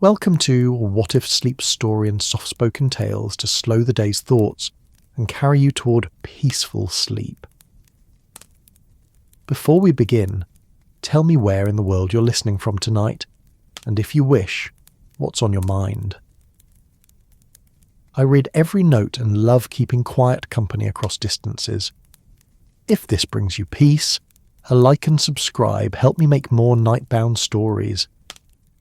Welcome to What If Sleep's story and soft-spoken tales to slow the day's thoughts and carry you toward peaceful sleep. Before we begin, tell me where in the world you're listening from tonight, and if you wish, what's on your mind. I read every note and love keeping quiet company across distances. If this brings you peace, a like and subscribe help me make more nightbound stories.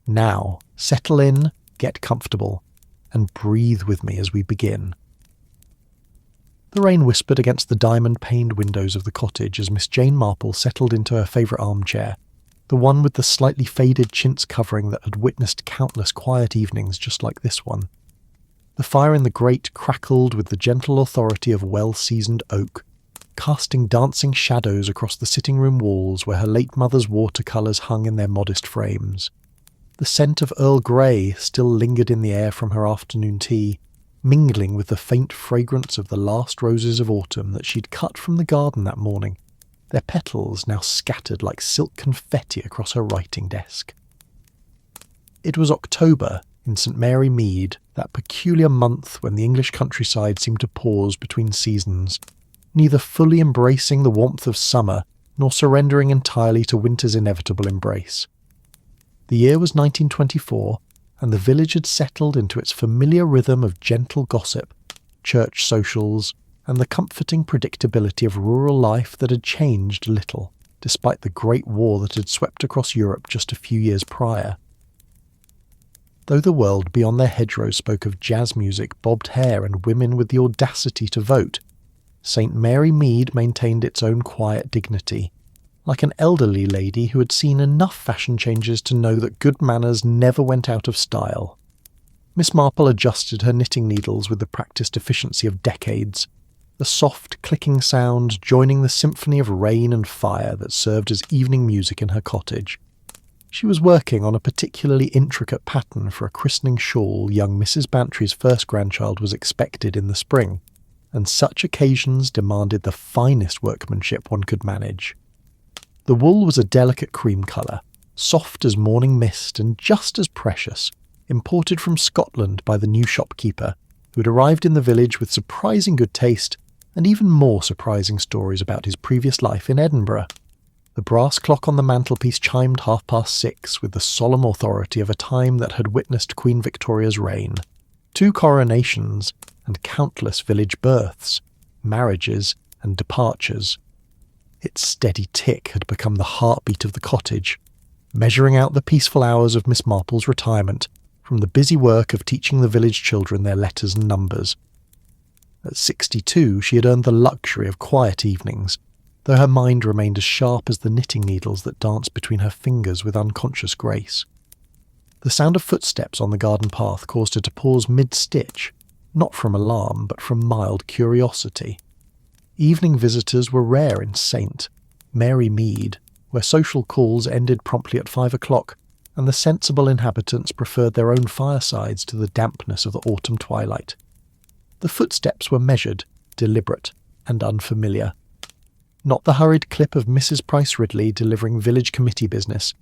Now, settle in, get comfortable, and breathe with me as we begin. The rain whispered against the diamond-paned windows of the cottage as Miss Jane Marple settled into her favourite armchair, the one with the slightly faded chintz covering that had witnessed countless quiet evenings just like this one. The fire in the grate crackled with the gentle authority of well-seasoned oak, casting dancing shadows across the sitting-room walls where her late mother's watercolours hung in their modest frames. The scent of Earl Grey still lingered in the air from her afternoon tea, mingling with the faint fragrance of the last roses of autumn that she'd cut from the garden that morning, their petals now scattered like silk confetti across her writing desk. It was October in St Mary Mead, that peculiar month when the English countryside seemed to pause between seasons, neither fully embracing the warmth of summer nor surrendering entirely to winter's inevitable embrace. The year was 1924, and the village had settled into its familiar rhythm of gentle gossip, church socials, and the comforting predictability of rural life that had changed little, despite the Great War that had swept across Europe just a few years prior. Though the world beyond their hedgerows spoke of jazz music, bobbed hair, and women with the audacity to vote, St Mary Mead maintained its own quiet dignity, like an elderly lady who had seen enough fashion changes to know that good manners never went out of style. Miss Marple adjusted her knitting needles with the practised efficiency of decades, the soft clicking sound joining the symphony of rain and fire that served as evening music in her cottage. She was working on a particularly intricate pattern for a christening shawl young Mrs. Bantry's first grandchild was expected in the spring, and such occasions demanded the finest workmanship one could manage. The wool was a delicate cream colour, soft as morning mist and just as precious, imported from Scotland by the new shopkeeper, who had arrived in the village with surprising good taste and even more surprising stories about his previous life in Edinburgh. The brass clock on the mantelpiece chimed 6:30 with the solemn authority of a time that had witnessed Queen Victoria's reign, 2 coronations, and countless village births, marriages, and departures. Its steady tick had become the heartbeat of the cottage, measuring out the peaceful hours of Miss Marple's retirement from the busy work of teaching the village children their letters and numbers. At 62, she had earned the luxury of quiet evenings, though her mind remained as sharp as the knitting needles that danced between her fingers with unconscious grace. The sound of footsteps on the garden path caused her to pause mid-stitch, not from alarm but from mild curiosity. Evening visitors were rare in St Mary Mead, where social calls ended promptly at 5 o'clock, and the sensible inhabitants preferred their own firesides to the dampness of the autumn twilight. The footsteps were measured, deliberate, and unfamiliar. Not the hurried clip of Mrs. Price Ridley delivering village committee business,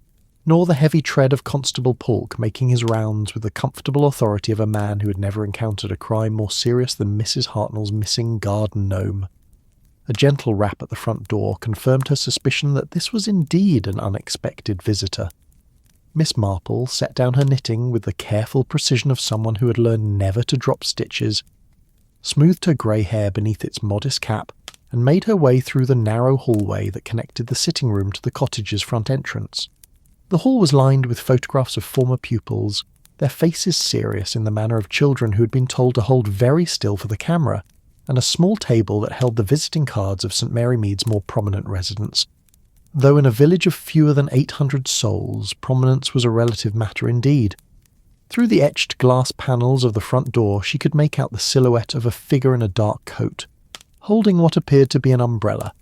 nor the heavy tread of Constable Polk making his rounds with the comfortable authority of a man who had never encountered a crime more serious than Mrs. Hartnell's missing garden gnome. A gentle rap at the front door confirmed her suspicion that this was indeed an unexpected visitor. Miss Marple set down her knitting with the careful precision of someone who had learned never to drop stitches, smoothed her grey hair beneath its modest cap, and made her way through the narrow hallway that connected the sitting room to the cottage's front entrance. The hall was lined with photographs of former pupils, their faces serious in the manner of children who had been told to hold very still for the camera, and a small table that held the visiting cards of St Mary Mead's more prominent residents. Though in a village of fewer than 800 souls, prominence was a relative matter indeed. Through the etched glass panels of the front door she could make out the silhouette of a figure in a dark coat, holding what appeared to be an umbrella,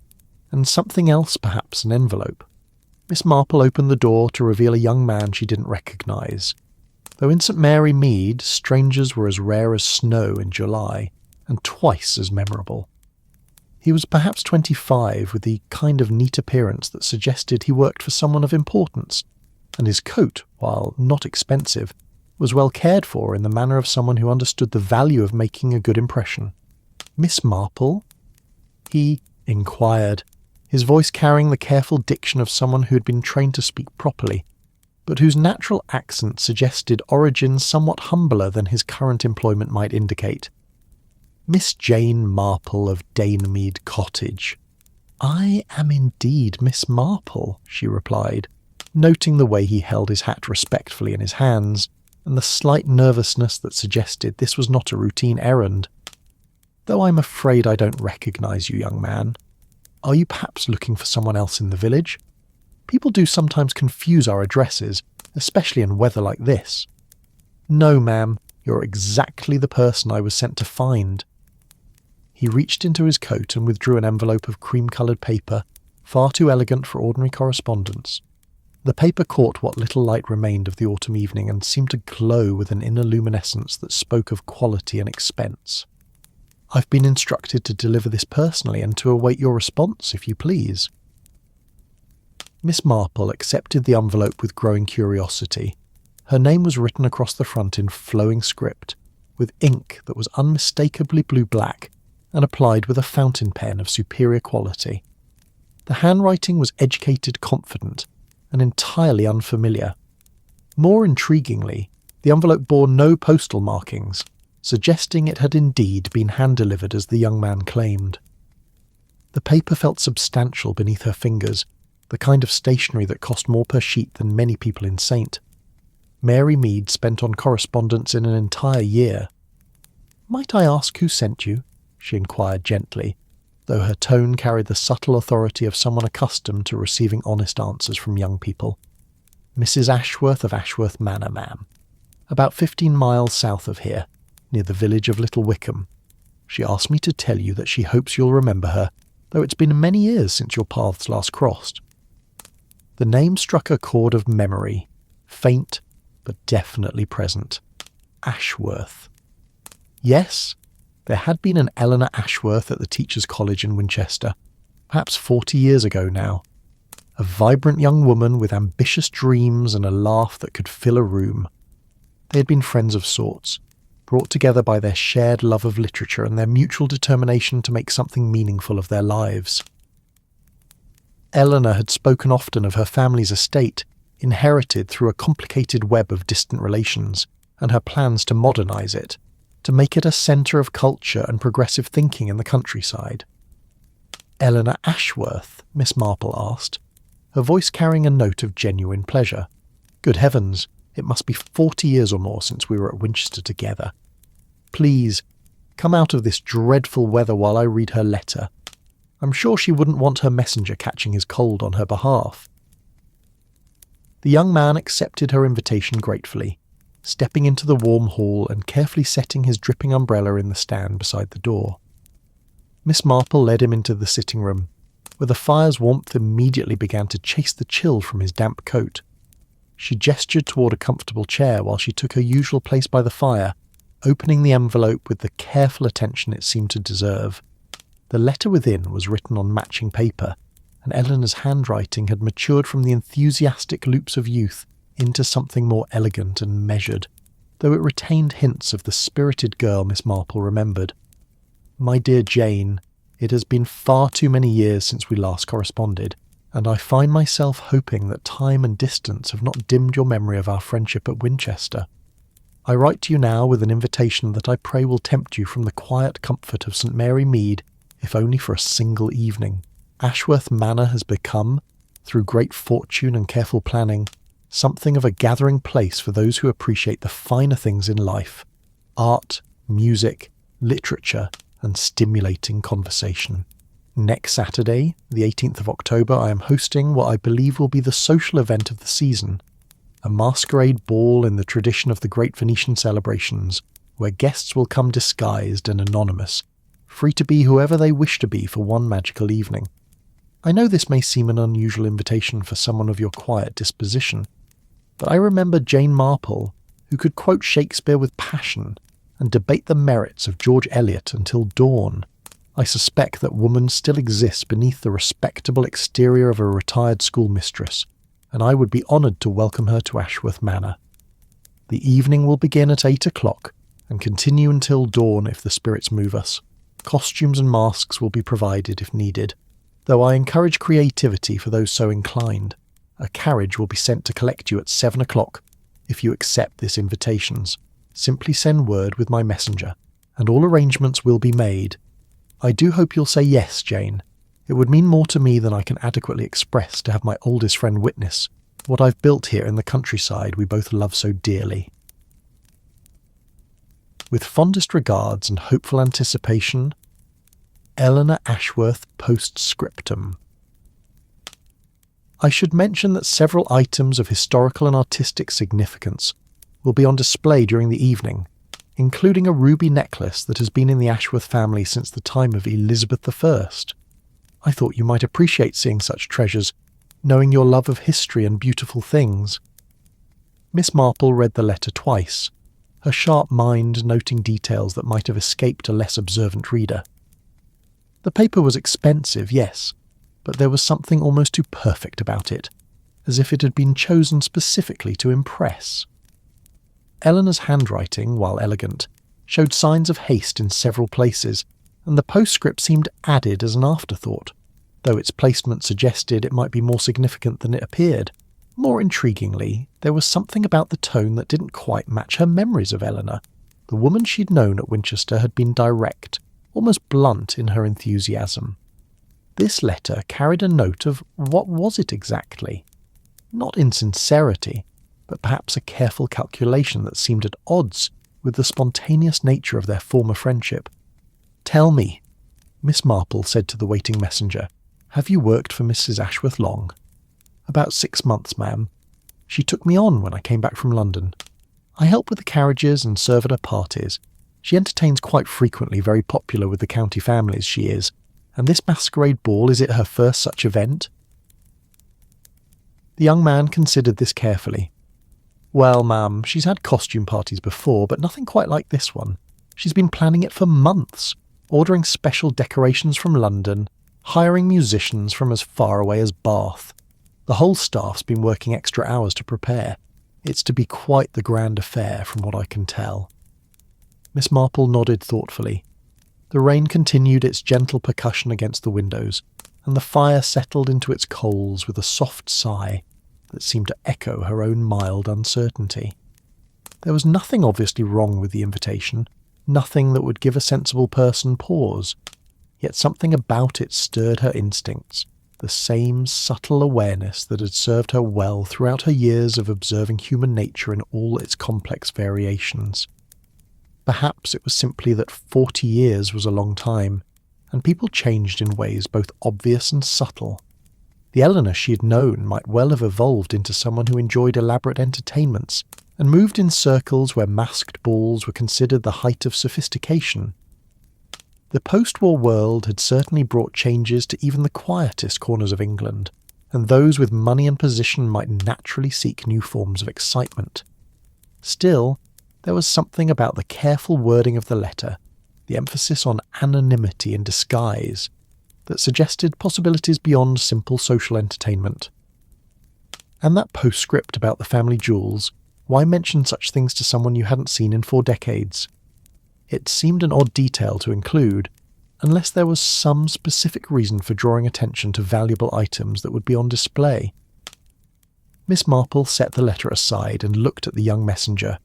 and something else, perhaps an envelope. Miss Marple opened the door to reveal a young man she didn't recognise. Though in St Mary Mead strangers were as rare as snow in July, and twice as memorable. He was perhaps 25, with the kind of neat appearance that suggested he worked for someone of importance, and his coat, while not expensive, was well cared for in the manner of someone who understood the value of making a good impression. "Miss Marple?" he inquired, his voice carrying the careful diction of someone who had been trained to speak properly, but whose natural accent suggested origins somewhat humbler than his current employment might indicate. "Miss Jane Marple of Danemead Cottage." "I am indeed Miss Marple," she replied, noting the way he held his hat respectfully in his hands, and the slight nervousness that suggested this was not a routine errand. "Though I'm afraid I don't recognise you, young man. Are you perhaps looking for someone else in the village? People do sometimes confuse our addresses, especially in weather like this." "No, ma'am, you're exactly the person I was sent to find." He reached into his coat and withdrew an envelope of cream-coloured paper, far too elegant for ordinary correspondence. The paper caught what little light remained of the autumn evening and seemed to glow with an inner luminescence that spoke of quality and expense. "I've been instructed to deliver this personally and to await your response, if you please." Miss Marple accepted the envelope with growing curiosity. Her name was written across the front in flowing script, with ink that was unmistakably blue-black, and applied with a fountain pen of superior quality. The handwriting was educated, confident, and entirely unfamiliar. More intriguingly, the envelope bore no postal markings, suggesting it had indeed been hand-delivered as the young man claimed. The paper felt substantial beneath her fingers, the kind of stationery that cost more per sheet than many people in St. Mary Mead spent on correspondence in an entire year. "Might I ask who sent you?" she inquired gently, though her tone carried the subtle authority of someone accustomed to receiving honest answers from young people. "Mrs. Ashworth of Ashworth Manor, ma'am. About 15 miles south of here, near the village of Little Wickham. She asked me to tell you that she hopes you'll remember her, though it's been many years since your paths last crossed." The name struck a chord of memory, faint but definitely present. Ashworth. Yes, there had been an Eleanor Ashworth at the Teachers' College in Winchester, perhaps 40 years ago now. A vibrant young woman with ambitious dreams and a laugh that could fill a room. They had been friends of sorts, brought together by their shared love of literature and their mutual determination to make something meaningful of their lives. Eleanor had spoken often of her family's estate, inherited through a complicated web of distant relations, and her plans to modernise it, to make it a centre of culture and progressive thinking in the countryside. "Eleanor Ashworth?" Miss Marple asked, her voice carrying a note of genuine pleasure. "Good heavens, it must be 40 years or more since we were at Winchester together. Please, come out of this dreadful weather while I read her letter. I'm sure she wouldn't want her messenger catching his cold on her behalf." The young man accepted her invitation gratefully, stepping into the warm hall and carefully setting his dripping umbrella in the stand beside the door. Miss Marple led him into the sitting room, where the fire's warmth immediately began to chase the chill from his damp coat. She gestured toward a comfortable chair while she took her usual place by the fire, opening the envelope with the careful attention it seemed to deserve. The letter within was written on matching paper, and Eleanor's handwriting had matured from the enthusiastic loops of youth into something more elegant and measured, though it retained hints of the spirited girl Miss Marple remembered. "My dear Jane, it has been far too many years since we last corresponded, and I find myself hoping that time and distance have not dimmed your memory of our friendship at Winchester. I write to you now with an invitation that I pray will tempt you from the quiet comfort of St. Mary Mead, if only for a single evening. Ashworth Manor has become, through great fortune and careful planning, something of a gathering place for those who appreciate the finer things in life: art, music, literature, and stimulating conversation. Next Saturday, the 18th of October, I am hosting what I believe will be the social event of the season, a masquerade ball in the tradition of the great Venetian celebrations, where guests will come disguised and anonymous, free to be whoever they wish to be for one magical evening. I know this may seem an unusual invitation for someone of your quiet disposition, but I remember Jane Marple, who could quote Shakespeare with passion and debate the merits of George Eliot until dawn. I suspect that woman still exists beneath the respectable exterior of a retired schoolmistress, and I would be honoured to welcome her to Ashworth Manor. The evening will begin at 8 o'clock and continue until dawn if the spirits move us. Costumes and masks will be provided if needed, though I encourage creativity for those so inclined. A carriage will be sent to collect you at 7 o'clock if you accept this invitations. Simply send word with my messenger, and all arrangements will be made. I do hope you'll say yes, Jane. It would mean more to me than I can adequately express to have my oldest friend witness what I've built here in the countryside we both love so dearly. With fondest regards and hopeful anticipation, Eleanor Ashworth Postscriptum. I should mention that several items of historical and artistic significance will be on display during the evening, including a ruby necklace that has been in the Ashworth family since the time of Elizabeth I. I thought you might appreciate seeing such treasures, knowing your love of history and beautiful things. Miss Marple read the letter twice, her sharp mind noting details that might have escaped a less observant reader. The paper was expensive, yes, but there was something almost too perfect about it, as if it had been chosen specifically to impress. Eleanor's handwriting, while elegant, showed signs of haste in several places, and the postscript seemed added as an afterthought, though its placement suggested it might be more significant than it appeared. More intriguingly, there was something about the tone that didn't quite match her memories of Eleanor. The woman she'd known at Winchester had been direct, almost blunt in her enthusiasm. This letter carried a note of what was it exactly? Not insincerity, but perhaps a careful calculation that seemed at odds with the spontaneous nature of their former friendship. "Tell me," Miss Marple said to the waiting messenger, "have you worked for Mrs. Ashworth long?" "About 6 months, ma'am. She took me on when I came back from London. I help with the carriages and serve at her parties. She entertains quite frequently, very popular with the county families, she is. And this masquerade ball, is it her first such event?" The young man considered this carefully. "Well, ma'am, she's had costume parties before, but nothing quite like this one. She's been planning it for months, ordering special decorations from London, hiring musicians from as far away as Bath. The whole staff's been working extra hours to prepare. It's to be quite the grand affair, from what I can tell." Miss Marple nodded thoughtfully. The rain continued its gentle percussion against the windows, and the fire settled into its coals with a soft sigh that seemed to echo her own mild uncertainty. There was nothing obviously wrong with the invitation, nothing that would give a sensible person pause, yet something about it stirred her instincts, the same subtle awareness that had served her well throughout her years of observing human nature in all its complex variations. Perhaps it was simply that 40 years was a long time, and people changed in ways both obvious and subtle. The Eleanor she had known might well have evolved into someone who enjoyed elaborate entertainments and moved in circles where masked balls were considered the height of sophistication. The post-war world had certainly brought changes to even the quietest corners of England, and those with money and position might naturally seek new forms of excitement. Still, there was something about the careful wording of the letter, the emphasis on anonymity and disguise, that suggested possibilities beyond simple social entertainment. And that postscript about the family jewels, why mention such things to someone you hadn't seen in 4 decades? It seemed an odd detail to include, unless there was some specific reason for drawing attention to valuable items that would be on display. Miss Marple set the letter aside and looked at the young messenger,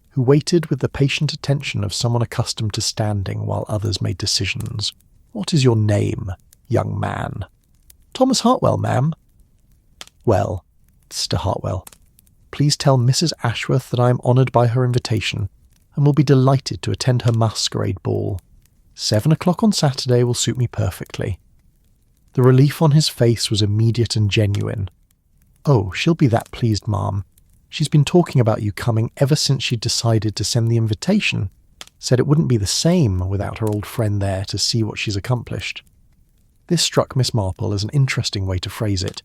who waited with the patient attention of someone accustomed to standing while others made decisions. "What is your name, young man?" "Thomas Hartwell, ma'am." "Well, Mr. Hartwell, please tell Mrs. Ashworth that I am honoured by her invitation, and will be delighted to attend her masquerade ball. 7 o'clock on Saturday will suit me perfectly." The relief on his face was immediate and genuine. "Oh, she'll be that pleased, ma'am. She's been talking about you coming ever since she decided to send the invitation. Said it wouldn't be the same without her old friend there to see what she's accomplished." This struck Miss Marple as an interesting way to phrase it,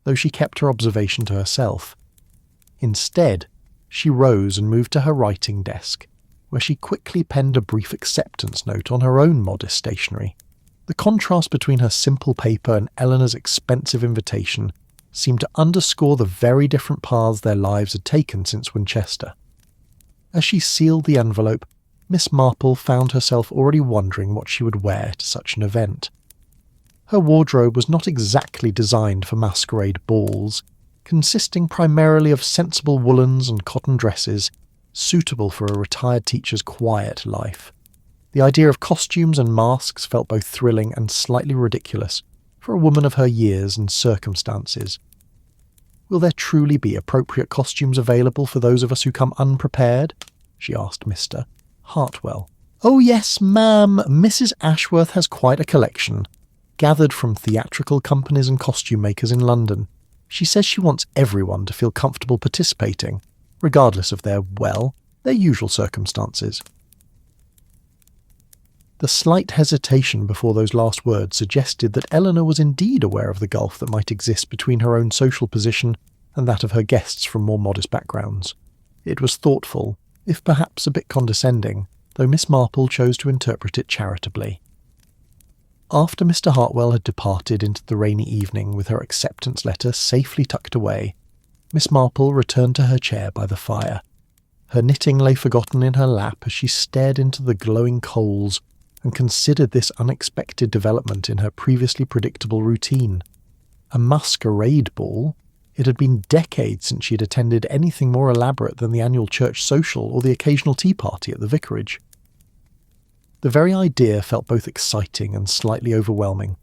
though she kept her observation to herself. Instead, she rose and moved to her writing desk, where she quickly penned a brief acceptance note on her own modest stationery. The contrast between her simple paper and Eleanor's expensive invitation seemed to underscore the very different paths their lives had taken since Winchester. As she sealed the envelope, Miss Marple found herself already wondering what she would wear to such an event. Her wardrobe was not exactly designed for masquerade balls, consisting primarily of sensible woolens and cotton dresses, suitable for a retired teacher's quiet life. The idea of costumes and masks felt both thrilling and slightly ridiculous for a woman of her years and circumstances. "Will there truly be appropriate costumes available for those of us who come unprepared?" she asked Mr. Hartwell. "Oh yes, ma'am, Mrs. Ashworth has quite a collection, gathered from theatrical companies and costume makers in London. She says she wants everyone to feel comfortable participating, regardless of their usual circumstances." The slight hesitation before those last words suggested that Eleanor was indeed aware of the gulf that might exist between her own social position and that of her guests from more modest backgrounds. It was thoughtful, if perhaps a bit condescending, though Miss Marple chose to interpret it charitably. After Mr. Hartwell had departed into the rainy evening with her acceptance letter safely tucked away, Miss Marple returned to her chair by the fire. Her knitting lay forgotten in her lap as she stared into the glowing coals and considered this unexpected development in her previously predictable routine. A masquerade ball? It had been decades since she had attended anything more elaborate than the annual church social or the occasional tea party at the vicarage. The very idea felt both exciting and slightly overwhelming,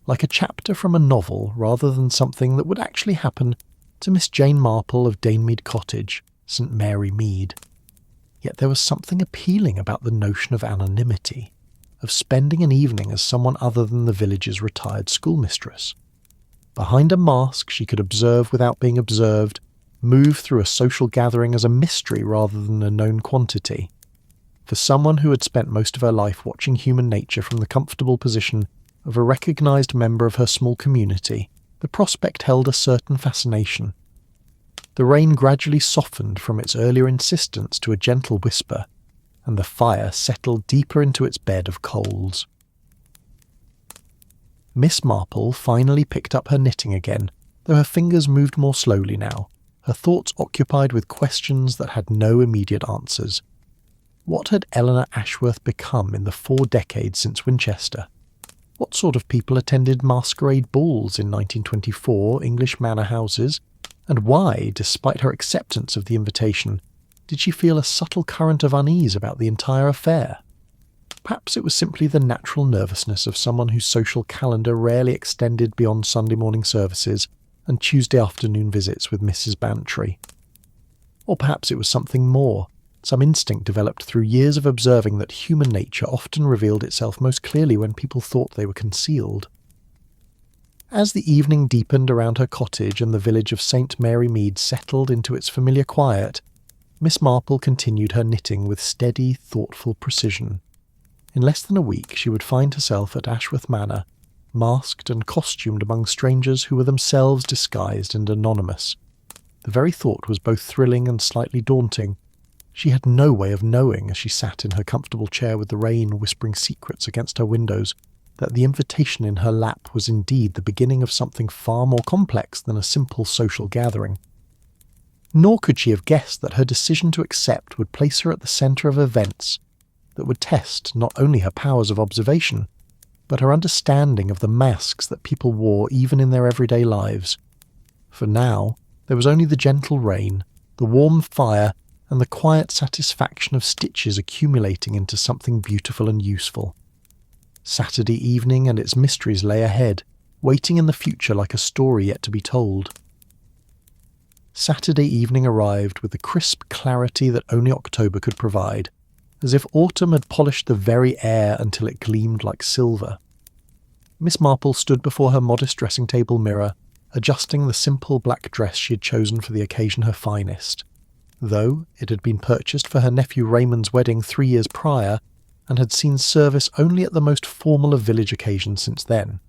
like a chapter from a novel rather than something that would actually happen to Miss Jane Marple of Danemead Cottage, St. Mary Mead. Yet there was something appealing about the notion of anonymity, of spending an evening as someone other than the village's retired schoolmistress. Behind a mask she could observe without being observed, move through a social gathering as a mystery rather than a known quantity. For someone who had spent most of her life watching human nature from the comfortable position of a recognised member of her small community, the prospect held a certain fascination. The rain gradually softened from its earlier insistence to a gentle whisper, and the fire settled deeper into its bed of coals. Miss Marple finally picked up her knitting again, though her fingers moved more slowly now, her thoughts occupied with questions that had no immediate answers. What had Eleanor Ashworth become in the 4 decades since Winchester? What sort of people attended masquerade balls in 1924 English manor houses? And why, despite her acceptance of the invitation, did she feel a subtle current of unease about the entire affair? Perhaps it was simply the natural nervousness of someone whose social calendar rarely extended beyond Sunday morning services and Tuesday afternoon visits with Mrs. Bantry. Or perhaps it was something more, some instinct developed through years of observing that human nature often revealed itself most clearly when people thought they were concealed. As the evening deepened around her cottage and the village of St. Mary Mead settled into its familiar quiet, Miss Marple continued her knitting with steady, thoughtful precision. In less than a week she would find herself at Ashworth Manor, masked and costumed among strangers who were themselves disguised and anonymous. The very thought was both thrilling and slightly daunting. She had no way of knowing, as she sat in her comfortable chair with the rain whispering secrets against her windows, that the invitation in her lap was indeed the beginning of something far more complex than a simple social gathering. Nor could she have guessed that her decision to accept would place her at the centre of events that would test not only her powers of observation, but her understanding of the masks that people wore even in their everyday lives. For now, there was only the gentle rain, the warm fire, and the quiet satisfaction of stitches accumulating into something beautiful and useful. Saturday evening and its mysteries lay ahead, waiting in the future like a story yet to be told. Saturday evening arrived with the crisp clarity that only October could provide, as if autumn had polished the very air until it gleamed like silver. Miss Marple stood before her modest dressing-table mirror, adjusting the simple black dress she had chosen for the occasion her finest, though it had been purchased for her nephew Raymond's wedding 3 years prior and had seen service only at the most formal of village occasions since then.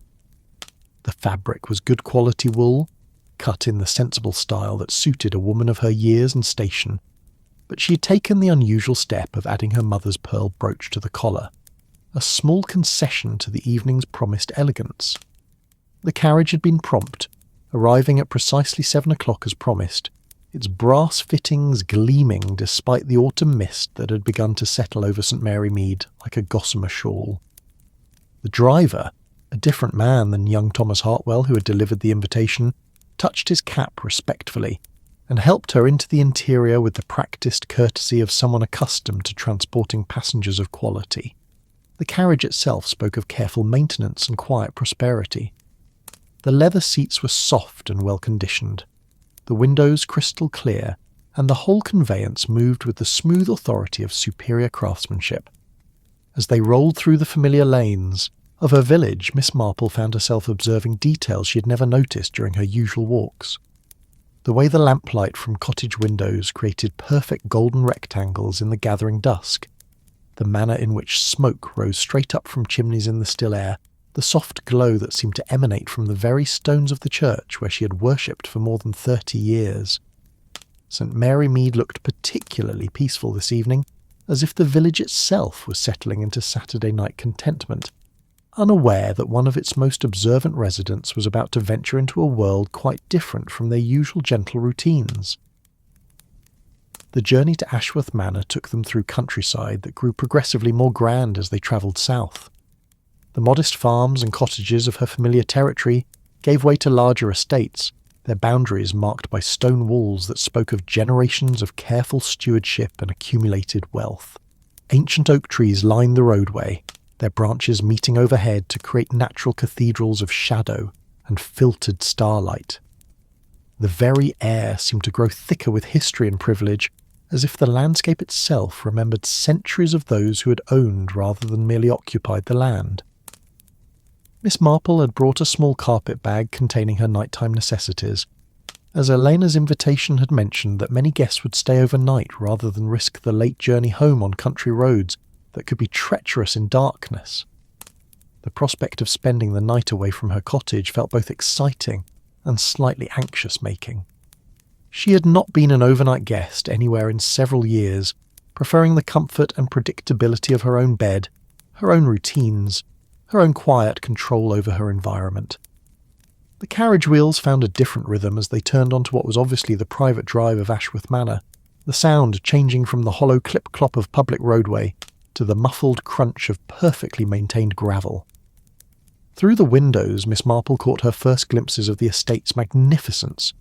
The fabric was good quality wool, cut in the sensible style that suited a woman of her years and station, but she had taken the unusual step of adding her mother's pearl brooch to the collar, a small concession to the evening's promised elegance. The carriage had been prompt, arriving at precisely 7 o'clock as promised, its brass fittings gleaming despite the autumn mist that had begun to settle over St Mary Mead like a gossamer shawl. The driver, a different man than young Thomas Hartwell who had delivered the invitation, touched his cap respectfully and helped her into the interior with the practised courtesy of someone accustomed to transporting passengers of quality. The carriage itself spoke of careful maintenance and quiet prosperity. The leather seats were soft and well-conditioned, the windows crystal clear, and the whole conveyance moved with the smooth authority of superior craftsmanship. As they rolled through the familiar lanes of her village, Miss Marple found herself observing details she had never noticed during her usual walks. The way the lamplight from cottage windows created perfect golden rectangles in the gathering dusk, the manner in which smoke rose straight up from chimneys in the still air, the soft glow that seemed to emanate from the very stones of the church where she had worshipped for more than 30 years. St Mary Mead looked particularly peaceful this evening, as if the village itself was settling into Saturday night contentment, unaware that one of its most observant residents was about to venture into a world quite different from their usual gentle routines. The journey to Ashworth Manor took them through countryside that grew progressively more grand as they travelled south. The modest farms and cottages of her familiar territory gave way to larger estates, their boundaries marked by stone walls that spoke of generations of careful stewardship and accumulated wealth. Ancient oak trees lined the roadway, their branches meeting overhead to create natural cathedrals of shadow and filtered starlight. The very air seemed to grow thicker with history and privilege, as if the landscape itself remembered centuries of those who had owned rather than merely occupied the land. Miss Marple had brought a small carpet bag containing her nighttime necessities, as Elena's invitation had mentioned that many guests would stay overnight rather than risk the late journey home on country roads that could be treacherous in darkness. The prospect of spending the night away from her cottage felt both exciting and slightly anxious-making. She had not been an overnight guest anywhere in several years, preferring the comfort and predictability of her own bed, her own routines, her own quiet control over her environment. The carriage wheels found a different rhythm as they turned onto what was obviously the private drive of Ashworth Manor, the sound changing from the hollow clip-clop of public roadway to the muffled crunch of perfectly maintained gravel. Through the windows, Miss Marple caught her first glimpses of the estate's magnificence,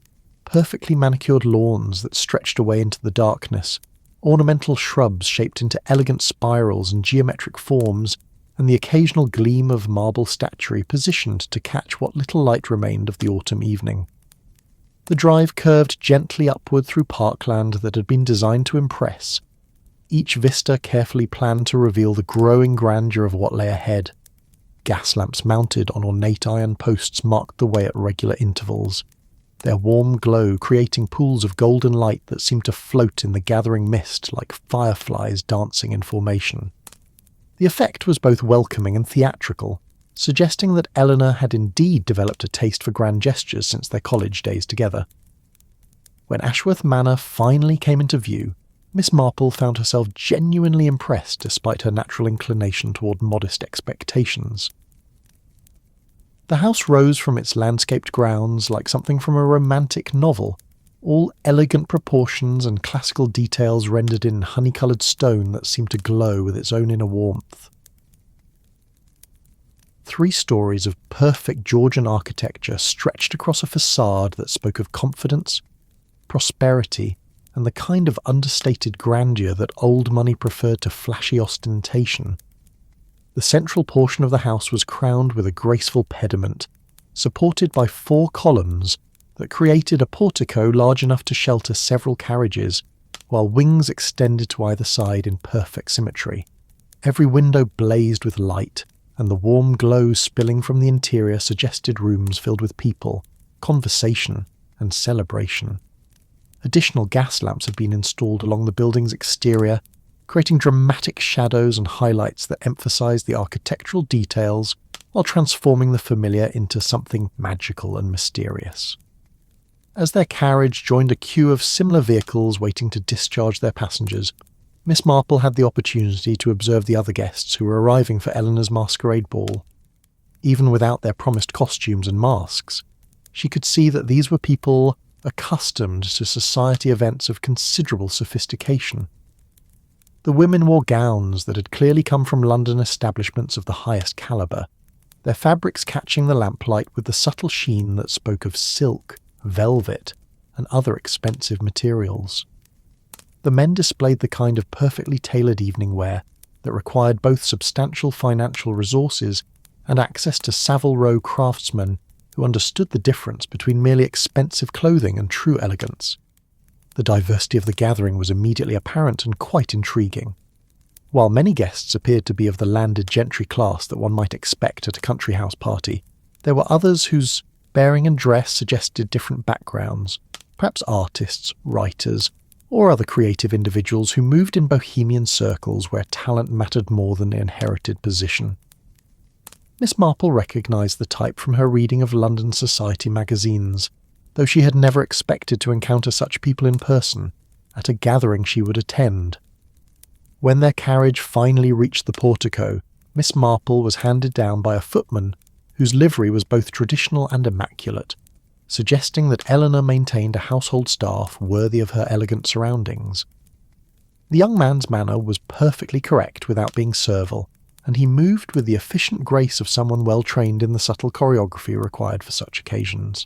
perfectly manicured lawns that stretched away into the darkness, ornamental shrubs shaped into elegant spirals and geometric forms, and the occasional gleam of marble statuary positioned to catch what little light remained of the autumn evening. The drive curved gently upward through parkland that had been designed to impress, each vista carefully planned to reveal the growing grandeur of what lay ahead. Gas lamps mounted on ornate iron posts marked the way at regular intervals, their warm glow creating pools of golden light that seemed to float in the gathering mist like fireflies dancing in formation. The effect was both welcoming and theatrical, suggesting that Eleanor had indeed developed a taste for grand gestures since their college days together. When Ashworth Manor finally came into view, Miss Marple found herself genuinely impressed despite her natural inclination toward modest expectations. The house rose from its landscaped grounds like something from a romantic novel, all elegant proportions and classical details rendered in honey-coloured stone that seemed to glow with its own inner warmth. 3 stories of perfect Georgian architecture stretched across a facade that spoke of confidence, prosperity, and the kind of understated grandeur that old money preferred to flashy ostentation. The central portion of the house was crowned with a graceful pediment, supported by 4 columns that created a portico large enough to shelter several carriages, while wings extended to either side in perfect symmetry. Every window blazed with light, and the warm glow spilling from the interior suggested rooms filled with people, conversation, and celebration. Additional gas lamps had been installed along the building's exterior, creating dramatic shadows and highlights that emphasized the architectural details while transforming the familiar into something magical and mysterious. As their carriage joined a queue of similar vehicles waiting to discharge their passengers, Miss Marple had the opportunity to observe the other guests who were arriving for Eleanor's masquerade ball. Even without their promised costumes and masks, she could see that these were people accustomed to society events of considerable sophistication. The women wore gowns that had clearly come from London establishments of the highest calibre, their fabrics catching the lamplight with the subtle sheen that spoke of silk, velvet, and other expensive materials. The men displayed the kind of perfectly tailored evening wear that required both substantial financial resources and access to Savile Row craftsmen who understood the difference between merely expensive clothing and true elegance. The diversity of the gathering was immediately apparent and quite intriguing. While many guests appeared to be of the landed gentry class that one might expect at a country house party, there were others whose bearing and dress suggested different backgrounds, perhaps artists, writers, or other creative individuals who moved in bohemian circles where talent mattered more than inherited position. Miss Marple recognised the type from her reading of London society magazines, though she had never expected to encounter such people in person at a gathering she would attend. When their carriage finally reached the portico, Miss Marple was handed down by a footman whose livery was both traditional and immaculate, suggesting that Eleanor maintained a household staff worthy of her elegant surroundings. The young man's manner was perfectly correct without being servile, and he moved with the efficient grace of someone well trained in the subtle choreography required for such occasions.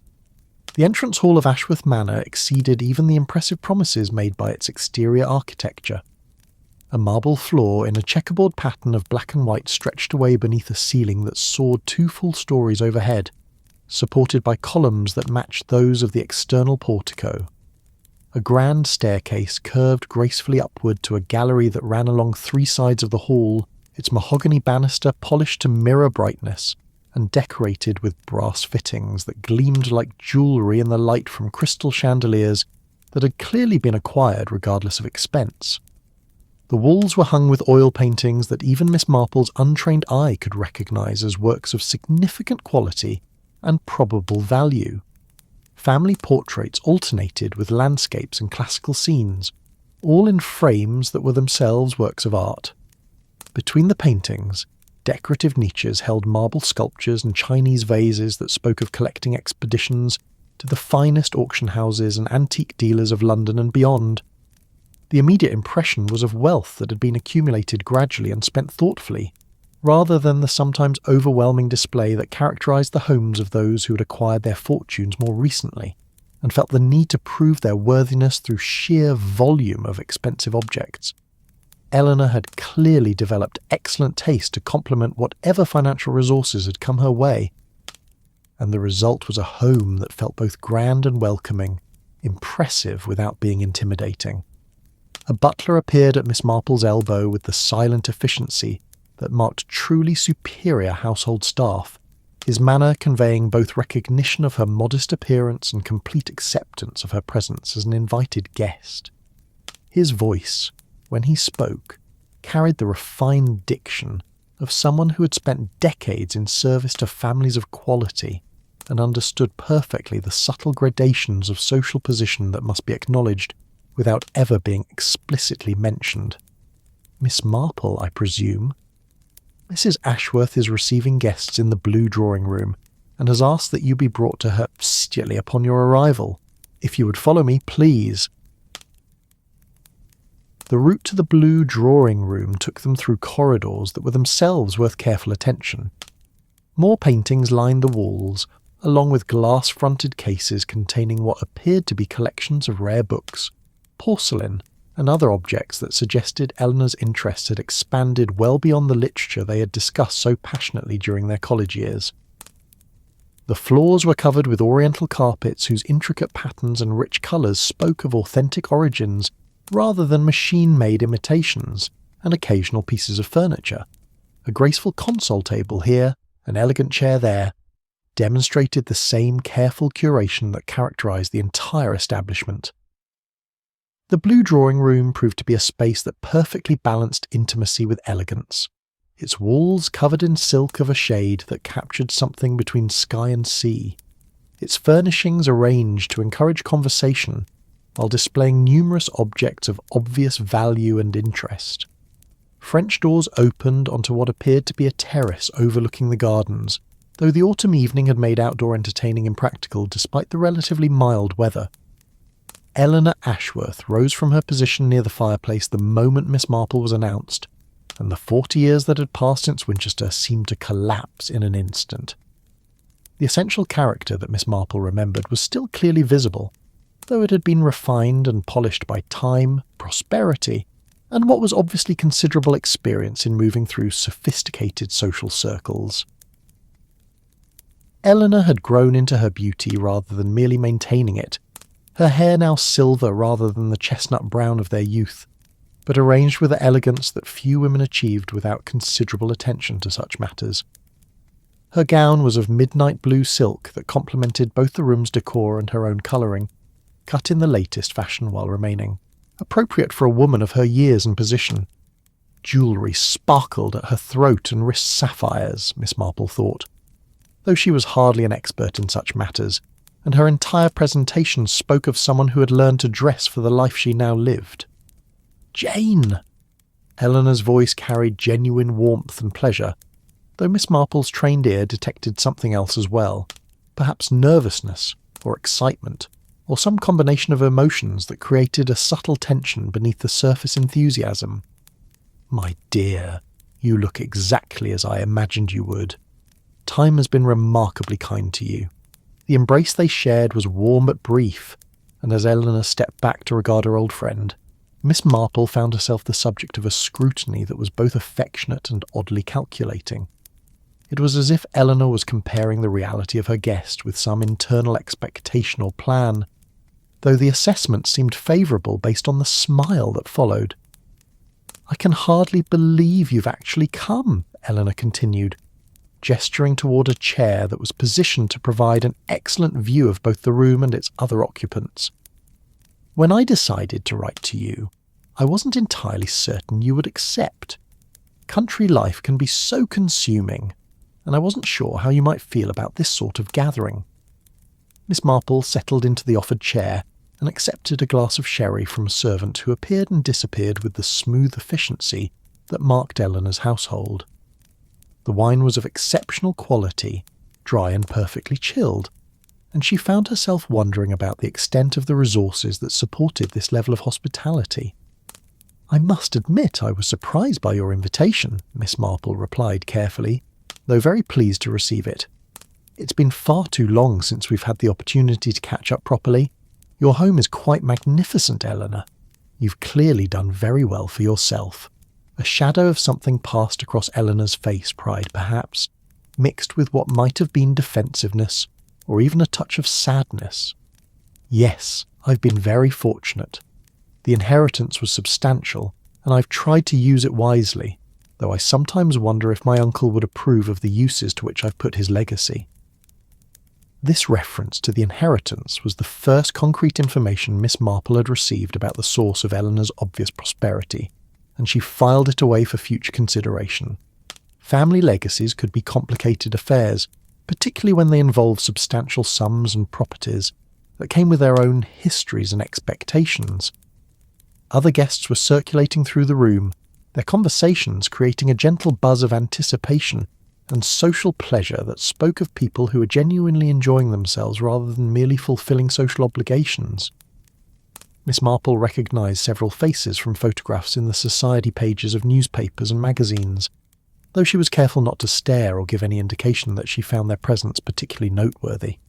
The entrance hall of Ashworth Manor exceeded even the impressive promises made by its exterior architecture. A marble floor in a checkerboard pattern of black and white stretched away beneath a ceiling that soared 2 full stories overhead, supported by columns that matched those of the external portico. A grand staircase curved gracefully upward to a gallery that ran along 3 sides of the hall, its mahogany banister polished to mirror brightness and decorated with brass fittings that gleamed like jewellery in the light from crystal chandeliers that had clearly been acquired regardless of expense. The walls were hung with oil paintings that even Miss Marple's untrained eye could recognise as works of significant quality and probable value. Family portraits alternated with landscapes and classical scenes, all in frames that were themselves works of art. Between the paintings, decorative niches held marble sculptures and Chinese vases that spoke of collecting expeditions to the finest auction houses and antique dealers of London and beyond. The immediate impression was of wealth that had been accumulated gradually and spent thoughtfully, rather than the sometimes overwhelming display that characterised the homes of those who had acquired their fortunes more recently, and felt the need to prove their worthiness through sheer volume of expensive objects. Eleanor had clearly developed excellent taste to complement whatever financial resources had come her way, and the result was a home that felt both grand and welcoming, impressive without being intimidating. A butler appeared at Miss Marple's elbow with the silent efficiency that marked truly superior household staff, his manner conveying both recognition of her modest appearance and complete acceptance of her presence as an invited guest. His voice, when he spoke, carried the refined diction of someone who had spent decades in service to families of quality and understood perfectly the subtle gradations of social position that must be acknowledged without ever being explicitly mentioned. Miss Marple, I presume. Mrs. Ashworth is receiving guests in the blue drawing-room and has asked that you be brought to her immediately upon your arrival. If you would follow me, please. The route to the blue drawing-room took them through corridors that were themselves worth careful attention. More paintings lined the walls, along with glass-fronted cases containing what appeared to be collections of rare books, porcelain, and other objects that suggested Eleanor's interest had expanded well beyond the literature they had discussed so passionately during their college years. The floors were covered with oriental carpets whose intricate patterns and rich colours spoke of authentic origins rather than machine-made imitations, and occasional pieces of furniture. A graceful console table here, an elegant chair there, demonstrated the same careful curation that characterised the entire establishment. The blue drawing-room proved to be a space that perfectly balanced intimacy with elegance, its walls covered in silk of a shade that captured something between sky and sea, its furnishings arranged to encourage conversation while displaying numerous objects of obvious value and interest. French doors opened onto what appeared to be a terrace overlooking the gardens, though the autumn evening had made outdoor entertaining impractical despite the relatively mild weather. Eleanor Ashworth rose from her position near the fireplace the moment Miss Marple was announced, and the 40 years that had passed since Winchester seemed to collapse in an instant. The essential character that Miss Marple remembered was still clearly visible, though it had been refined and polished by time, prosperity, and what was obviously considerable experience in moving through sophisticated social circles. Eleanor had grown into her beauty rather than merely maintaining it, her hair now silver rather than the chestnut brown of their youth, but arranged with an elegance that few women achieved without considerable attention to such matters. Her gown was of midnight blue silk that complemented both the room's decor and her own colouring, cut in the latest fashion while remaining appropriate for a woman of her years and position. Jewellery sparkled at her throat and wrist sapphires, Miss Marple thought, though she was hardly an expert in such matters, and her entire presentation spoke of someone who had learned to dress for the life she now lived. "Jane!" Eleanor's voice carried genuine warmth and pleasure, though Miss Marple's trained ear detected something else as well, perhaps nervousness or excitement, or some combination of emotions that created a subtle tension beneath the surface enthusiasm. "My dear, you look exactly as I imagined you would. Time has been remarkably kind to you." The embrace they shared was warm but brief, and as Eleanor stepped back to regard her old friend, Miss Marple found herself the subject of a scrutiny that was both affectionate and oddly calculating. It was as if Eleanor was comparing the reality of her guest with some internal expectation or plan, though the assessment seemed favourable based on the smile that followed. "I can hardly believe you've actually come," Eleanor continued, gesturing toward a chair that was positioned to provide an excellent view of both the room and its other occupants. "When I decided to write to you, I wasn't entirely certain you would accept. Country life can be so consuming, and I wasn't sure how you might feel about this sort of gathering." Miss Marple settled into the offered chair and accepted a glass of sherry from a servant who appeared and disappeared with the smooth efficiency that marked Eleanor's household. The wine was of exceptional quality, dry and perfectly chilled, and she found herself wondering about the extent of the resources that supported this level of hospitality. "I must admit I was surprised by your invitation," Miss Marple replied carefully, though very pleased to receive it. "It's been far too long since we've had the opportunity to catch up properly. Your home is quite magnificent, Eleanor. You've clearly done very well for yourself." A shadow of something passed across Eleanor's face, pride perhaps, mixed with what might have been defensiveness, or even a touch of sadness. "Yes, I've been very fortunate. The inheritance was substantial, and I've tried to use it wisely, though I sometimes wonder if my uncle would approve of the uses to which I've put his legacy." This reference to the inheritance was the first concrete information Miss Marple had received about the source of Eleanor's obvious prosperity, and she filed it away for future consideration. Family legacies could be complicated affairs, particularly when they involved substantial sums and properties that came with their own histories and expectations. Other guests were circulating through the room, their conversations creating a gentle buzz of anticipation and social pleasure that spoke of people who were genuinely enjoying themselves rather than merely fulfilling social obligations. Miss Marple recognised several faces from photographs in the society pages of newspapers and magazines, though she was careful not to stare or give any indication that she found their presence particularly noteworthy.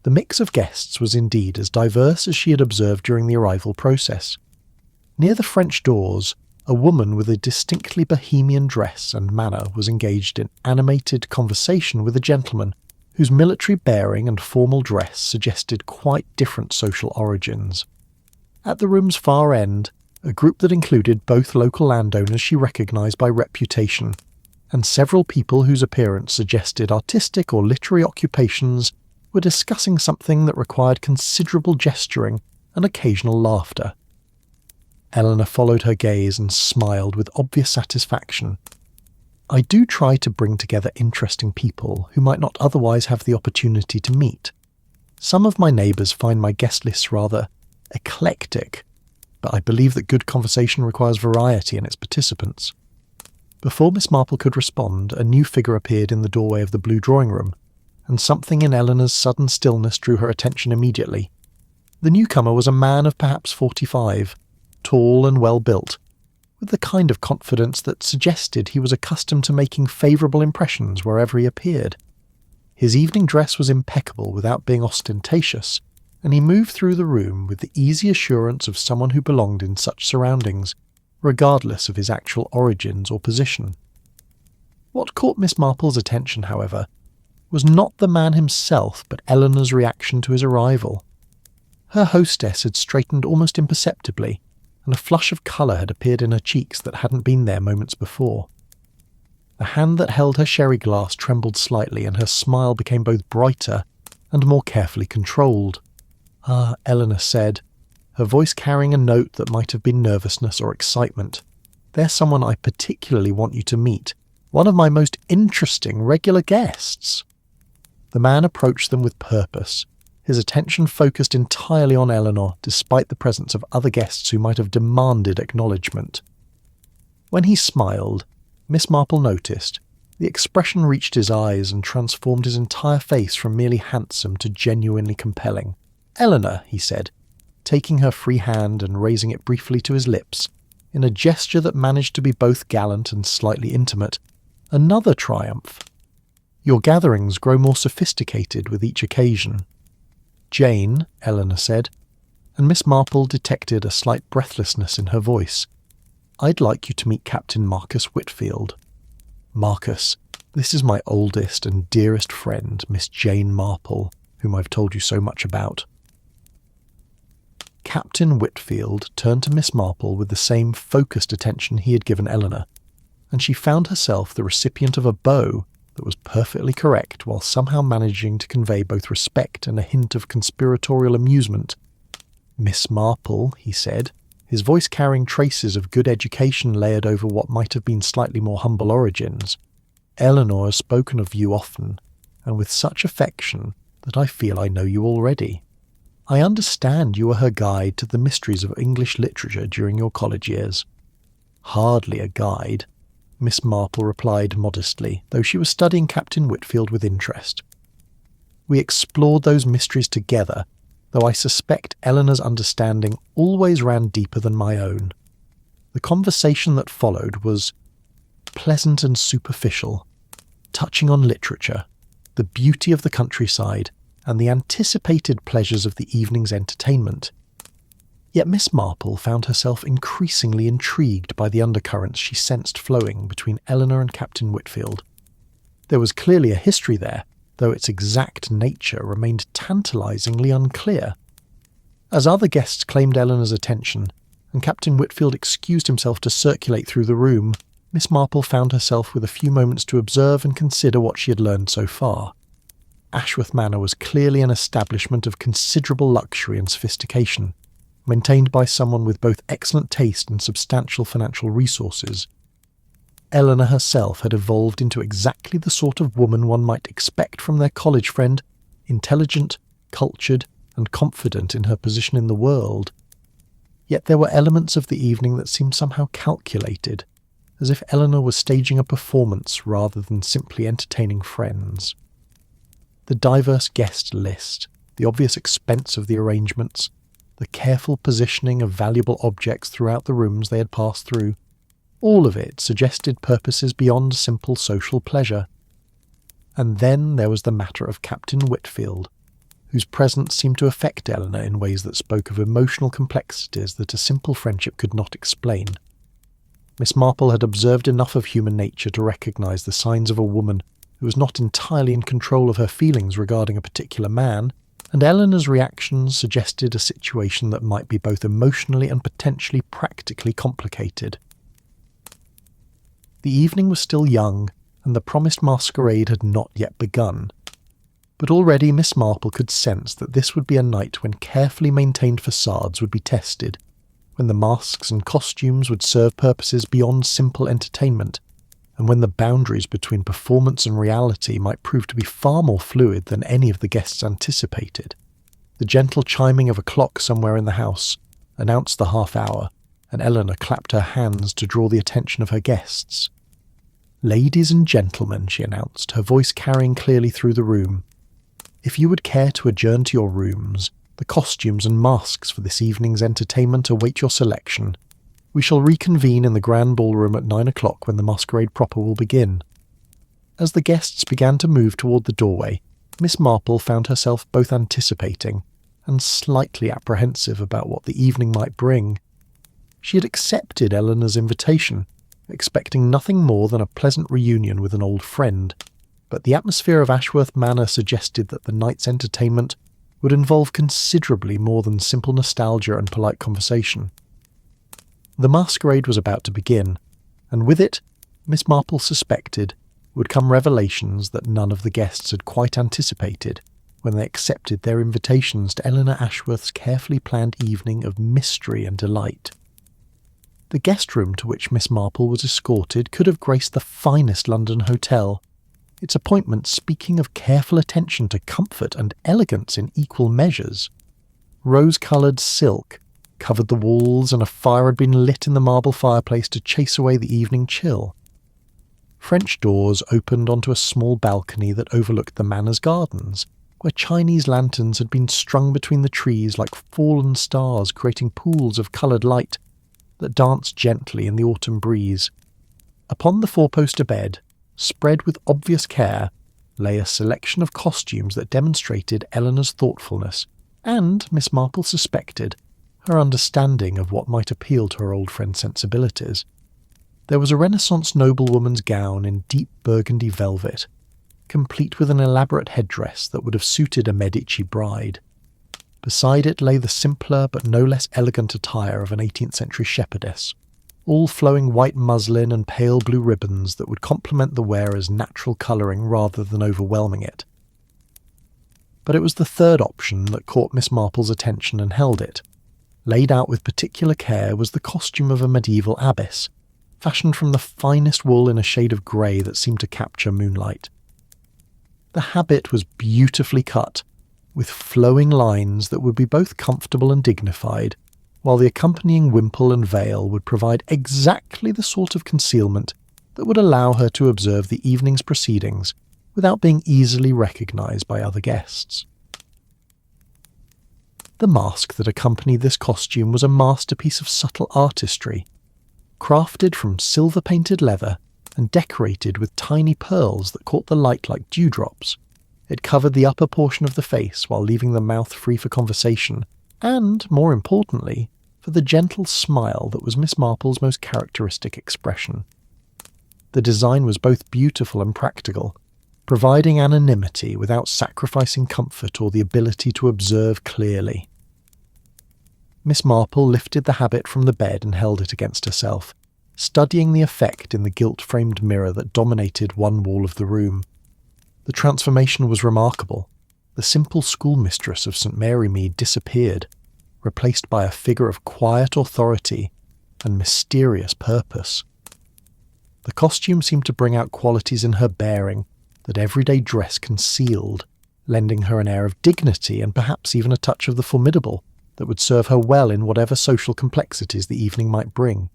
The mix of guests was indeed as diverse as she had observed during the arrival process. Near the French doors, a woman with a distinctly bohemian dress and manner was engaged in animated conversation with a gentleman whose military bearing and formal dress suggested quite different social origins. At the room's far end, a group that included both local landowners she recognised by reputation, and several people whose appearance suggested artistic or literary occupations, were discussing something that required considerable gesturing and occasional laughter. Eleanor followed her gaze and smiled with obvious satisfaction. "I do try to bring together interesting people who might not otherwise have the opportunity to meet. Some of my neighbours find my guest lists rather eclectic, but I believe that good conversation requires variety in its participants." Before Miss Marple could respond, a new figure appeared in the doorway of the blue drawing room, and something in Eleanor's sudden stillness drew her attention immediately. The newcomer was a man of perhaps 45, tall and well-built, with the kind of confidence that suggested he was accustomed to making favourable impressions wherever he appeared. His evening dress was impeccable without being ostentatious, and he moved through the room with the easy assurance of someone who belonged in such surroundings, regardless of his actual origins or position. What caught Miss Marple's attention, however, was not the man himself but Eleanor's reaction to his arrival. Her hostess had straightened almost imperceptibly, and a flush of colour had appeared in her cheeks that hadn't been there moments before. The hand that held her sherry glass trembled slightly, and her smile became both brighter and more carefully controlled. "Ah," Eleanor said, her voice carrying a note that might have been nervousness or excitement. "There's someone I particularly want you to meet. One of my most interesting regular guests." The man approached them with purpose, his attention focused entirely on Eleanor, despite the presence of other guests who might have demanded acknowledgement. When he smiled, Miss Marple noticed, the expression reached his eyes and transformed his entire face from merely handsome to genuinely compelling. "Eleanor," he said, taking her free hand and raising it briefly to his lips, in a gesture that managed to be both gallant and slightly intimate. "Another triumph. Your gatherings grow more sophisticated with each occasion." "Jane," Eleanor said, and Miss Marple detected a slight breathlessness in her voice. "I'd like you to meet Captain Marcus Whitfield." "Marcus, this is my oldest and dearest friend, Miss Jane Marple, whom I've told you so much about." Captain Whitfield turned to Miss Marple with the same focused attention he had given Eleanor, and she found herself the recipient of a bow that was perfectly correct while somehow managing to convey both respect and a hint of conspiratorial amusement. "Miss Marple," he said, his voice carrying traces of good education layered over what might have been slightly more humble origins. "Eleanor has spoken of you often, and with such affection that I feel I know you already. I understand you were her guide to the mysteries of English literature during your college years." "Hardly a guide," Miss Marple replied modestly, though she was studying Captain Whitfield with interest. "We explored those mysteries together, though I suspect Eleanor's understanding always ran deeper than my own. The conversation that followed was pleasant and superficial, touching on literature, the beauty of the countryside, and the anticipated pleasures of the evening's entertainment. Yet Miss Marple found herself increasingly intrigued by the undercurrents she sensed flowing between Eleanor and Captain Whitfield. There was clearly a history there, though its exact nature remained tantalizingly unclear. As other guests claimed Eleanor's attention, and Captain Whitfield excused himself to circulate through the room, Miss Marple found herself with a few moments to observe and consider what she had learned so far. Ashworth Manor was clearly an establishment of considerable luxury and sophistication, maintained by someone with both excellent taste and substantial financial resources. Eleanor herself had evolved into exactly the sort of woman one might expect from their college friend, intelligent, cultured, and confident in her position in the world. Yet there were elements of the evening that seemed somehow calculated, as if Eleanor was staging a performance rather than simply entertaining friends. The diverse guest list, the obvious expense of the arrangements, the careful positioning of valuable objects throughout the rooms they had passed through, all of it suggested purposes beyond simple social pleasure. And then there was the matter of Captain Whitfield, whose presence seemed to affect Eleanor in ways that spoke of emotional complexities that a simple friendship could not explain. Miss Marple had observed enough of human nature to recognise the signs of a woman who was not entirely in control of her feelings regarding a particular man, and Eleanor's reactions suggested a situation that might be both emotionally and potentially practically complicated. The evening was still young, and the promised masquerade had not yet begun. But already Miss Marple could sense that this would be a night when carefully maintained facades would be tested, when the masks and costumes would serve purposes beyond simple entertainment, and when the boundaries between performance and reality might prove to be far more fluid than any of the guests anticipated. The gentle chiming of a clock somewhere in the house announced the half hour, and Eleanor clapped her hands to draw the attention of her guests. "Ladies and gentlemen," she announced, her voice carrying clearly through the room, "if you would care to adjourn to your rooms, The costumes and masks for this evening's entertainment await your selection. We shall reconvene in the grand ballroom at 9 o'clock when the masquerade proper will begin." As the guests began to move toward the doorway, Miss Marple found herself both anticipating and slightly apprehensive about what the evening might bring. She had accepted Eleanor's invitation, expecting nothing more than a pleasant reunion with an old friend, but the atmosphere of Ashworth Manor suggested that the night's entertainment would involve considerably more than simple nostalgia and polite conversation. The masquerade was about to begin, and with it, Miss Marple suspected, would come revelations that none of the guests had quite anticipated when they accepted their invitations to Eleanor Ashworth's carefully planned evening of mystery and delight. The guest room to which Miss Marple was escorted could have graced the finest London hotel, its appointments speaking of careful attention to comfort and elegance in equal measures. Rose-coloured silk covered the walls, and a fire had been lit in the marble fireplace to chase away the evening chill. French doors opened onto a small balcony that overlooked the manor's gardens, where Chinese lanterns had been strung between the trees like fallen stars, creating pools of coloured light that danced gently in the autumn breeze. Upon the four-poster bed, spread with obvious care, lay a selection of costumes that demonstrated Eleanor's thoughtfulness and, Miss Marple suspected, her understanding of what might appeal to her old friend's sensibilities. There was a Renaissance noblewoman's gown in deep burgundy velvet, complete with an elaborate headdress that would have suited a Medici bride. Beside it lay the simpler but no less elegant attire of an 18th century shepherdess, all flowing white muslin and pale blue ribbons that would complement the wearer's natural colouring rather than overwhelming it. But it was the third option that caught Miss Marple's attention and held it. Laid out with particular care was the costume of a medieval abbess, fashioned from the finest wool in a shade of grey that seemed to capture moonlight. The habit was beautifully cut, with flowing lines that would be both comfortable and dignified, while the accompanying wimple and veil would provide exactly the sort of concealment that would allow her to observe the evening's proceedings without being easily recognised by other guests. The mask that accompanied this costume was a masterpiece of subtle artistry, crafted from silver-painted leather and decorated with tiny pearls that caught the light like dewdrops. It covered the upper portion of the face while leaving the mouth free for conversation, and, more importantly, for the gentle smile that was Miss Marple's most characteristic expression. The design was both beautiful and practical, providing anonymity without sacrificing comfort or the ability to observe clearly. Miss Marple lifted the habit from the bed and held it against herself, studying the effect in the gilt-framed mirror that dominated one wall of the room. The transformation was remarkable. The simple schoolmistress of St. Mary Mead disappeared, replaced by a figure of quiet authority and mysterious purpose. The costume seemed to bring out qualities in her bearing that everyday dress concealed, lending her an air of dignity and perhaps even a touch of the formidable that would serve her well in whatever social complexities the evening might bring.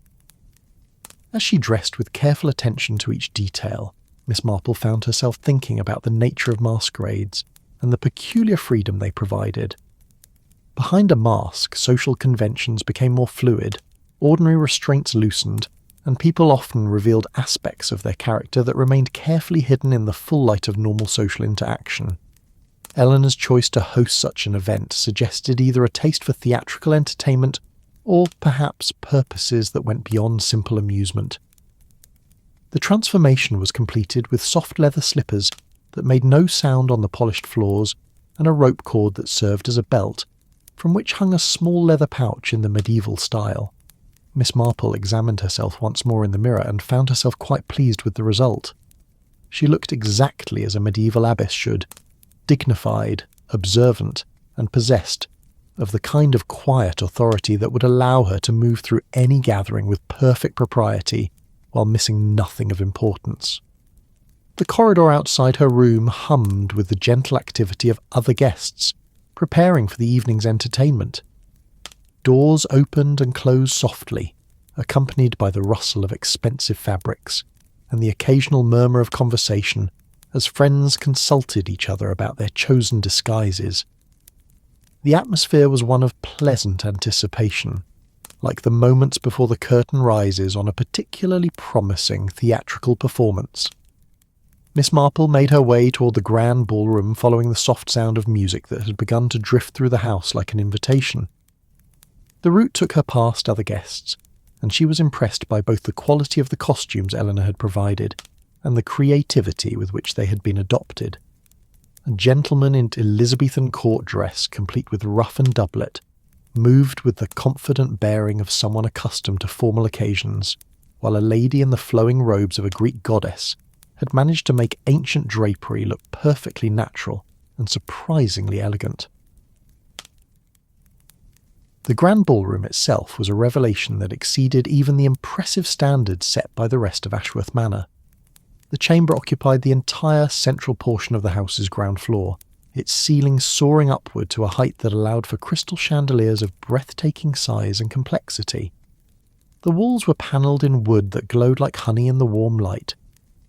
As she dressed with careful attention to each detail, Miss Marple found herself thinking about the nature of masquerades and the peculiar freedom they provided. Behind a mask, social conventions became more fluid, ordinary restraints loosened, and people often revealed aspects of their character that remained carefully hidden in the full light of normal social interaction. Eleanor's choice to host such an event suggested either a taste for theatrical entertainment or perhaps purposes that went beyond simple amusement. The transformation was completed with soft leather slippers that made no sound on the polished floors and a rope cord that served as a belt, from which hung a small leather pouch in the medieval style. Miss Marple examined herself once more in the mirror and found herself quite pleased with the result. She looked exactly as a medieval abbess should, dignified, observant, and possessed of the kind of quiet authority that would allow her to move through any gathering with perfect propriety while missing nothing of importance. The corridor outside her room hummed with the gentle activity of other guests, preparing for the evening's entertainment. Doors opened and closed softly, accompanied by the rustle of expensive fabrics and the occasional murmur of conversation as friends consulted each other about their chosen disguises. The atmosphere was one of pleasant anticipation, like the moments before the curtain rises on a particularly promising theatrical performance. Miss Marple made her way toward the grand ballroom following the soft sound of music that had begun to drift through the house like an invitation. The route took her past other guests, and she was impressed by both the quality of the costumes Eleanor had provided and the creativity with which they had been adopted. A gentleman in Elizabethan court dress, complete with ruff and doublet, moved with the confident bearing of someone accustomed to formal occasions, while a lady in the flowing robes of a Greek goddess had managed to make ancient drapery look perfectly natural and surprisingly elegant. The grand ballroom itself was a revelation that exceeded even the impressive standards set by the rest of Ashworth Manor. The chamber occupied the entire central portion of the house's ground floor, its ceiling soaring upward to a height that allowed for crystal chandeliers of breathtaking size and complexity. The walls were panelled in wood that glowed like honey in the warm light,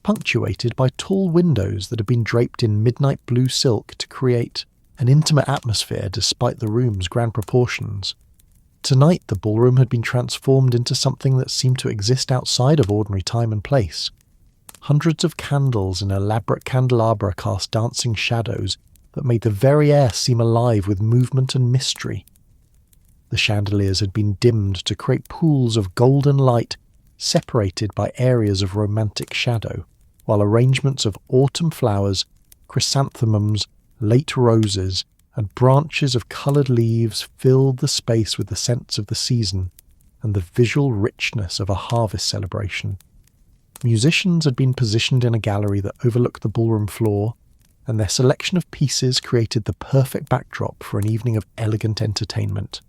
punctuated by tall windows that had been draped in midnight blue silk to create an intimate atmosphere despite the room's grand proportions. Tonight the ballroom had been transformed into something that seemed to exist outside of ordinary time and place. Hundreds of candles in elaborate candelabra cast dancing shadows that made the very air seem alive with movement and mystery. The chandeliers had been dimmed to create pools of golden light separated by areas of romantic shadow, while arrangements of autumn flowers, chrysanthemums, late roses, and branches of coloured leaves filled the space with the scents of the season and the visual richness of a harvest celebration. Musicians had been positioned in a gallery that overlooked the ballroom floor, and their selection of pieces created the perfect backdrop for an evening of elegant entertainment.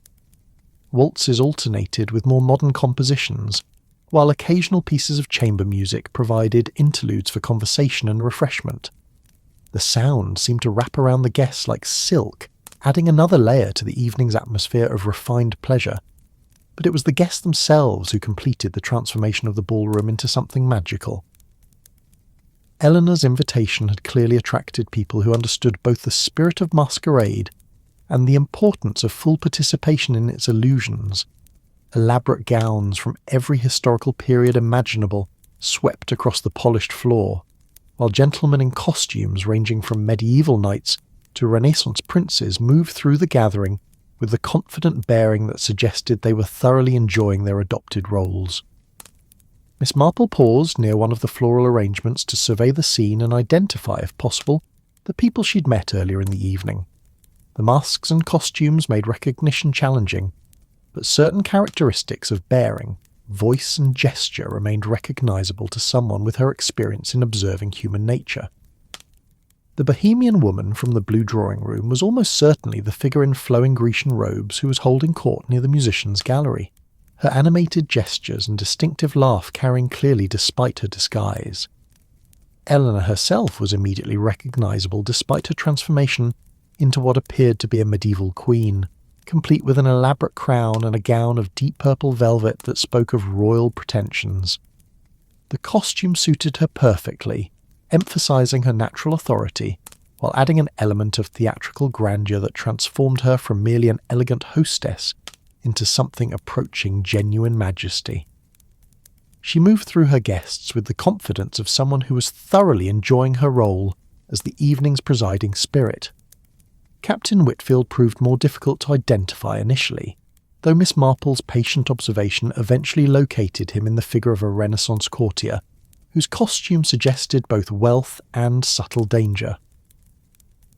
Waltzes alternated with more modern compositions, while occasional pieces of chamber music provided interludes for conversation and refreshment. The sound seemed to wrap around the guests like silk, adding another layer to the evening's atmosphere of refined pleasure. But it was the guests themselves who completed the transformation of the ballroom into something magical. Eleanor's invitation had clearly attracted people who understood both the spirit of masquerade and the importance of full participation in its illusions. Elaborate gowns from every historical period imaginable swept across the polished floor, while gentlemen in costumes ranging from medieval knights to Renaissance princes moved through the gathering with the confident bearing that suggested they were thoroughly enjoying their adopted roles. Miss Marple paused near one of the floral arrangements to survey the scene and identify, if possible, the people she'd met earlier in the evening. The masks and costumes made recognition challenging, but certain characteristics of bearing, voice and gesture remained recognisable to someone with her experience in observing human nature. The Bohemian woman from the blue drawing room was almost certainly the figure in flowing Grecian robes who was holding court near the musicians' gallery, her animated gestures and distinctive laugh carrying clearly despite her disguise. Eleanor herself was immediately recognisable despite her transformation into what appeared to be a medieval queen, complete with an elaborate crown and a gown of deep purple velvet that spoke of royal pretensions. The costume suited her perfectly, emphasising her natural authority, while adding an element of theatrical grandeur that transformed her from merely an elegant hostess into something approaching genuine majesty. She moved through her guests with the confidence of someone who was thoroughly enjoying her role as the evening's presiding spirit. Captain Whitfield proved more difficult to identify initially, though Miss Marple's patient observation eventually located him in the figure of a Renaissance courtier, whose costume suggested both wealth and subtle danger.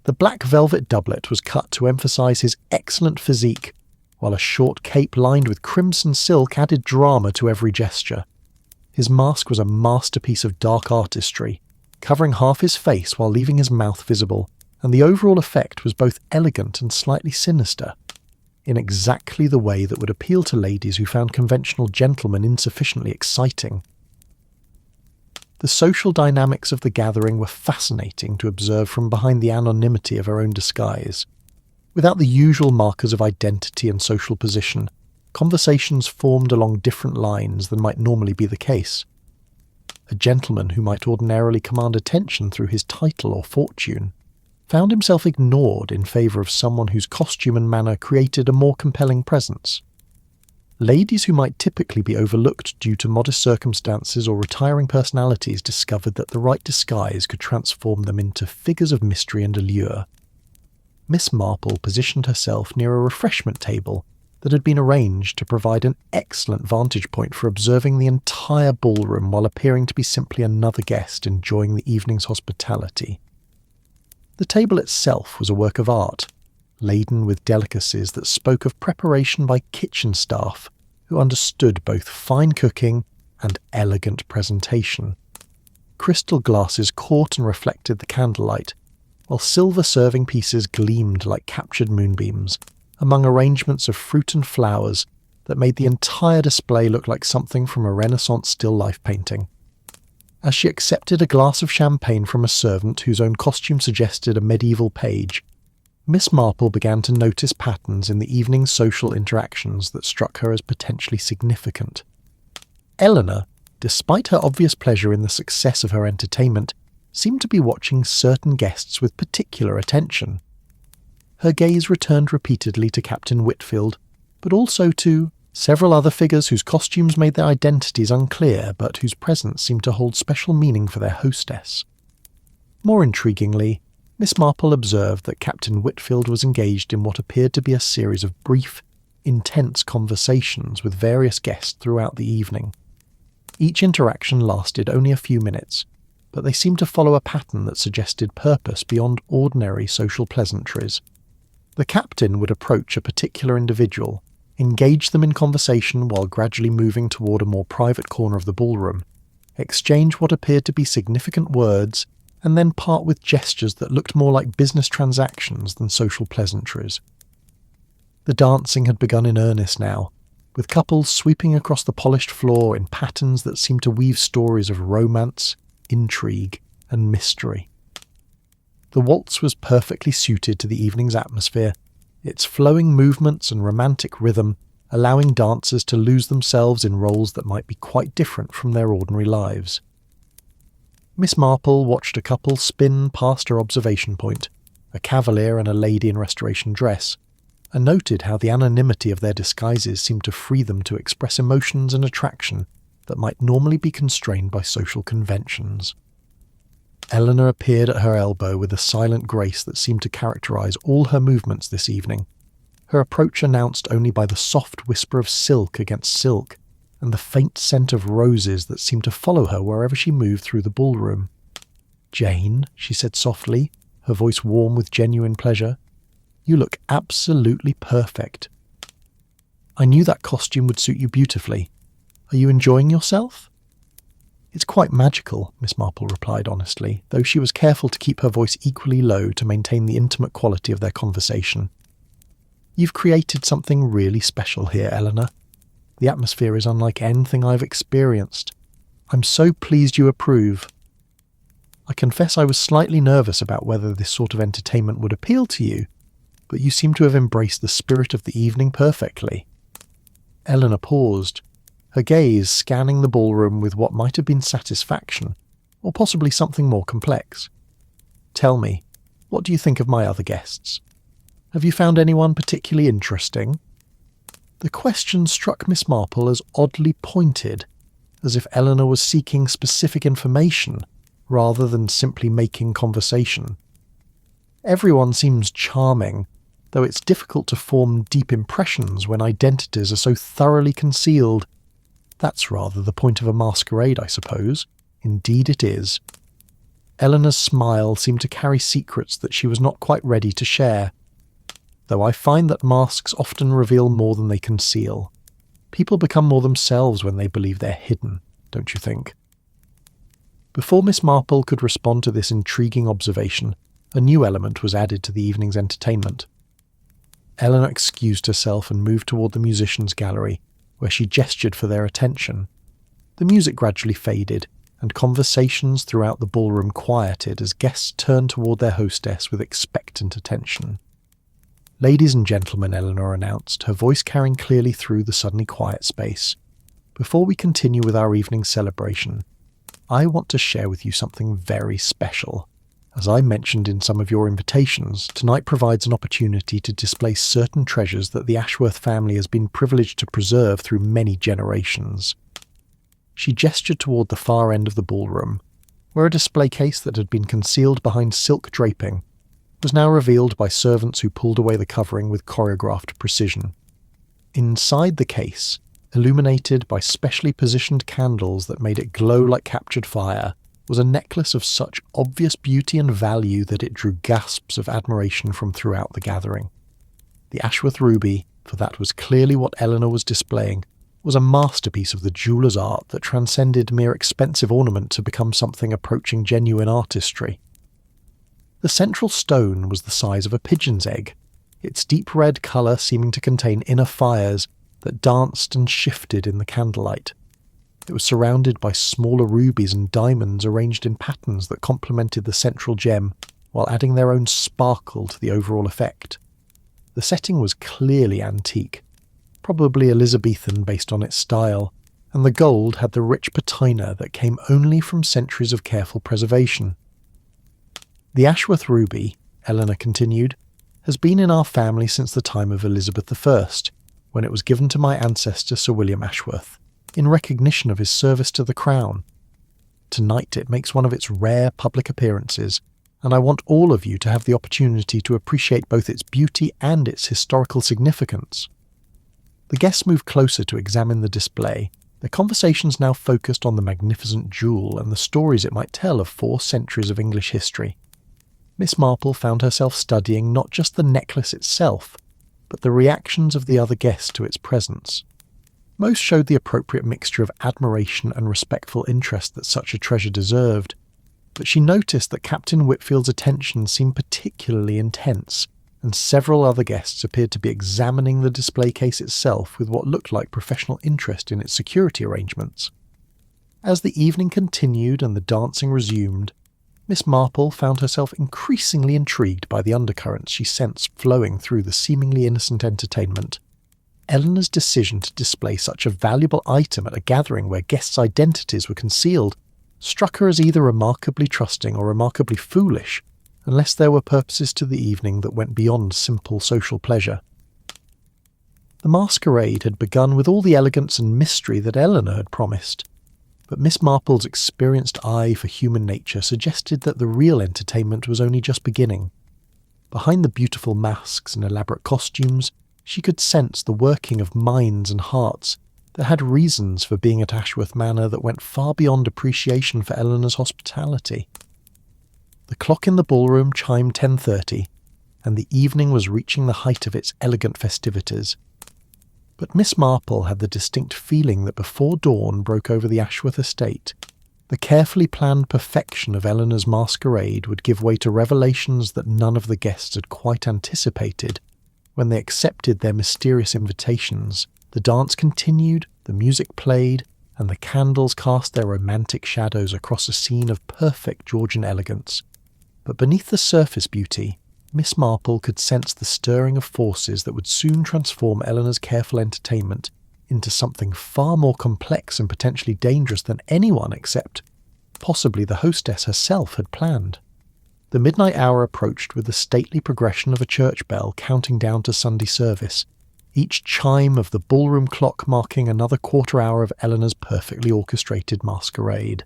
The black velvet doublet was cut to emphasise his excellent physique, while a short cape lined with crimson silk added drama to every gesture. His mask was a masterpiece of dark artistry, covering half his face while leaving his mouth visible, and the overall effect was both elegant and slightly sinister, in exactly the way that would appeal to ladies who found conventional gentlemen insufficiently exciting. The social dynamics of the gathering were fascinating to observe from behind the anonymity of her own disguise. Without the usual markers of identity and social position, conversations formed along different lines than might normally be the case. A gentleman who might ordinarily command attention through his title or fortune found himself ignored in favour of someone whose costume and manner created a more compelling presence. Ladies who might typically be overlooked due to modest circumstances or retiring personalities discovered that the right disguise could transform them into figures of mystery and allure. Miss Marple positioned herself near a refreshment table that had been arranged to provide an excellent vantage point for observing the entire ballroom while appearing to be simply another guest enjoying the evening's hospitality. The table itself was a work of art, laden with delicacies that spoke of preparation by kitchen staff who understood both fine cooking and elegant presentation. Crystal glasses caught and reflected the candlelight, while silver serving pieces gleamed like captured moonbeams among arrangements of fruit and flowers that made the entire display look like something from a Renaissance still life painting. As she accepted a glass of champagne from a servant whose own costume suggested a medieval page, Miss Marple began to notice patterns in the evening's social interactions that struck her as potentially significant. Eleanor, despite her obvious pleasure in the success of her entertainment, seemed to be watching certain guests with particular attention. Her gaze returned repeatedly to Captain Whitfield, but also to several other figures whose costumes made their identities unclear but whose presence seemed to hold special meaning for their hostess. More intriguingly, Miss Marple observed that Captain Whitfield was engaged in what appeared to be a series of brief, intense conversations with various guests throughout the evening. Each interaction lasted only a few minutes, but they seemed to follow a pattern that suggested purpose beyond ordinary social pleasantries. The captain would approach a particular individual, engage them in conversation while gradually moving toward a more private corner of the ballroom, exchange what appeared to be significant words, and then part with gestures that looked more like business transactions than social pleasantries. The dancing had begun in earnest now, with couples sweeping across the polished floor in patterns that seemed to weave stories of romance, intrigue, and mystery. The waltz was perfectly suited to the evening's atmosphere, its flowing movements and romantic rhythm allowing dancers to lose themselves in roles that might be quite different from their ordinary lives. Miss Marple watched a couple spin past her observation point, a cavalier and a lady in restoration dress, and noted how the anonymity of their disguises seemed to free them to express emotions and attraction that might normally be constrained by social conventions. Eleanor appeared at her elbow with a silent grace that seemed to characterize all her movements this evening, her approach announced only by the soft whisper of silk against silk and the faint scent of roses that seemed to follow her wherever she moved through the ballroom. "Jane," she said softly, her voice warm with genuine pleasure, "you look absolutely perfect. I knew that costume would suit you beautifully. Are you enjoying yourself?" "It's quite magical," Miss Marple replied honestly, though she was careful to keep her voice equally low to maintain the intimate quality of their conversation. "You've created something really special here, Eleanor. The atmosphere is unlike anything I've experienced. I'm so pleased you approve. I confess I was slightly nervous about whether this sort of entertainment would appeal to you, but you seem to have embraced the spirit of the evening perfectly." Eleanor paused, her gaze scanning the ballroom with what might have been satisfaction, or possibly something more complex. "Tell me, what do you think of my other guests? Have you found anyone particularly interesting?" The question struck Miss Marple as oddly pointed, as if Eleanor was seeking specific information rather than simply making conversation. Everyone seems charming, though it's difficult to form deep impressions when identities are so thoroughly concealed. That's rather the point of a masquerade, I suppose. Indeed it is. Eleanor's smile seemed to carry secrets that she was not quite ready to share. Though I find that masks often reveal more than they conceal. People become more themselves when they believe they're hidden, don't you think? Before Miss Marple could respond to this intriguing observation, a new element was added to the evening's entertainment. Eleanor excused herself and moved toward the musicians' gallery, where she gestured for their attention. The music gradually faded, and conversations throughout the ballroom quieted as guests turned toward their hostess with expectant attention. "Ladies and gentlemen," Eleanor announced, her voice carrying clearly through the suddenly quiet space. "Before we continue with our evening celebration, I want to share with you something very special, As I mentioned in some of your invitations, tonight provides an opportunity to display certain treasures that the Ashworth family has been privileged to preserve through many generations. She gestured toward the far end of the ballroom, where a display case that had been concealed behind silk draping was now revealed by servants who pulled away the covering with choreographed precision. Inside the case, illuminated by specially positioned candles that made it glow like captured fire, was a necklace of such obvious beauty and value that it drew gasps of admiration from throughout the gathering. The Ashworth ruby, for that was clearly what Eleanor was displaying, was a masterpiece of the jeweller's art that transcended mere expensive ornament to become something approaching genuine artistry. The central stone was the size of a pigeon's egg, its deep red colour seeming to contain inner fires that danced and shifted in the candlelight. It was surrounded by smaller rubies and diamonds arranged in patterns that complemented the central gem, while adding their own sparkle to the overall effect. The setting was clearly antique, probably Elizabethan based on its style, and the gold had the rich patina that came only from centuries of careful preservation. The Ashworth ruby, Eleanor continued, has been in our family since the time of Elizabeth I, when it was given to my ancestor Sir William Ashworth, in recognition of his service to the crown. Tonight it makes one of its rare public appearances, and I want all of you to have the opportunity to appreciate both its beauty and its historical significance. The guests moved closer to examine the display, their conversations now focused on the magnificent jewel and the stories it might tell of 4 centuries of English history. Miss Marple found herself studying not just the necklace itself, but the reactions of the other guests to its presence. Most showed the appropriate mixture of admiration and respectful interest that such a treasure deserved, but she noticed that Captain Whitfield's attention seemed particularly intense, and several other guests appeared to be examining the display case itself with what looked like professional interest in its security arrangements. As the evening continued and the dancing resumed, Miss Marple found herself increasingly intrigued by the undercurrents she sensed flowing through the seemingly innocent entertainment. Eleanor's decision to display such a valuable item at a gathering where guests' identities were concealed struck her as either remarkably trusting or remarkably foolish, unless there were purposes to the evening that went beyond simple social pleasure. The masquerade had begun with all the elegance and mystery that Eleanor had promised, but Miss Marple's experienced eye for human nature suggested that the real entertainment was only just beginning. Behind the beautiful masks and elaborate costumes, she could sense the working of minds and hearts that had reasons for being at Ashworth Manor that went far beyond appreciation for Eleanor's hospitality. The clock in the ballroom chimed 10:30, and the evening was reaching the height of its elegant festivities. But Miss Marple had the distinct feeling that before dawn broke over the Ashworth estate, the carefully planned perfection of Eleanor's masquerade would give way to revelations that none of the guests had quite anticipated. When they accepted their mysterious invitations, the dance continued, the music played, and the candles cast their romantic shadows across a scene of perfect Georgian elegance. But beneath the surface beauty, Miss Marple could sense the stirring of forces that would soon transform Eleanor's careful entertainment into something far more complex and potentially dangerous than anyone except, possibly, the hostess herself had planned. The midnight hour approached with the stately progression of a church bell counting down to Sunday service, each chime of the ballroom clock marking another quarter hour of Eleanor's perfectly orchestrated masquerade.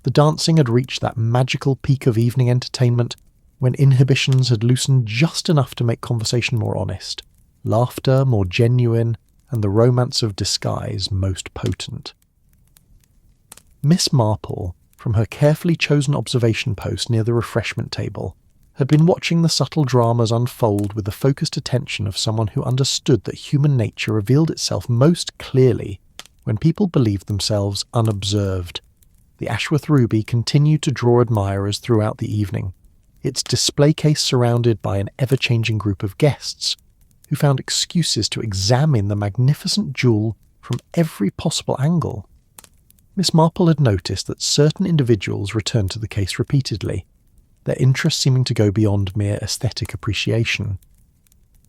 The dancing had reached that magical peak of evening entertainment when inhibitions had loosened just enough to make conversation more honest, laughter more genuine, and the romance of disguise most potent. Miss Marple, from her carefully chosen observation post near the refreshment table, had been watching the subtle dramas unfold with the focused attention of someone who understood that human nature revealed itself most clearly when people believed themselves unobserved. The Ashworth ruby continued to draw admirers throughout the evening, its display case surrounded by an ever-changing group of guests who found excuses to examine the magnificent jewel from every possible angle. Miss Marple had noticed that certain individuals returned to the case repeatedly, their interest seeming to go beyond mere aesthetic appreciation.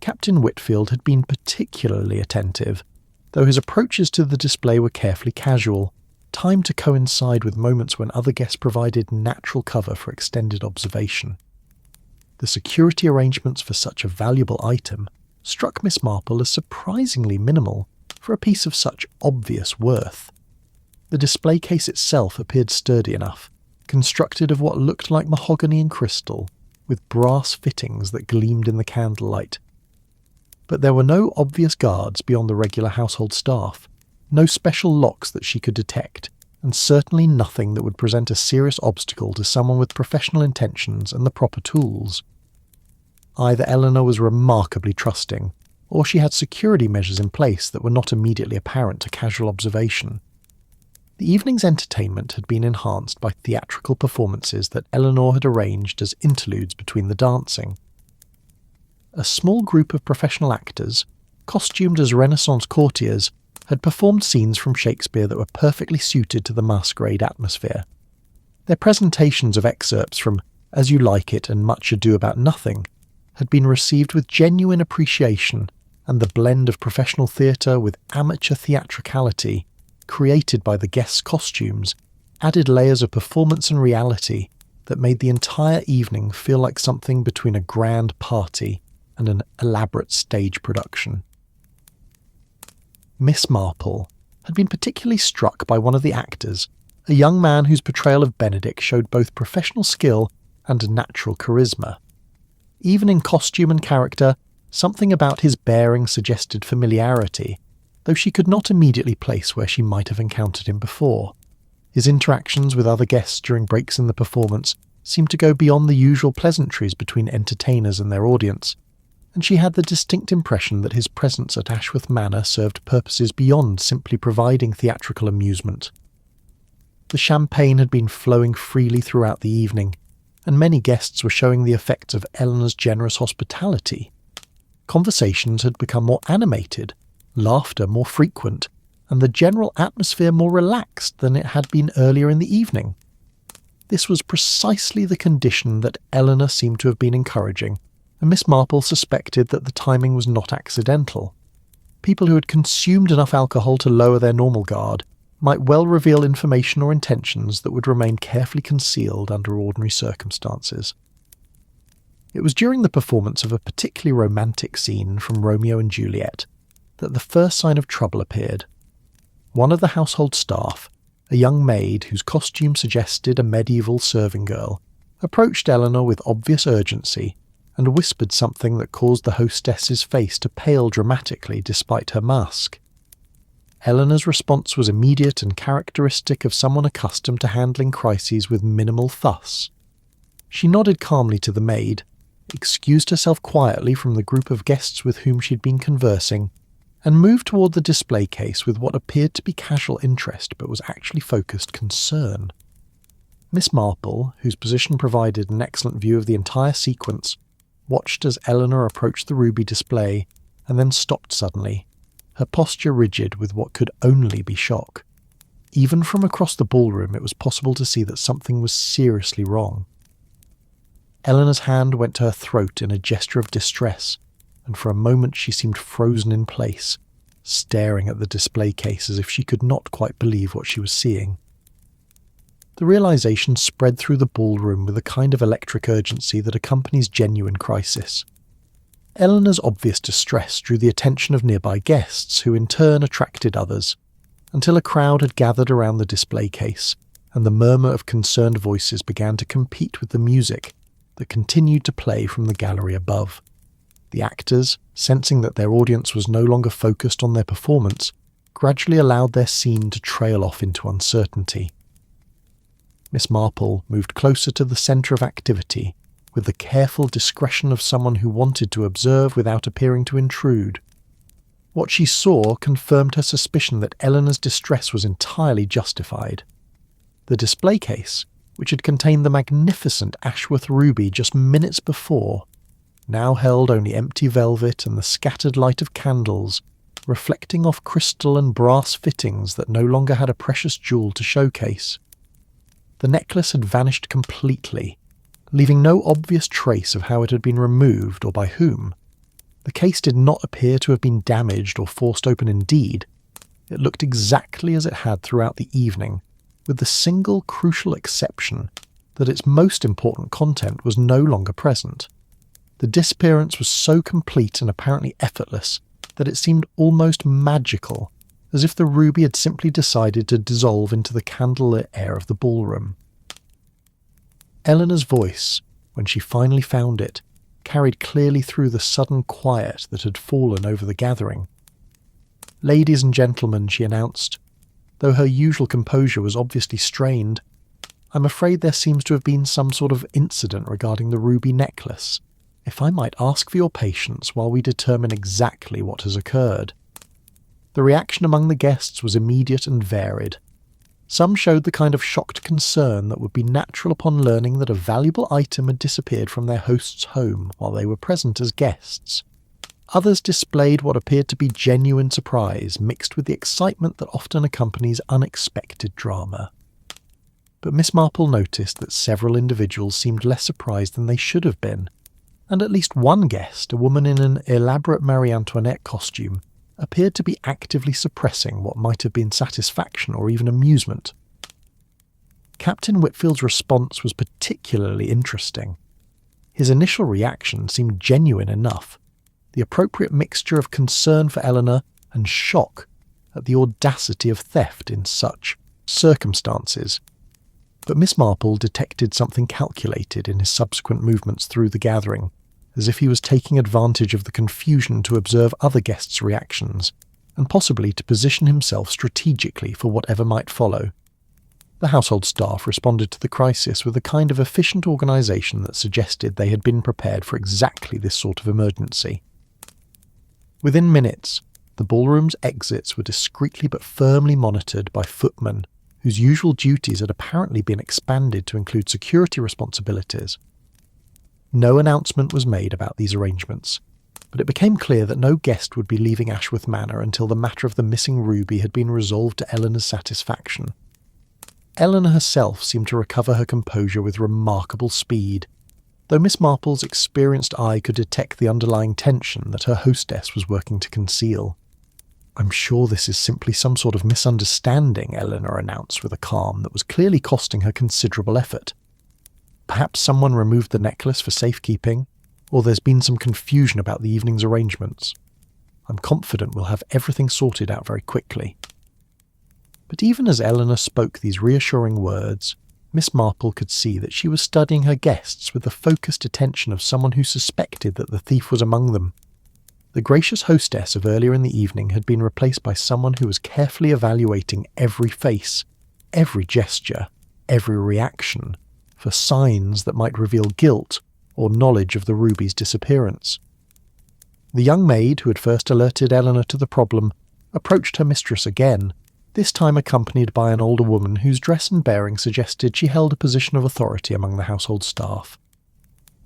Captain Whitfield had been particularly attentive, though his approaches to the display were carefully casual, timed to coincide with moments when other guests provided natural cover for extended observation. The security arrangements for such a valuable item struck Miss Marple as surprisingly minimal for a piece of such obvious worth. The display case itself appeared sturdy enough, constructed of what looked like mahogany and crystal, with brass fittings that gleamed in the candlelight. But there were no obvious guards beyond the regular household staff, no special locks that she could detect, and certainly nothing that would present a serious obstacle to someone with professional intentions and the proper tools. Either Eleanor was remarkably trusting, or she had security measures in place that were not immediately apparent to casual observation. The evening's entertainment had been enhanced by theatrical performances that Eleanor had arranged as interludes between the dancing. A small group of professional actors, costumed as Renaissance courtiers, had performed scenes from Shakespeare that were perfectly suited to the masquerade atmosphere. Their presentations of excerpts from As You Like It and Much Ado About Nothing had been received with genuine appreciation, and the blend of professional theatre with amateur theatricality created by the guests' costumes added layers of performance and reality that made the entire evening feel like something between a grand party and an elaborate stage production. Miss Marple had been particularly struck by one of the actors, a young man whose portrayal of Benedict showed both professional skill and natural charisma. Even in costume and character, something about his bearing suggested familiarity, though she could not immediately place where she might have encountered him before. His interactions with other guests during breaks in the performance seemed to go beyond the usual pleasantries between entertainers and their audience, and she had the distinct impression that his presence at Ashworth Manor served purposes beyond simply providing theatrical amusement. The champagne had been flowing freely throughout the evening, and many guests were showing the effects of Eleanor's generous hospitality. Conversations had become more animated, laughter more frequent, and the general atmosphere more relaxed than it had been earlier in the evening. This was precisely the condition that Eleanor seemed to have been encouraging, and Miss Marple suspected that the timing was not accidental. People who had consumed enough alcohol to lower their normal guard might well reveal information or intentions that would remain carefully concealed under ordinary circumstances. It was during the performance of a particularly romantic scene from Romeo and Juliet that the first sign of trouble appeared. One of the household staff, a young maid whose costume suggested a medieval serving girl, approached Eleanor with obvious urgency and whispered something that caused the hostess's face to pale dramatically despite her mask. Eleanor's response was immediate and characteristic of someone accustomed to handling crises with minimal fuss. She nodded calmly to the maid, excused herself quietly from the group of guests with whom she'd been conversing, and moved toward the display case with what appeared to be casual interest but was actually focused concern. Miss Marple, whose position provided an excellent view of the entire sequence, watched as Eleanor approached the ruby display and then stopped suddenly, her posture rigid with what could only be shock. Even from across the ballroom it was possible to see that something was seriously wrong. Eleanor's hand went to her throat in a gesture of distress, and for a moment she seemed frozen in place, staring at the display case as if she could not quite believe what she was seeing. The realization spread through the ballroom with a kind of electric urgency that accompanies genuine crisis. Eleanor's obvious distress drew the attention of nearby guests, who in turn attracted others, until a crowd had gathered around the display case, and the murmur of concerned voices began to compete with the music that continued to play from the gallery above. The actors, sensing that their audience was no longer focused on their performance, gradually allowed their scene to trail off into uncertainty. Miss Marple moved closer to the centre of activity, with the careful discretion of someone who wanted to observe without appearing to intrude. What she saw confirmed her suspicion that Eleanor's distress was entirely justified. The display case, which had contained the magnificent Ashworth ruby just minutes before, now held only empty velvet and the scattered light of candles, reflecting off crystal and brass fittings that no longer had a precious jewel to showcase. The necklace had vanished completely, leaving no obvious trace of how it had been removed or by whom. The case did not appear to have been damaged or forced open indeed, It looked exactly as it had throughout the evening, with the single crucial exception that its most important content was no longer present. The disappearance was so complete and apparently effortless that it seemed almost magical, as if the ruby had simply decided to dissolve into the candlelit air of the ballroom. Eleanor's voice, when she finally found it, carried clearly through the sudden quiet that had fallen over the gathering. "Ladies and gentlemen," she announced, though her usual composure was obviously strained, "I'm afraid there seems to have been some sort of incident regarding the ruby necklace. If I might ask for your patience while we determine exactly what has occurred." The reaction among the guests was immediate and varied. Some showed the kind of shocked concern that would be natural upon learning that a valuable item had disappeared from their host's home while they were present as guests. Others displayed what appeared to be genuine surprise, mixed with the excitement that often accompanies unexpected drama. But Miss Marple noticed that several individuals seemed less surprised than they should have been, and at least one guest, a woman in an elaborate Marie Antoinette costume, appeared to be actively suppressing what might have been satisfaction or even amusement. Captain Whitfield's response was particularly interesting. His initial reaction seemed genuine enough, the appropriate mixture of concern for Eleanor and shock at the audacity of theft in such circumstances. But Miss Marple detected something calculated in his subsequent movements through the gathering, as if he was taking advantage of the confusion to observe other guests' reactions, and possibly to position himself strategically for whatever might follow. The household staff responded to the crisis with a kind of efficient organisation that suggested they had been prepared for exactly this sort of emergency. Within minutes, the ballroom's exits were discreetly but firmly monitored by footmen, whose usual duties had apparently been expanded to include security responsibilities. No announcement was made about these arrangements, but it became clear that no guest would be leaving Ashworth Manor until the matter of the missing ruby had been resolved to Eleanor's satisfaction. Eleanor herself seemed to recover her composure with remarkable speed, though Miss Marple's experienced eye could detect the underlying tension that her hostess was working to conceal. "I'm sure this is simply some sort of misunderstanding," Eleanor announced with a calm that was clearly costing her considerable effort. "Perhaps someone removed the necklace for safekeeping, or there's been some confusion about the evening's arrangements. I'm confident we'll have everything sorted out very quickly." But even as Eleanor spoke these reassuring words, Miss Marple could see that she was studying her guests with the focused attention of someone who suspected that the thief was among them. The gracious hostess of earlier in the evening had been replaced by someone who was carefully evaluating every face, every gesture, every reaction, for signs that might reveal guilt or knowledge of the ruby's disappearance. The young maid who had first alerted Eleanor to the problem approached her mistress again, this time accompanied by an older woman whose dress and bearing suggested she held a position of authority among the household staff.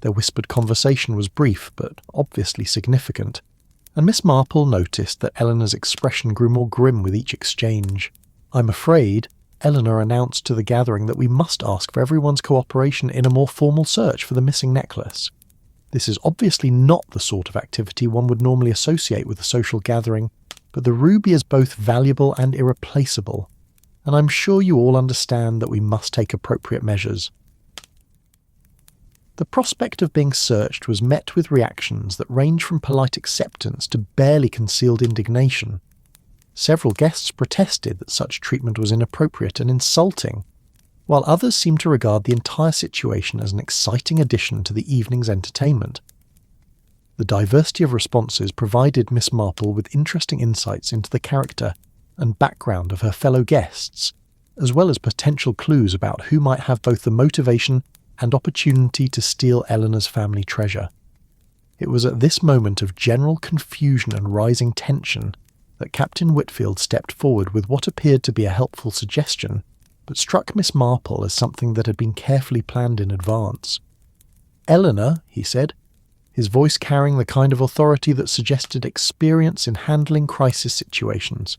Their whispered conversation was brief but obviously significant, and Miss Marple noticed that Eleanor's expression grew more grim with each exchange. "I'm afraid," Eleanor announced to the gathering, "that we must ask for everyone's cooperation in a more formal search for the missing necklace. This is obviously not the sort of activity one would normally associate with a social gathering, but the ruby is both valuable and irreplaceable, and I'm sure you all understand that we must take appropriate measures." The prospect of being searched was met with reactions that ranged from polite acceptance to barely concealed indignation. Several guests protested that such treatment was inappropriate and insulting, while others seemed to regard the entire situation as an exciting addition to the evening's entertainment. The diversity of responses provided Miss Marple with interesting insights into the character and background of her fellow guests, as well as potential clues about who might have both the motivation and opportunity to steal Eleanor's family treasure. It was at this moment of general confusion and rising tension that Captain Whitfield stepped forward with what appeared to be a helpful suggestion, but struck Miss Marple as something that had been carefully planned in advance. "Eleanor," he said, his voice carrying the kind of authority that suggested experience in handling crisis situations,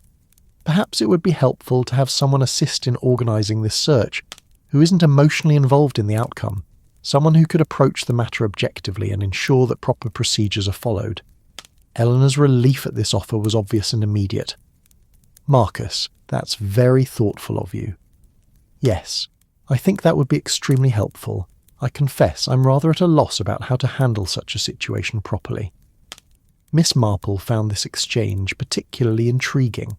"perhaps it would be helpful to have someone assist in organising this search who isn't emotionally involved in the outcome, someone who could approach the matter objectively and ensure that proper procedures are followed." Eleanor's relief at this offer was obvious and immediate. "Marcus, that's very thoughtful of you." "Yes, I think that would be extremely helpful. I confess I'm rather at a loss about how to handle such a situation properly." Miss Marple found this exchange particularly intriguing.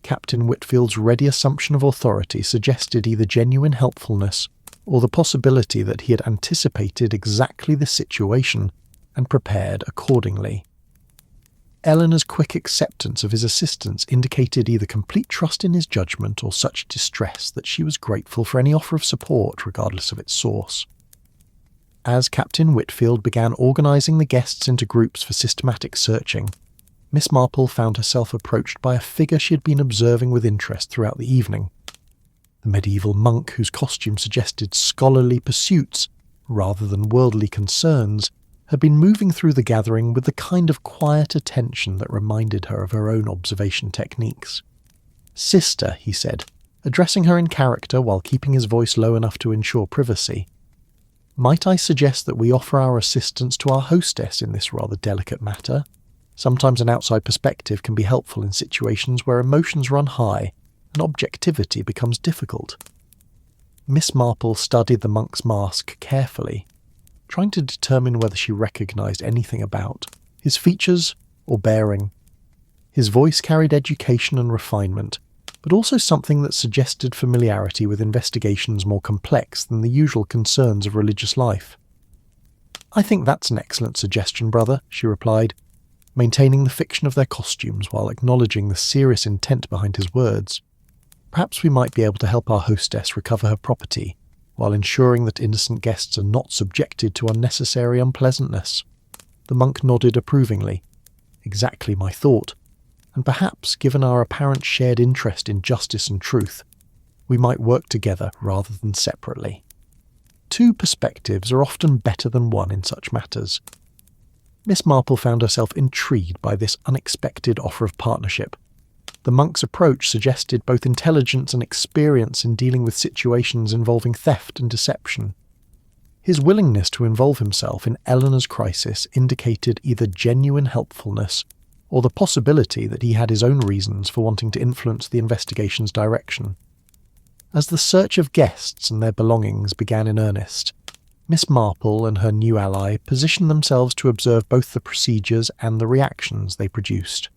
Captain Whitfield's ready assumption of authority suggested either genuine helpfulness or the possibility that he had anticipated exactly the situation and prepared accordingly. Eleanor's quick acceptance of his assistance indicated either complete trust in his judgment or such distress that she was grateful for any offer of support regardless of its source. As Captain Whitfield began organising the guests into groups for systematic searching, Miss Marple found herself approached by a figure she had been observing with interest throughout the evening. The medieval monk, whose costume suggested scholarly pursuits rather than worldly concerns, had been moving through the gathering with the kind of quiet attention that reminded her of her own observation techniques. "Sister," he said, addressing her in character while keeping his voice low enough to ensure privacy, "might I suggest that we offer our assistance to our hostess in this rather delicate matter? Sometimes an outside perspective can be helpful in situations where emotions run high and objectivity becomes difficult." Miss Marple studied the monk's mask carefully, trying to determine whether she recognised anything about his features or bearing. His voice carried education and refinement, but also something that suggested familiarity with investigations more complex than the usual concerns of religious life. "I think that's an excellent suggestion, brother," she replied, maintaining the fiction of their costumes while acknowledging the serious intent behind his words. "Perhaps we might be able to help our hostess recover her property, while ensuring that innocent guests are not subjected to unnecessary unpleasantness." The monk nodded approvingly. "Exactly my thought. And perhaps, given our apparent shared interest in justice and truth, we might work together rather than separately. Two perspectives are often better than one in such matters." Miss Marple found herself intrigued by this unexpected offer of partnership. The monk's approach suggested both intelligence and experience in dealing with situations involving theft and deception. His willingness to involve himself in Eleanor's crisis indicated either genuine helpfulness or the possibility that he had his own reasons for wanting to influence the investigation's direction. As the search of guests and their belongings began in earnest, Miss Marple and her new ally positioned themselves to observe both the procedures and the reactions they produced.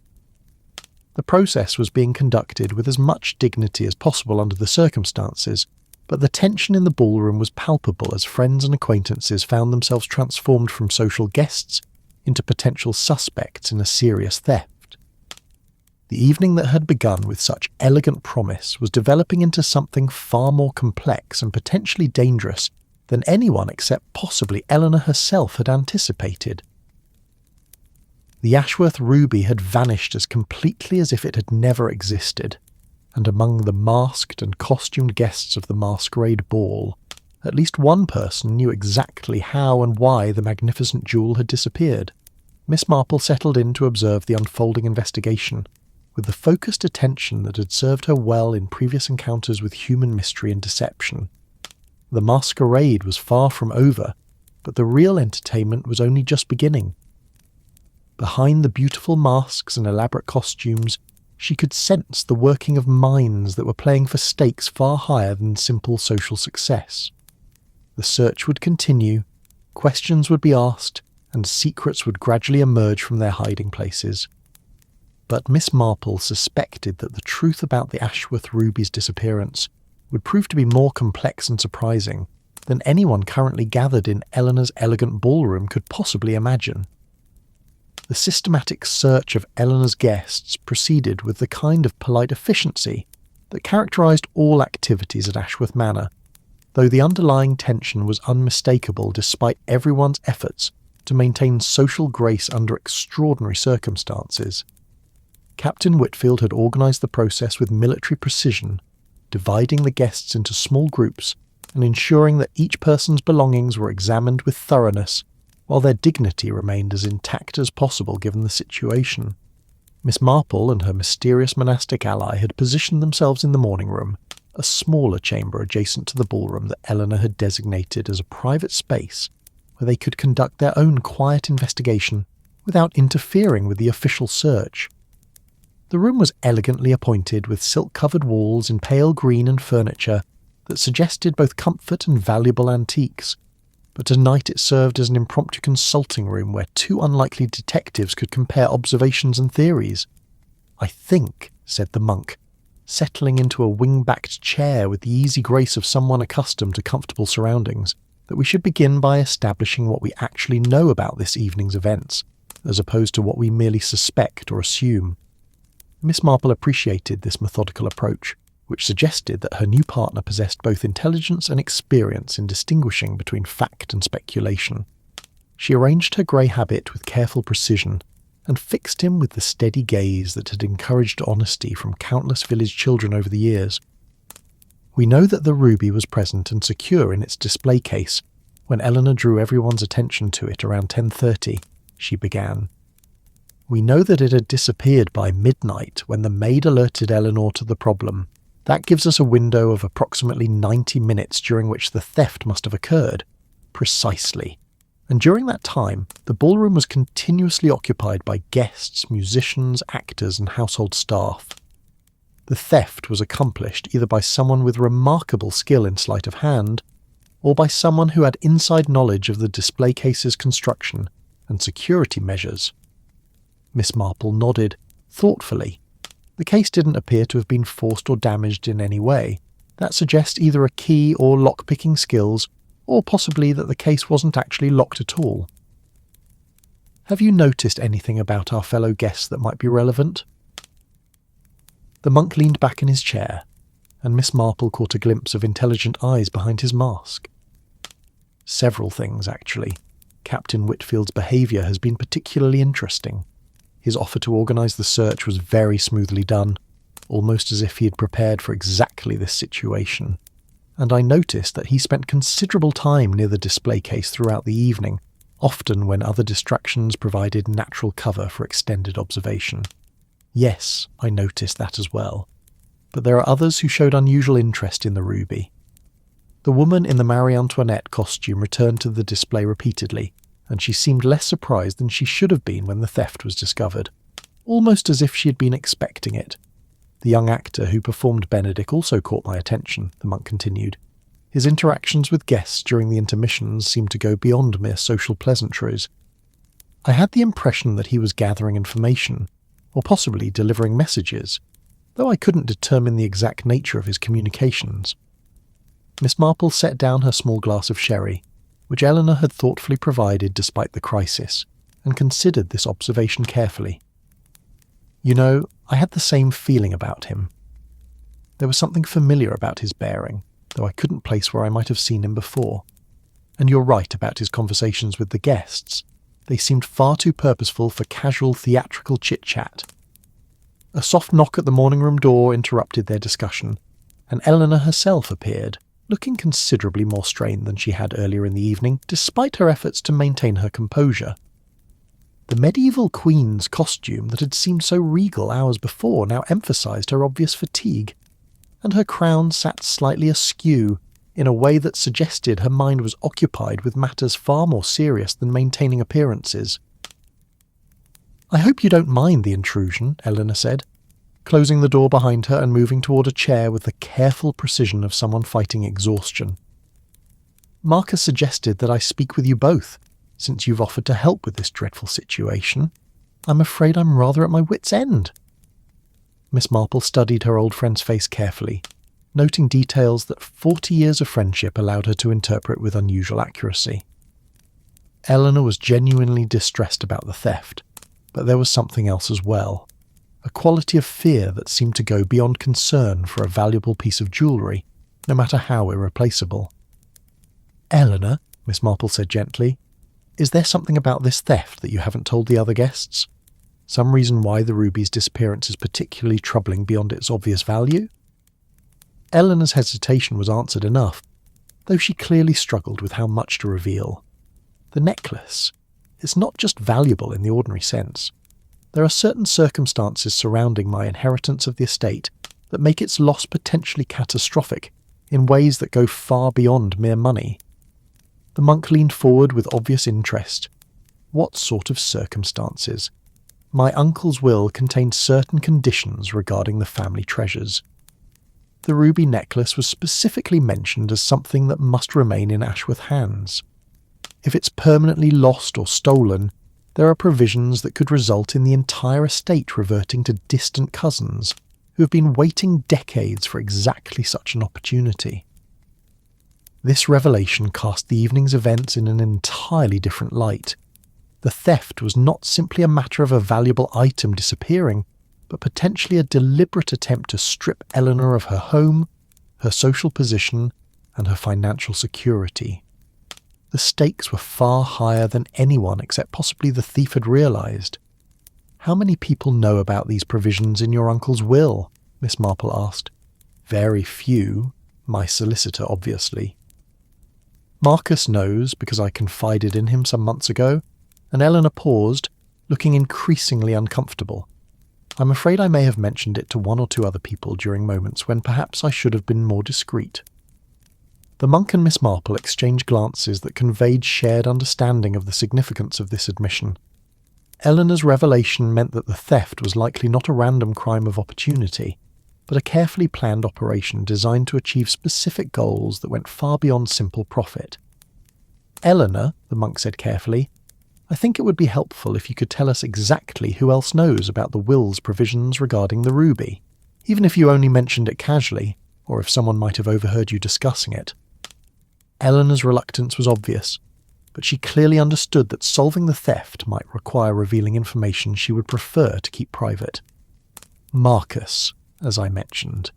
The process was being conducted with as much dignity as possible under the circumstances, but the tension in the ballroom was palpable as friends and acquaintances found themselves transformed from social guests into potential suspects in a serious theft. The evening that had begun with such elegant promise was developing into something far more complex and potentially dangerous than anyone except possibly Eleanor herself had anticipated. The Ashworth ruby had vanished as completely as if it had never existed, and among the masked and costumed guests of the masquerade ball, at least one person knew exactly how and why the magnificent jewel had disappeared. Miss Marple settled in to observe the unfolding investigation, with the focused attention that had served her well in previous encounters with human mystery and deception. The masquerade was far from over, but the real entertainment was only just beginning. Behind the beautiful masks and elaborate costumes, she could sense the working of minds that were playing for stakes far higher than simple social success. The search would continue, questions would be asked, and secrets would gradually emerge from their hiding places. But Miss Marple suspected that the truth about the Ashworth ruby's disappearance would prove to be more complex and surprising than anyone currently gathered in Eleanor's elegant ballroom could possibly imagine. The systematic search of Eleanor's guests proceeded with the kind of polite efficiency that characterised all activities at Ashworth Manor, though the underlying tension was unmistakable despite everyone's efforts to maintain social grace under extraordinary circumstances. Captain Whitfield had organised the process with military precision, dividing the guests into small groups and ensuring that each person's belongings were examined with thoroughness, while their dignity remained as intact as possible given the situation. Miss Marple and her mysterious monastic ally had positioned themselves in the morning room, a smaller chamber adjacent to the ballroom that Eleanor had designated as a private space where they could conduct their own quiet investigation without interfering with the official search. The room was elegantly appointed with silk-covered walls in pale green and furniture that suggested both comfort and valuable antiques, but tonight it served as an impromptu consulting room where two unlikely detectives could compare observations and theories. "I think," said the monk, settling into a wing-backed chair with the easy grace of someone accustomed to comfortable surroundings, "that we should begin by establishing what we actually know about this evening's events, as opposed to what we merely suspect or assume." Miss Marple appreciated this methodical approach, which suggested that her new partner possessed both intelligence and experience in distinguishing between fact and speculation. She arranged her grey habit with careful precision, and fixed him with the steady gaze that had encouraged honesty from countless village children over the years. "We know that the ruby was present and secure in its display case when Eleanor drew everyone's attention to it around 10:30, she began. "We know that it had disappeared by midnight when the maid alerted Eleanor to the problem. That gives us a window of approximately 90 minutes during which the theft must have occurred." "Precisely. And during that time, the ballroom was continuously occupied by guests, musicians, actors, and household staff. The theft was accomplished either by someone with remarkable skill in sleight of hand, or by someone who had inside knowledge of the display case's construction and security measures." Miss Marple nodded, thoughtfully. The case didn't appear to have been forced or damaged in any way. That suggests either a key or lock-picking skills, or possibly that the case wasn't actually locked at all. "Have you noticed anything about our fellow guests that might be relevant?" The monk leaned back in his chair, and Miss Marple caught a glimpse of intelligent eyes behind his mask. "Several things, actually. Captain Whitfield's behaviour has been particularly interesting. His offer to organise the search was very smoothly done, almost as if he had prepared for exactly this situation. And I noticed that he spent considerable time near the display case throughout the evening, often when other distractions provided natural cover for extended observation." "Yes, I noticed that as well. But there are others who showed unusual interest in the ruby." The woman in the Marie Antoinette costume returned to the display repeatedly, and she seemed less surprised than she should have been when the theft was discovered, almost as if she had been expecting it. "The young actor who performed Benedict also caught my attention," the monk continued. "His interactions with guests during the intermissions seemed to go beyond mere social pleasantries. I had the impression that he was gathering information, or possibly delivering messages, though I couldn't determine the exact nature of his communications." Miss Marple set down her small glass of sherry, which Eleanor had thoughtfully provided despite the crisis, and considered this observation carefully. "You know, I had the same feeling about him. There was something familiar about his bearing, though I couldn't place where I might have seen him before. And you're right about his conversations with the guests. They seemed far too purposeful for casual theatrical chit-chat." A soft knock at the morning-room door interrupted their discussion, and Eleanor herself appeared, looking considerably more strained than she had earlier in the evening, despite her efforts to maintain her composure. The medieval queen's costume that had seemed so regal hours before now emphasised her obvious fatigue, and her crown sat slightly askew in a way that suggested her mind was occupied with matters far more serious than maintaining appearances. "I hope you don't mind the intrusion," Eleanor said, closing the door behind her and moving toward a chair with the careful precision of someone fighting exhaustion. "Marcus suggested that I speak with you both, since you've offered to help with this dreadful situation. I'm afraid I'm rather at my wit's end." Miss Marple studied her old friend's face carefully, noting details that 40 years of friendship allowed her to interpret with unusual accuracy. Eleanor was genuinely distressed about the theft, but there was something else as well. A quality of fear that seemed to go beyond concern for a valuable piece of jewellery, no matter how irreplaceable. "Eleanor," Miss Marple said gently, "is there something about this theft that you haven't told the other guests? Some reason why the ruby's disappearance is particularly troubling beyond its obvious value?" Eleanor's hesitation was answered enough, though she clearly struggled with how much to reveal. "The necklace. It's not just valuable in the ordinary sense. There are certain circumstances surrounding my inheritance of the estate that make its loss potentially catastrophic in ways that go far beyond mere money." The monk leaned forward with obvious interest. "What sort of circumstances?" My uncle's will contained certain conditions regarding the family treasures. The ruby necklace was specifically mentioned as something that must remain in Ashworth hands. If it's permanently lost or stolen, there are provisions that could result in the entire estate reverting to distant cousins who have been waiting decades for exactly such an opportunity. This revelation cast the evening's events in an entirely different light. The theft was not simply a matter of a valuable item disappearing, but potentially a deliberate attempt to strip Eleanor of her home, her social position, and her financial security. The stakes were far higher than anyone except possibly the thief had realised. "How many people know about these provisions in your uncle's will?" Miss Marple asked. "Very few. My solicitor, obviously." "Marcus knows, because I confided in him some months ago," and Eleanor paused, looking increasingly uncomfortable. "I'm afraid I may have mentioned it to one or two other people during moments when perhaps I should have been more discreet." The monk and Miss Marple exchanged glances that conveyed shared understanding of the significance of this admission. Eleanor's revelation meant that the theft was likely not a random crime of opportunity, but a carefully planned operation designed to achieve specific goals that went far beyond simple profit. "Eleanor," the monk said carefully, "I think it would be helpful if you could tell us exactly who else knows about the will's provisions regarding the ruby, even if you only mentioned it casually, or if someone might have overheard you discussing it." Eleanor's reluctance was obvious, but she clearly understood that solving the theft might require revealing information she would prefer to keep private. "Marcus, as I mentioned,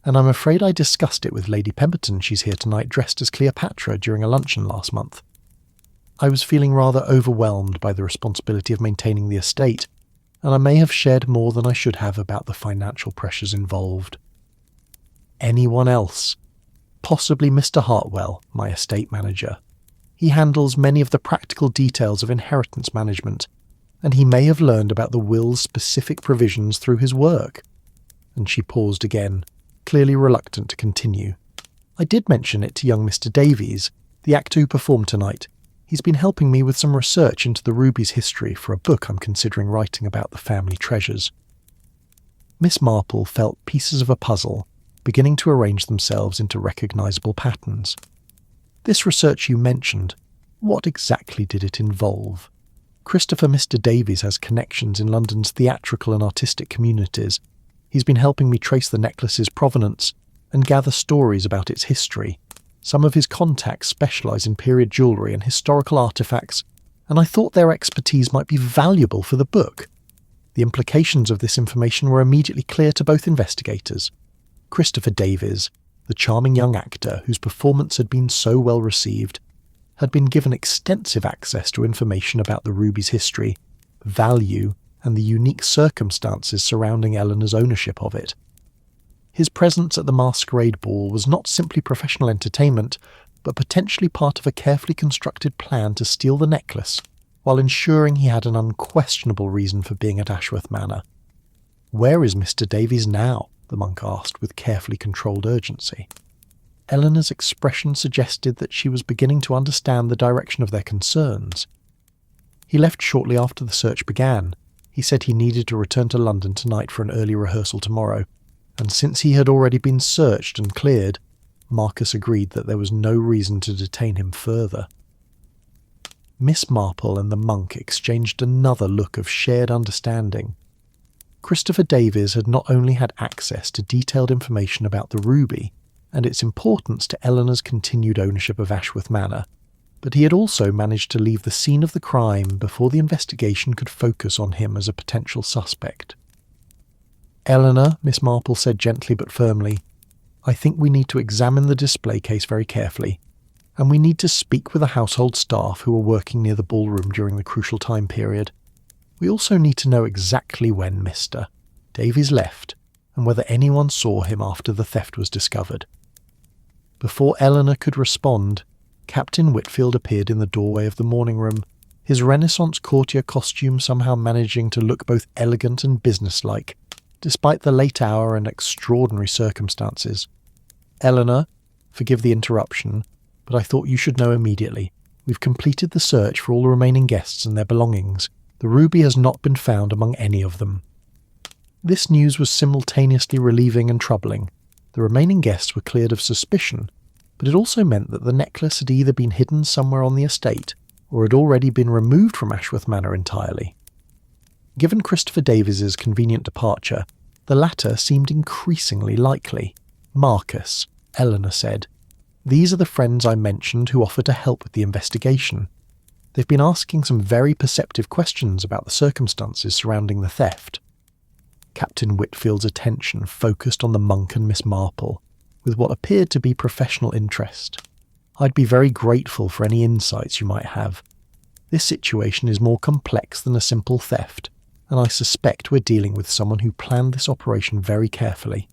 and I'm afraid I discussed it with Lady Pemberton. She's here tonight dressed as Cleopatra during a luncheon last month. I was feeling rather overwhelmed by the responsibility of maintaining the estate, and I may have shared more than I should have about the financial pressures involved. Anyone else? Possibly Mr. Hartwell, my estate manager. He handles many of the practical details of inheritance management, and he may have learned about the will's specific provisions through his work." And she paused again, clearly reluctant to continue. "I did mention it to young Mr. Davies, the actor who performed tonight. He's been helping me with some research into the ruby's history for a book I'm considering writing about the family treasures." Miss Marple felt pieces of a puzzle beginning to arrange themselves into recognisable patterns. "This research you mentioned, what exactly did it involve? Christopher Mr. Davies has connections in London's theatrical and artistic communities. He's been helping me trace the necklace's provenance and gather stories about its history. Some of his contacts specialise in period jewellery and historical artefacts, and I thought their expertise might be valuable for the book." The implications of this information were immediately clear to both investigators. Christopher Davies, the charming young actor whose performance had been so well received, had been given extensive access to information about the ruby's history, value, and the unique circumstances surrounding Eleanor's ownership of it. His presence at the masquerade ball was not simply professional entertainment, but potentially part of a carefully constructed plan to steal the necklace, while ensuring he had an unquestionable reason for being at Ashworth Manor. "Where is Mr. Davies now?" the monk asked with carefully controlled urgency. Eleanor's expression suggested that she was beginning to understand the direction of their concerns. "He left shortly after the search began. He said he needed to return to London tonight for an early rehearsal tomorrow, and since he had already been searched and cleared, Marcus agreed that there was no reason to detain him further." Miss Marple and the monk exchanged another look of shared understanding. Christopher Davies had not only had access to detailed information about the ruby and its importance to Eleanor's continued ownership of Ashworth Manor, but he had also managed to leave the scene of the crime before the investigation could focus on him as a potential suspect. "Eleanor," Miss Marple said gently but firmly, "I think we need to examine the display case very carefully, and we need to speak with the household staff who were working near the ballroom during the crucial time period. We also need to know exactly when Mr. Davies left, and whether anyone saw him after the theft was discovered." Before Eleanor could respond, Captain Whitfield appeared in the doorway of the morning room, his Renaissance courtier costume somehow managing to look both elegant and businesslike, despite the late hour and extraordinary circumstances. "Eleanor, forgive the interruption, but I thought you should know immediately. We've completed the search for all the remaining guests and their belongings. The ruby has not been found among any of them. This news was simultaneously relieving and troubling. The remaining guests were cleared of suspicion, but it also meant that the necklace had either been hidden somewhere on the estate or had already been removed from Ashworth Manor entirely. Given Christopher Davies's convenient departure, the latter seemed increasingly likely. "Marcus," Eleanor said. "These are the friends I mentioned who offered to help with the investigation. They've been asking some very perceptive questions about the circumstances surrounding the theft." Captain Whitfield's attention focused on the monk and Miss Marple, with what appeared to be professional interest. "I'd be very grateful for any insights you might have. This situation is more complex than a simple theft, and I suspect we're dealing with someone who planned this operation very carefully."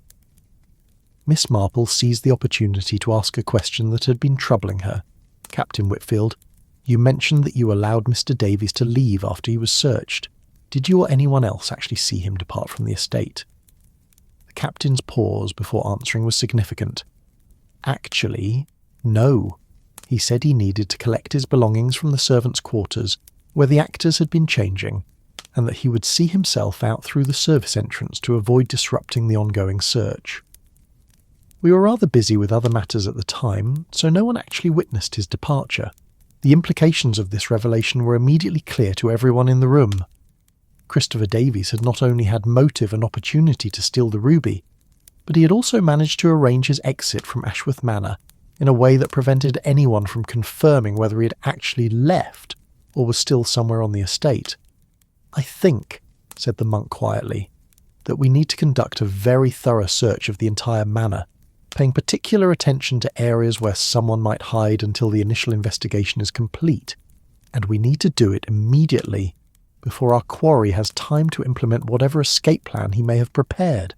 Miss Marple seized the opportunity to ask a question that had been troubling her. "Captain Whitfield, you mentioned that you allowed Mr. Davies to leave after he was searched. Did you or anyone else actually see him depart from the estate?" The captain's pause before answering was significant. "Actually, no. He said he needed to collect his belongings from the servants' quarters, where the actors had been changing, and that he would see himself out through the service entrance to avoid disrupting the ongoing search. We were rather busy with other matters at the time, so no one actually witnessed his departure. The implications of this revelation were immediately clear to everyone in the room. Christopher Davies had not only had motive and opportunity to steal the ruby, but he had also managed to arrange his exit from Ashworth Manor in a way that prevented anyone from confirming whether he had actually left or was still somewhere on the estate. "I think," said the monk quietly, "that we need to conduct a very thorough search of the entire manor, paying particular attention to areas where someone might hide until the initial investigation is complete, and we need to do it immediately before our quarry has time to implement whatever escape plan he may have prepared."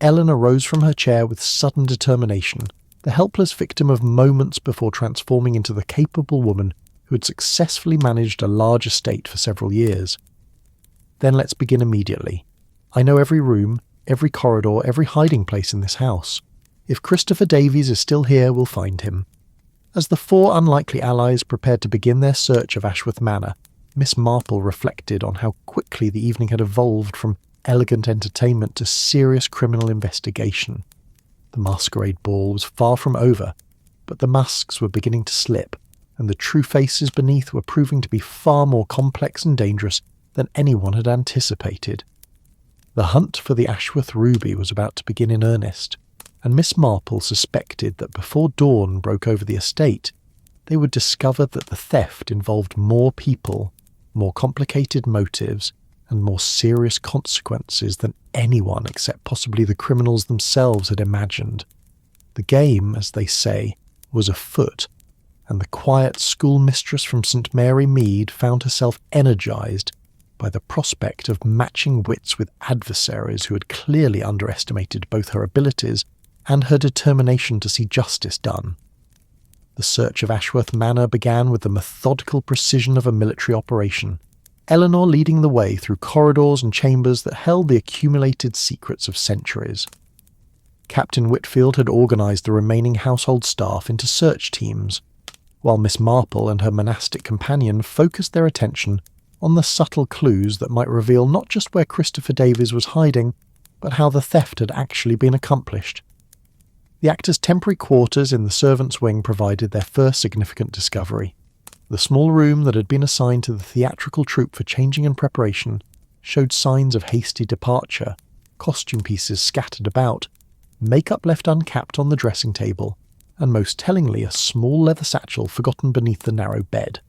Eleanor rose from her chair with sudden determination, the helpless victim of moments before transforming into the capable woman who had successfully managed a large estate for several years. "Then let's begin immediately. I know every room, every corridor, every hiding place in this house. If Christopher Davies is still here, we'll find him." As the four unlikely allies prepared to begin their search of Ashworth Manor, Miss Marple reflected on how quickly the evening had evolved from elegant entertainment to serious criminal investigation. The masquerade ball was far from over, but the masks were beginning to slip, and the true faces beneath were proving to be far more complex and dangerous than anyone had anticipated. The hunt for the Ashworth ruby was about to begin in earnest, and Miss Marple suspected that before dawn broke over the estate, they would discover that the theft involved more people, more complicated motives, and more serious consequences than anyone except possibly the criminals themselves had imagined. The game, as they say, was afoot, and the quiet schoolmistress from St. Mary Mead found herself energized by the prospect of matching wits with adversaries who had clearly underestimated both her abilities and her determination to see justice done. The search of Ashworth Manor began with the methodical precision of a military operation, Eleanor leading the way through corridors and chambers that held the accumulated secrets of centuries. Captain Whitfield had organised the remaining household staff into search teams, while Miss Marple and her monastic companion focused their attention on the subtle clues that might reveal not just where Christopher Davies was hiding, but how the theft had actually been accomplished. The actors' temporary quarters in the servants' wing provided their first significant discovery. The small room that had been assigned to the theatrical troupe for changing and preparation showed signs of hasty departure, costume pieces scattered about, makeup left uncapped on the dressing table, and most tellingly a small leather satchel forgotten beneath the narrow bed.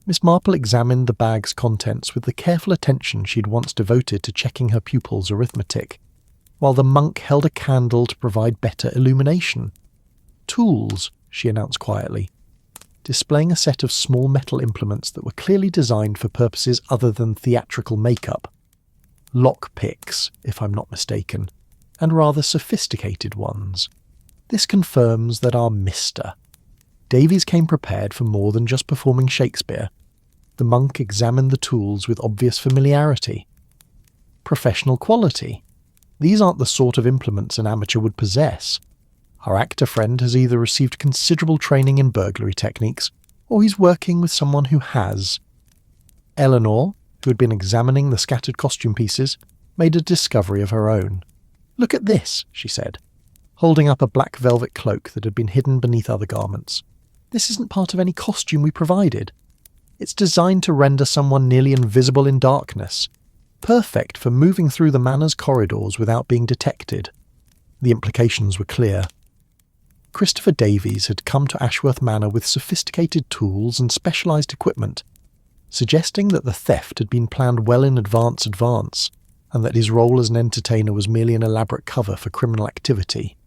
Miss Marple examined the bag's contents with the careful attention she'd once devoted to checking her pupils' arithmetic, while the monk held a candle to provide better illumination. "Tools," she announced quietly, displaying a set of small metal implements that were clearly designed for purposes other than theatrical makeup. "Lock picks, if I'm not mistaken, and rather sophisticated ones. This confirms that our Mr. Davies came prepared for more than just performing Shakespeare." The monk examined the tools with obvious familiarity. "Professional quality. These aren't the sort of implements an amateur would possess. Our actor friend has either received considerable training in burglary techniques, or he's working with someone who has." Eleanor, who had been examining the scattered costume pieces, made a discovery of her own. "Look at this," she said, holding up a black velvet cloak that had been hidden beneath other garments. "This isn't part of any costume we provided. It's designed to render someone nearly invisible in darkness, perfect for moving through the manor's corridors without being detected." The implications were clear. Christopher Davies had come to Ashworth Manor with sophisticated tools and specialised equipment, suggesting that the theft had been planned well in advance, and that his role as an entertainer was merely an elaborate cover for criminal activity.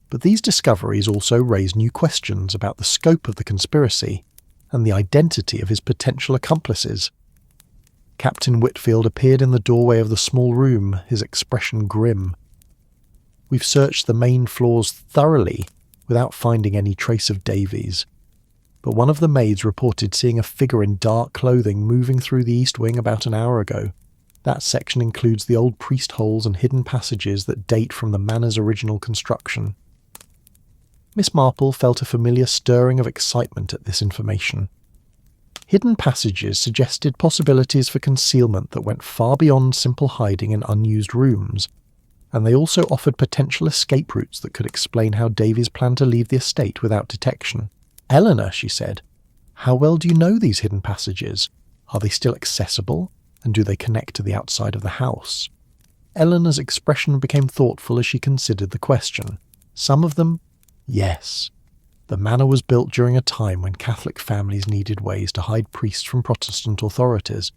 But these discoveries also raised new questions about the scope of the conspiracy and the identity of his potential accomplices. Captain Whitfield appeared in the doorway of the small room, his expression grim. "We've searched the main floors thoroughly without finding any trace of Davies, but one of the maids reported seeing a figure in dark clothing moving through the east wing about an hour ago. That section includes the old priest holes and hidden passages that date from the manor's original construction." Miss Marple felt a familiar stirring of excitement at this information. Hidden passages suggested possibilities for concealment that went far beyond simple hiding in unused rooms, and they also offered potential escape routes that could explain how Davies planned to leave the estate without detection. "Eleanor," she said, "how well do you know these hidden passages? Are they still accessible, and do they connect to the outside of the house?" Eleanor's expression became thoughtful as she considered the question. "Some of them, yes. The manor was built during a time when Catholic families needed ways to hide priests from Protestant authorities.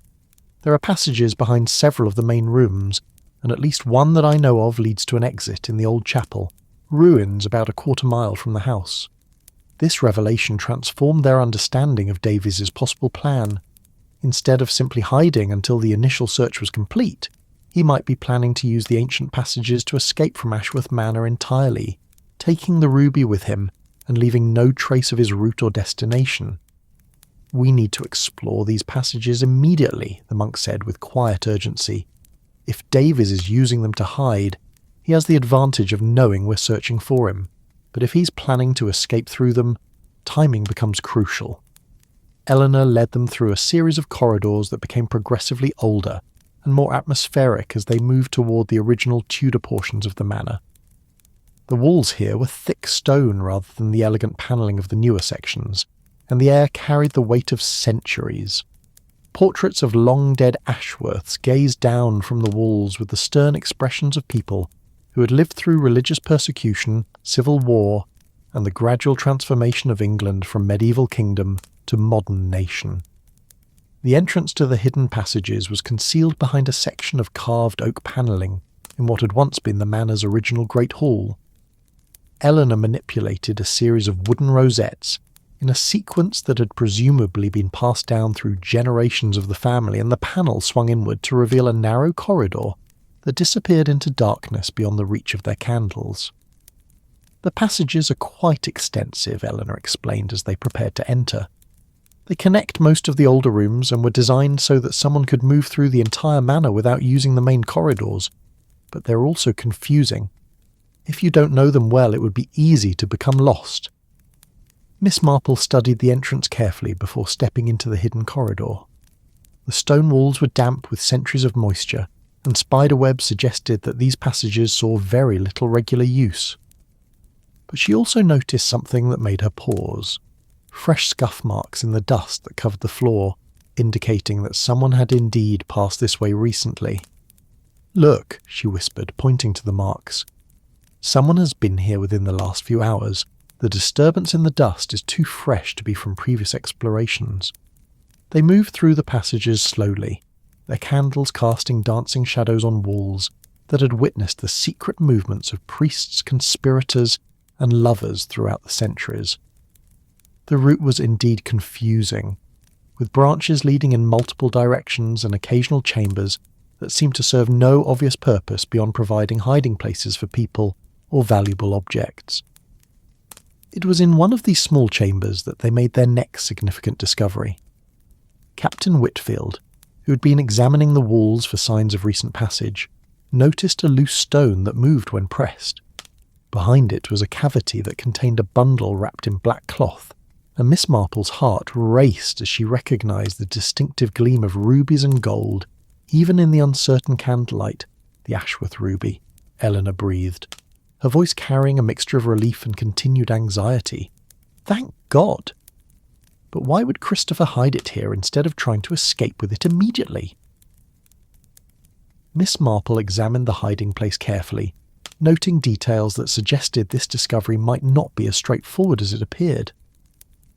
There are passages behind several of the main rooms, and at least one that I know of leads to an exit in the old chapel, ruins about a quarter-mile from the house." This revelation transformed their understanding of Davies's possible plan. Instead of simply hiding until the initial search was complete, he might be planning to use the ancient passages to escape from Ashworth Manor entirely, taking the ruby with him and leaving no trace of his route or destination. "We need to explore these passages immediately," the monk said with quiet urgency. "If Davies is using them to hide, he has the advantage of knowing we're searching for him. But if he's planning to escape through them, timing becomes crucial." Eleanor led them through a series of corridors that became progressively older and more atmospheric as they moved toward the original Tudor portions of the manor. The walls here were thick stone rather than the elegant panelling of the newer sections, and the air carried the weight of centuries. Portraits of long-dead Ashworths gazed down from the walls with the stern expressions of people who had lived through religious persecution, civil war, and the gradual transformation of England from medieval kingdom to modern nation. The entrance to the hidden passages was concealed behind a section of carved oak panelling in what had once been the manor's original Great Hall. Eleanor manipulated a series of wooden rosettes in a sequence that had presumably been passed down through generations of the family, and the panel swung inward to reveal a narrow corridor that disappeared into darkness beyond the reach of their candles. "The passages are quite extensive," Eleanor explained as they prepared to enter. "They connect most of the older rooms and were designed so that someone could move through the entire manor without using the main corridors, but they're also confusing. If you don't know them well, it would be easy to become lost." Miss Marple studied the entrance carefully before stepping into the hidden corridor. The stone walls were damp with centuries of moisture, and spiderwebs suggested that these passages saw very little regular use. But she also noticed something that made her pause. Fresh scuff marks in the dust that covered the floor, indicating that someone had indeed passed this way recently. "Look," she whispered, pointing to the marks. "Someone has been here within the last few hours. The disturbance in the dust is too fresh to be from previous explorations." They moved through the passages slowly, their candles casting dancing shadows on walls that had witnessed the secret movements of priests, conspirators, and lovers throughout the centuries. The route was indeed confusing, with branches leading in multiple directions and occasional chambers that seemed to serve no obvious purpose beyond providing hiding places for people or valuable objects. It was in one of these small chambers that they made their next significant discovery. Captain Whitfield, who had been examining the walls for signs of recent passage, noticed a loose stone that moved when pressed. Behind it was a cavity that contained a bundle wrapped in black cloth and Miss Marple's heart raced as she recognised the distinctive gleam of rubies and gold, even in the uncertain candlelight. "The Ashworth ruby," Eleanor breathed, her voice carrying a mixture of relief and continued anxiety. Thank God! But why would Christopher hide it here instead of trying to escape with it immediately? Miss Marple examined the hiding place carefully, noting details that suggested this discovery might not be as straightforward as it appeared.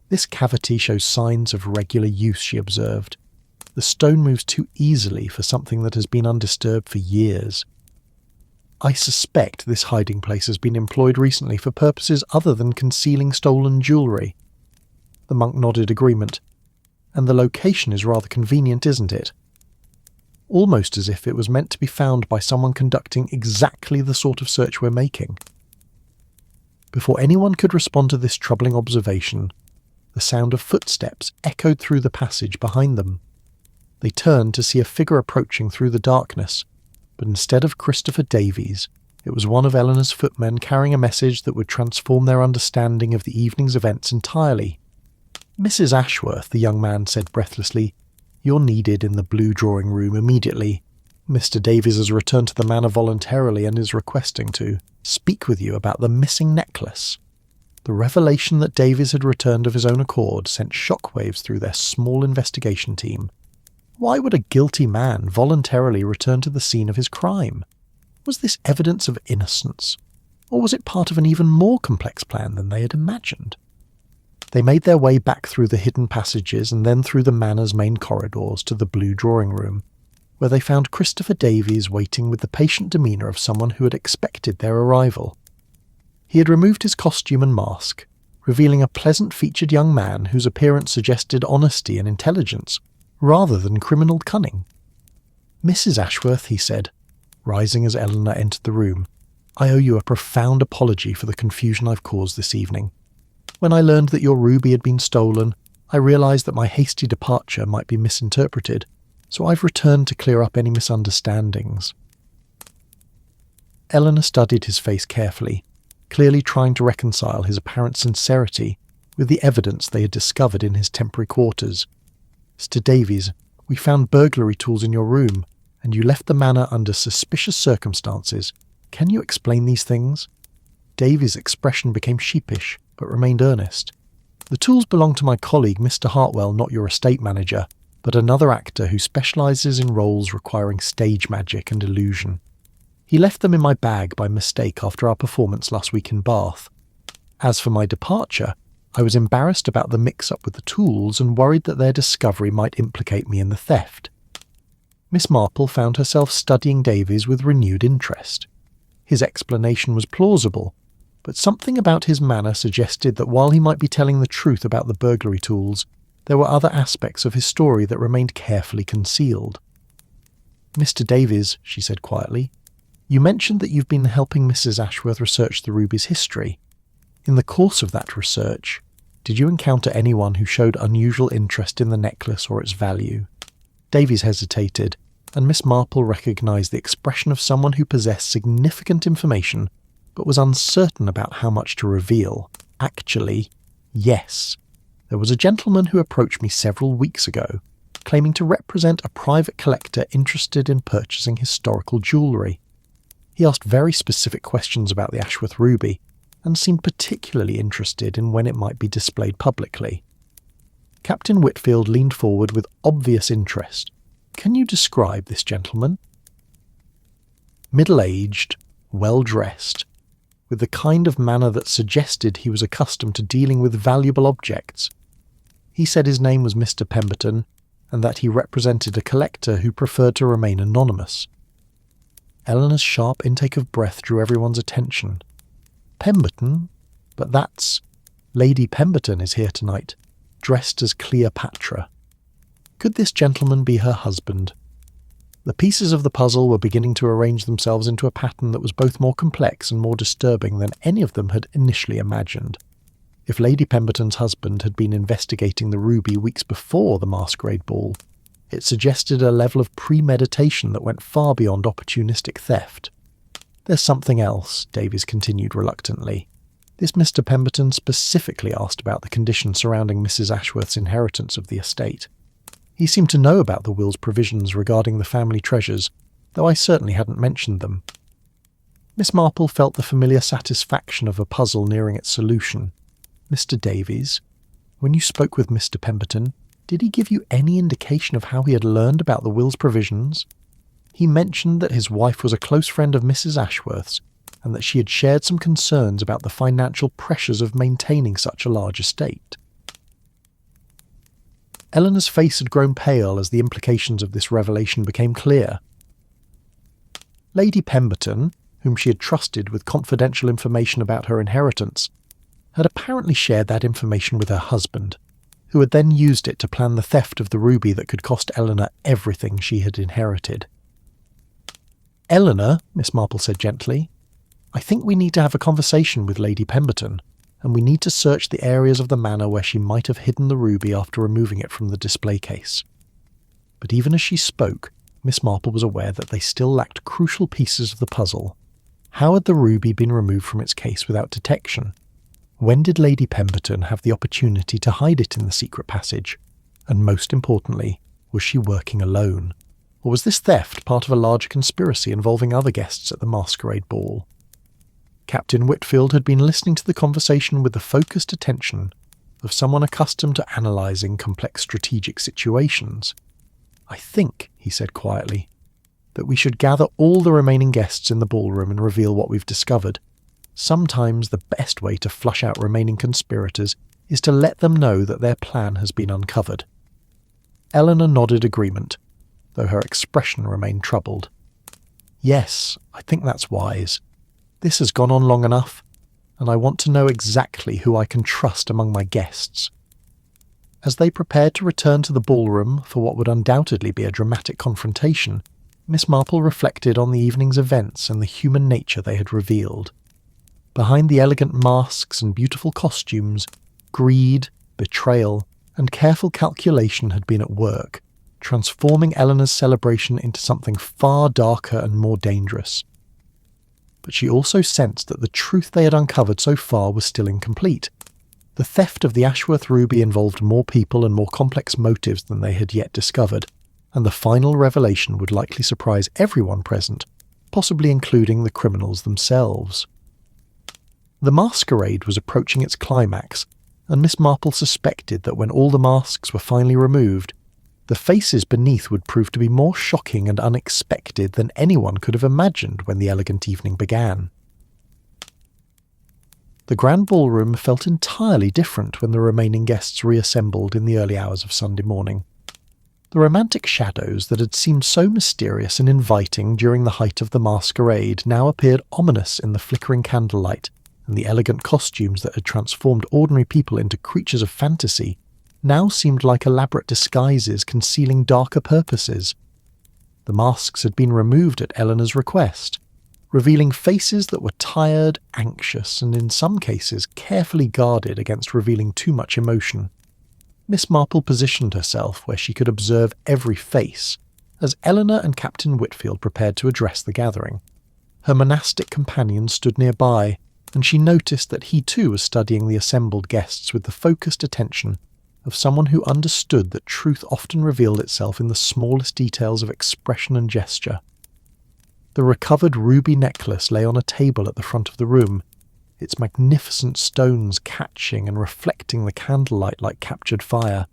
"This cavity shows signs of regular use," she observed. "The stone moves too easily for something that has been undisturbed for years. I suspect this hiding place has been employed recently for purposes other than concealing stolen jewellery." The monk nodded agreement. "And the location is rather convenient, isn't it? Almost as if it was meant to be found by someone conducting exactly the sort of search we're making." Before anyone could respond to this troubling observation, the sound of footsteps echoed through the passage behind them. They turned to see a figure approaching through the darkness, but instead of Christopher Davies, it was one of Eleanor's footmen carrying a message that would transform their understanding of the evening's events entirely. "Mrs. Ashworth," the young man said breathlessly, "you're needed in the blue drawing room immediately. Mr. Davies has returned to the manor voluntarily and is requesting to speak with you about the missing necklace." The revelation that Davies had returned of his own accord sent shockwaves through their small investigation team. Why would a guilty man voluntarily return to the scene of his crime? Was this evidence of innocence, or was it part of an even more complex plan than they had imagined? They made their way back through the hidden passages and then through the manor's main corridors to the blue drawing room, where they found Christopher Davies waiting with the patient demeanour of someone who had expected their arrival. He had removed his costume and mask, revealing a pleasant-featured young man whose appearance suggested honesty and intelligence, rather than criminal cunning. "Mrs. Ashworth," he said, rising as Eleanor entered the room, "I owe you a profound apology for the confusion I've caused this evening. When I learned that your ruby had been stolen, I realised that my hasty departure might be misinterpreted, so I've returned to clear up any misunderstandings." Eleanor studied his face carefully, clearly trying to reconcile his apparent sincerity with the evidence they had discovered in his temporary quarters. "Mr. Davies, we found burglary tools in your room, and you left the manor under suspicious circumstances. Can you explain these things?" Davies' expression became sheepish, but remained earnest. "The tools belong to my colleague Mr. Hartwell, not your estate manager, but another actor who specialises in roles requiring stage magic and illusion. He left them in my bag by mistake after our performance last week in Bath. As for my departure, I was embarrassed about the mix-up with the tools and worried that their discovery might implicate me in the theft." Miss Marple found herself studying Davies with renewed interest. His explanation was plausible, but something about his manner suggested that while he might be telling the truth about the burglary tools, there were other aspects of his story that remained carefully concealed. "Mr. Davies," she said quietly, "you mentioned that you've been helping Mrs. Ashworth research the ruby's history. In the course of that research, did you encounter anyone who showed unusual interest in the necklace or its value?" Davies hesitated, and Miss Marple recognised the expression of someone who possessed significant information but was uncertain about how much to reveal. "Actually, yes. There was a gentleman who approached me several weeks ago, claiming to represent a private collector interested in purchasing historical jewellery. He asked very specific questions about the Ashworth ruby, and seemed particularly interested in when it might be displayed publicly." Captain Whitfield leaned forward with obvious interest. "Can you describe this gentleman?" "Middle-aged, well-dressed, with the kind of manner that suggested he was accustomed to dealing with valuable objects. He said his name was Mr. Pemberton, and that he represented a collector who preferred to remain anonymous." Eleanor's sharp intake of breath drew everyone's attention. "Pemberton? But that's... Lady Pemberton is here tonight, dressed as Cleopatra. Could this gentleman be her husband?" The pieces of the puzzle were beginning to arrange themselves into a pattern that was both more complex and more disturbing than any of them had initially imagined. If Lady Pemberton's husband had been investigating the ruby weeks before the masquerade ball, it suggested a level of premeditation that went far beyond opportunistic theft. "There's something else," Davies continued reluctantly. This Mr. Pemberton specifically asked about the conditions surrounding Mrs. Ashworth's inheritance of the estate. He seemed to know about the will's provisions regarding the family treasures, though I certainly hadn't mentioned them. Miss Marple felt the familiar satisfaction of a puzzle nearing its solution. Mr. Davies, when you spoke with Mr. Pemberton, did he give you any indication of how he had learned about the will's provisions? He mentioned that his wife was a close friend of Mrs. Ashworth's, and that she had shared some concerns about the financial pressures of maintaining such a large estate. Eleanor's face had grown pale as the implications of this revelation became clear. Lady Pemberton, whom she had trusted with confidential information about her inheritance, had apparently shared that information with her husband, who had then used it to plan the theft of the ruby that could cost Eleanor everything she had inherited. "Eleanor," Miss Marple said gently, "I think we need to have a conversation with Lady Pemberton, and we need to search the areas of the manor where she might have hidden the ruby after removing it from the display case." But even as she spoke, Miss Marple was aware that they still lacked crucial pieces of the puzzle. How had the ruby been removed from its case without detection? When did Lady Pemberton have the opportunity to hide it in the secret passage? And most importantly, was she working alone? Or was this theft part of a larger conspiracy involving other guests at the masquerade ball? Captain Whitfield had been listening to the conversation with the focused attention of someone accustomed to analysing complex strategic situations. "I think," he said quietly, "that we should gather all the remaining guests in the ballroom and reveal what we've discovered. Sometimes the best way to flush out remaining conspirators is to let them know that their plan has been uncovered." Eleanor nodded agreement, though her expression remained troubled. "Yes, I think that's wise. This has gone on long enough, and I want to know exactly who I can trust among my guests." As they prepared to return to the ballroom for what would undoubtedly be a dramatic confrontation, Miss Marple reflected on the evening's events and the human nature they had revealed. Behind the elegant masks and beautiful costumes, greed, betrayal, and careful calculation had been at work, transforming Eleanor's celebration into something far darker and more dangerous. But she also sensed that the truth they had uncovered so far was still incomplete. The theft of the Ashworth ruby involved more people and more complex motives than they had yet discovered, and the final revelation would likely surprise everyone present, possibly including the criminals themselves. The masquerade was approaching its climax, and Miss Marple suspected that when all the masks were finally removed, the faces beneath would prove to be more shocking and unexpected than anyone could have imagined when the elegant evening began. The grand ballroom felt entirely different when the remaining guests reassembled in the early hours of Sunday morning. The romantic shadows that had seemed so mysterious and inviting during the height of the masquerade now appeared ominous in the flickering candlelight, and the elegant costumes that had transformed ordinary people into creatures of fantasy now seemed like elaborate disguises concealing darker purposes. The masks had been removed at Eleanor's request, revealing faces that were tired, anxious, and in some cases carefully guarded against revealing too much emotion. Miss Marple positioned herself where she could observe every face, as Eleanor and Captain Whitfield prepared to address the gathering. Her monastic companion stood nearby, and she noticed that he too was studying the assembled guests with the focused attention of someone who understood that truth often revealed itself in the smallest details of expression and gesture. The recovered ruby necklace lay on a table at the front of the room, its magnificent stones catching and reflecting the candlelight like captured fire,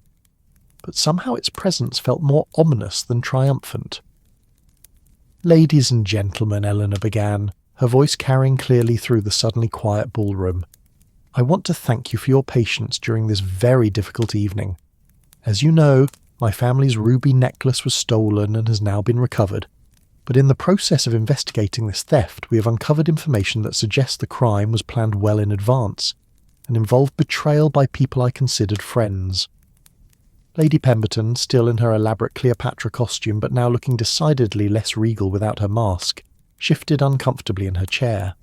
but somehow its presence felt more ominous than triumphant. "Ladies and gentlemen," Eleanor began, her voice carrying clearly through the suddenly quiet ballroom, "I want to thank you for your patience during this very difficult evening. As you know, my family's ruby necklace was stolen and has now been recovered. But in the process of investigating this theft, we have uncovered information that suggests the crime was planned well in advance and involved betrayal by people I considered friends." Lady Pemberton, still in her elaborate Cleopatra costume but now looking decidedly less regal without her mask, shifted uncomfortably in her chair.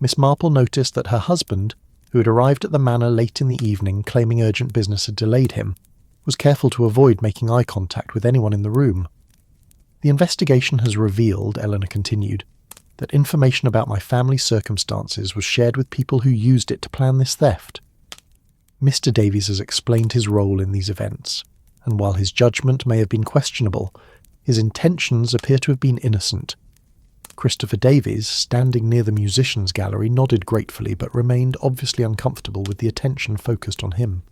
Miss Marple noticed that her husband, who had arrived at the manor late in the evening claiming urgent business had delayed him, was careful to avoid making eye contact with anyone in the room. "The investigation has revealed," Eleanor continued, that information about my family's circumstances was shared with people who used it to plan this theft. Mr. Davies has explained his role in these events, and while his judgment may have been questionable, his intentions appear to have been innocent. Christopher Davies, standing near the musicians' gallery, nodded gratefully but remained obviously uncomfortable with the attention focused on him.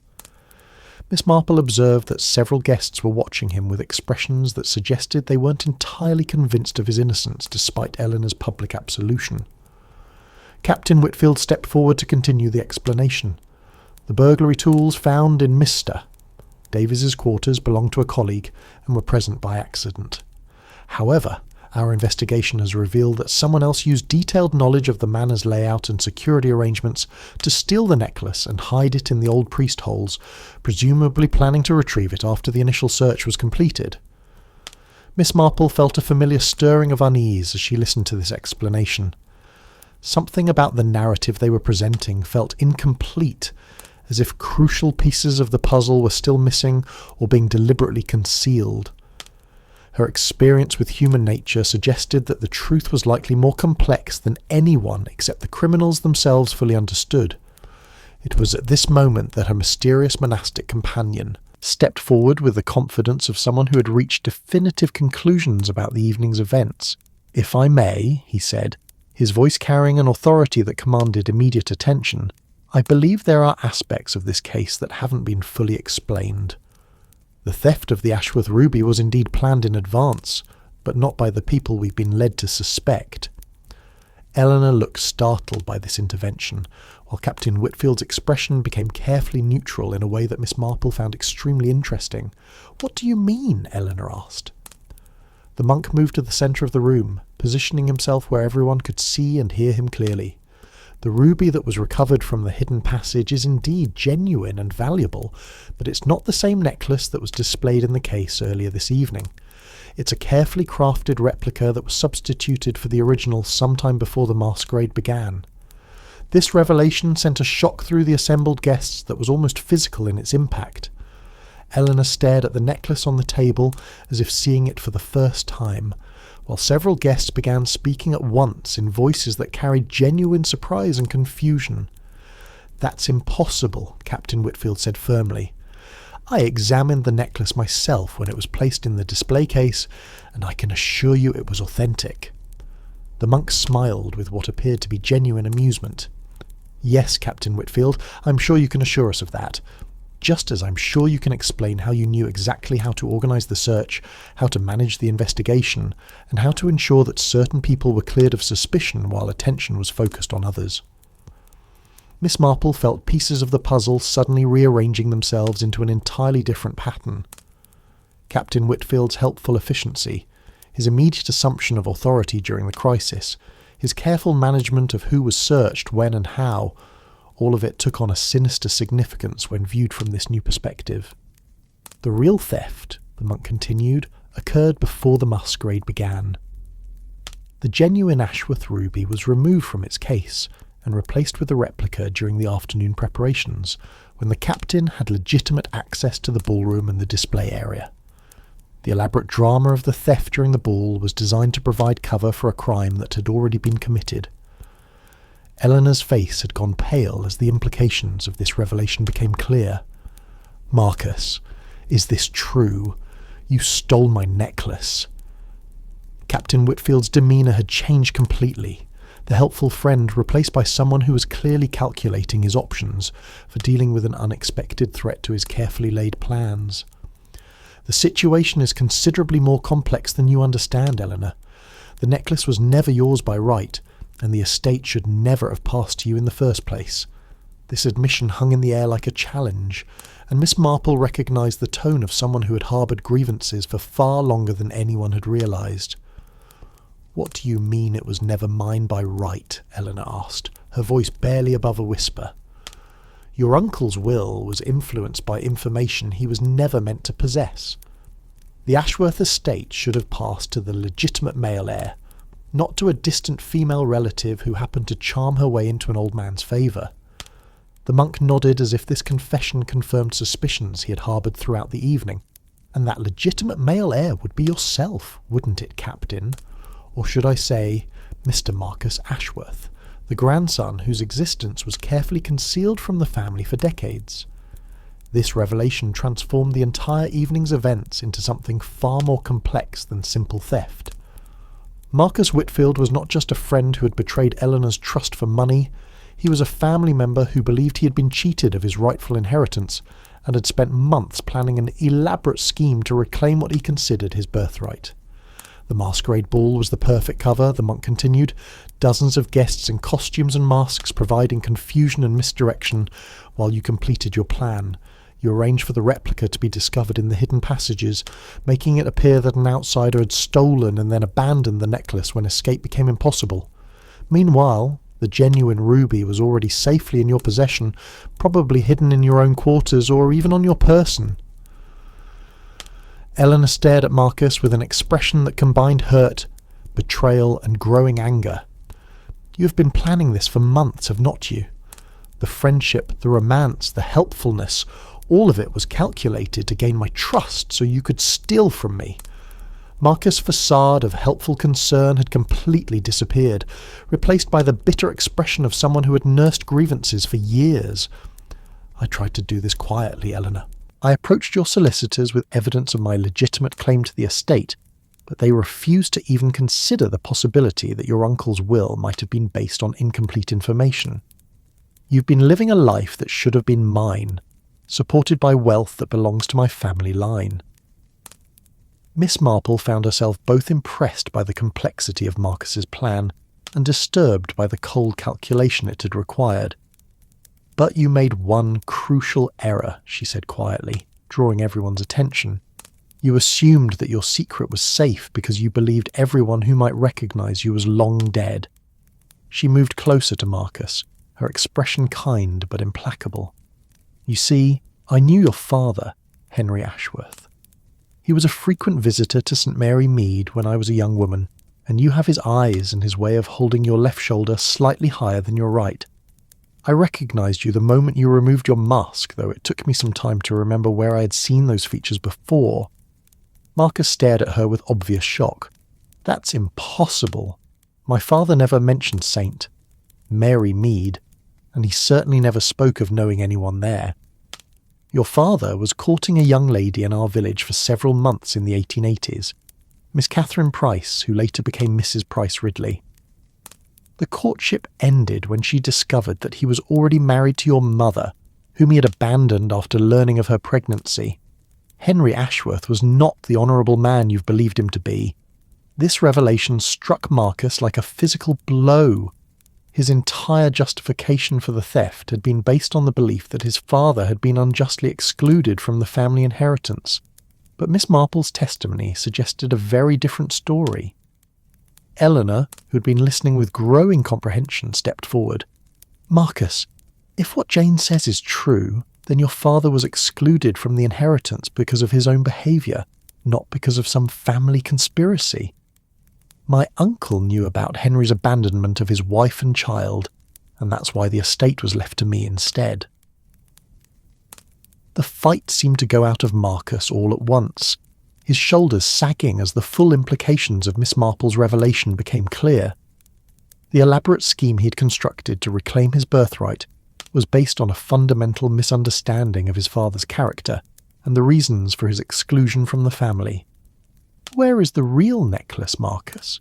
Miss Marple observed that several guests were watching him with expressions that suggested they weren't entirely convinced of his innocence despite Eleanor's public absolution. Captain Whitfield stepped forward to continue the explanation. The burglary tools found in Mr. Davies's quarters belonged to a colleague and were present by accident. However, our investigation has revealed that someone else used detailed knowledge of the manor's layout and security arrangements to steal the necklace and hide it in the old priest holes, presumably planning to retrieve it after the initial search was completed. Miss Marple felt a familiar stirring of unease as she listened to this explanation. Something about the narrative they were presenting felt incomplete, as if crucial pieces of the puzzle were still missing or being deliberately concealed. Her experience with human nature suggested that the truth was likely more complex than anyone except the criminals themselves fully understood. It was at this moment that her mysterious monastic companion stepped forward with the confidence of someone who had reached definitive conclusions about the evening's events. "If I may," he said, his voice carrying an authority that commanded immediate attention, "I believe there are aspects of this case that haven't been fully explained. The theft of the Ashworth ruby was indeed planned in advance, but not by the people we've been led to suspect." Eleanor looked startled by this intervention, while Captain Whitfield's expression became carefully neutral in a way that Miss Marple found extremely interesting. "What do you mean?" Eleanor asked. The monk moved to the centre of the room, positioning himself where everyone could see and hear him clearly. "The ruby that was recovered from the hidden passage is indeed genuine and valuable, but it's not the same necklace that was displayed in the case earlier this evening. It's a carefully crafted replica that was substituted for the original sometime before the masquerade began." This revelation sent a shock through the assembled guests that was almost physical in its impact. Eleanor stared at the necklace on the table as if seeing it for the first time, while several guests began speaking at once in voices that carried genuine surprise and confusion. "That's impossible," Captain Whitfield said firmly. "I examined the necklace myself when it was placed in the display case, and I can assure you it was authentic." The monk smiled with what appeared to be genuine amusement. "Yes, Captain Whitfield, I'm sure you can assure us of that. Just as I'm sure you can explain how you knew exactly how to organise the search, how to manage the investigation, and how to ensure that certain people were cleared of suspicion while attention was focused on others." Miss Marple felt pieces of the puzzle suddenly rearranging themselves into an entirely different pattern. Captain Whitfield's helpful efficiency, his immediate assumption of authority during the crisis, his careful management of who was searched, when and how, all of it took on a sinister significance when viewed from this new perspective. "The real theft," the monk continued, "occurred before the masquerade began. The genuine Ashworth ruby was removed from its case and replaced with a replica during the afternoon preparations, when the captain had legitimate access to the ballroom and the display area. The elaborate drama of the theft during the ball was designed to provide cover for a crime that had already been committed." Eleanor's face had gone pale as the implications of this revelation became clear. "Marcus, is this true? You stole my necklace." Captain Whitfield's demeanour had changed completely, the helpful friend replaced by someone who was clearly calculating his options for dealing with an unexpected threat to his carefully laid plans. "The situation is considerably more complex than you understand, Eleanor. The necklace was never yours by right, and the estate should never have passed to you in the first place." This admission hung in the air like a challenge, and Miss Marple recognised the tone of someone who had harboured grievances for far longer than anyone had realised. "What do you mean it was never mine by right?" Eleanor asked, her voice barely above a whisper. "Your uncle's will was influenced by information he was never meant to possess. The Ashworth estate should have passed to the legitimate male heir, not to a distant female relative who happened to charm her way into an old man's favour." The monk nodded as if this confession confirmed suspicions he had harboured throughout the evening. "And that legitimate male heir would be yourself, wouldn't it, Captain? Or should I say, Mr. Marcus Ashworth, the grandson whose existence was carefully concealed from the family for decades. This revelation transformed the entire evening's events into something far more complex than simple theft. Marcus Whitfield was not just a friend who had betrayed Eleanor's trust for money, he was a family member who believed he had been cheated of his rightful inheritance and had spent months planning an elaborate scheme to reclaim what he considered his birthright. The masquerade ball was the perfect cover, the monk continued, dozens of guests in costumes and masks providing confusion and misdirection while you completed your plan. You arranged for the replica to be discovered in the hidden passages, making it appear that an outsider had stolen and then abandoned the necklace when escape became impossible. Meanwhile, the genuine ruby was already safely in your possession, probably hidden in your own quarters or even on your person. Eleanor stared at Marcus with an expression that combined hurt, betrayal, and growing anger. You have been planning this for months, have not you? The friendship, the romance, the helpfulness, all of it was calculated to gain my trust so you could steal from me. Marcus' facade of helpful concern had completely disappeared, replaced by the bitter expression of someone who had nursed grievances for years. I tried to do this quietly, Eleanor. I approached your solicitors with evidence of my legitimate claim to the estate, but they refused to even consider the possibility that your uncle's will might have been based on incomplete information. You've been living a life that should have been mine, supported by wealth that belongs to my family line. Miss Marple found herself both impressed by the complexity of Marcus's plan and disturbed by the cold calculation it had required. But you made one crucial error, she said quietly, drawing everyone's attention. You assumed that your secret was safe because you believed everyone who might recognize you was long dead. She moved closer to Marcus, her expression kind but implacable. You see, I knew your father, Henry Ashworth. He was a frequent visitor to St. Mary Mead when I was a young woman, and you have his eyes and his way of holding your left shoulder slightly higher than your right. I recognized you the moment you removed your mask, though it took me some time to remember where I had seen those features before. Marcus stared at her with obvious shock. That's impossible. My father never mentioned St. Mary Mead, and he certainly never spoke of knowing anyone there. Your father was courting a young lady in our village for several months in the 1880s, Miss Catherine Price, who later became Mrs. Price Ridley. The courtship ended when she discovered that he was already married to your mother, whom he had abandoned after learning of her pregnancy. Henry Ashworth was not the honourable man you've believed him to be. This revelation struck Marcus like a physical blow. His entire justification for the theft had been based on the belief that his father had been unjustly excluded from the family inheritance. But Miss Marple's testimony suggested a very different story. Eleanor, who had been listening with growing comprehension, stepped forward. Marcus, if what Jane says is true, then your father was excluded from the inheritance because of his own behaviour, not because of some family conspiracy. My uncle knew about Henry's abandonment of his wife and child, and that's why the estate was left to me instead. The fight seemed to go out of Marcus all at once, his shoulders sagging as the full implications of Miss Marple's revelation became clear. The elaborate scheme he had constructed to reclaim his birthright was based on a fundamental misunderstanding of his father's character and the reasons for his exclusion from the family. "Where is the real necklace, Marcus?"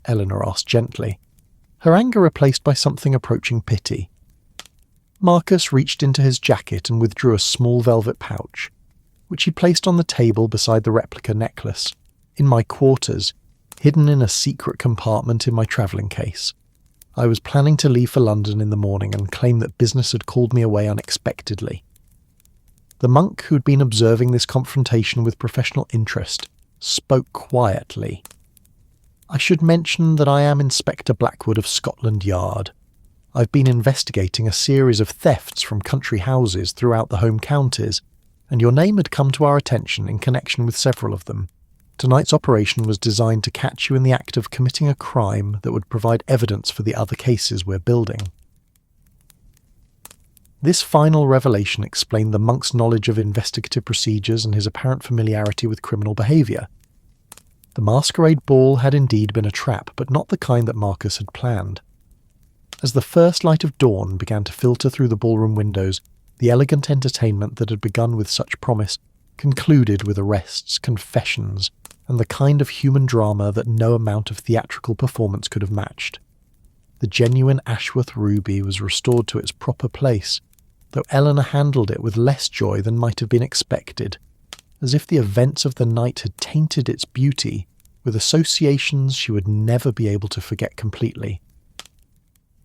Eleanor asked gently, her anger replaced by something approaching pity. Marcus reached into his jacket and withdrew a small velvet pouch, which he placed on the table beside the replica necklace, in my quarters, hidden in a secret compartment in my travelling case. I was planning to leave for London in the morning and claim that business had called me away unexpectedly. The monk, who had been observing this confrontation with professional interest, spoke quietly. "I should mention that I am Inspector Blackwood of Scotland Yard. I've been investigating a series of thefts from country houses throughout the home counties, and your name had come to our attention in connection with several of them. Tonight's operation was designed to catch you in the act of committing a crime that would provide evidence for the other cases we're building." This final revelation explained the monk's knowledge of investigative procedures and his apparent familiarity with criminal behaviour. The masquerade ball had indeed been a trap, but not the kind that Marcus had planned. As the first light of dawn began to filter through the ballroom windows, the elegant entertainment that had begun with such promise concluded with arrests, confessions, and the kind of human drama that no amount of theatrical performance could have matched. The genuine Ashworth ruby was restored to its proper place, though Eleanor handled it with less joy than might have been expected, as if the events of the night had tainted its beauty with associations she would never be able to forget completely.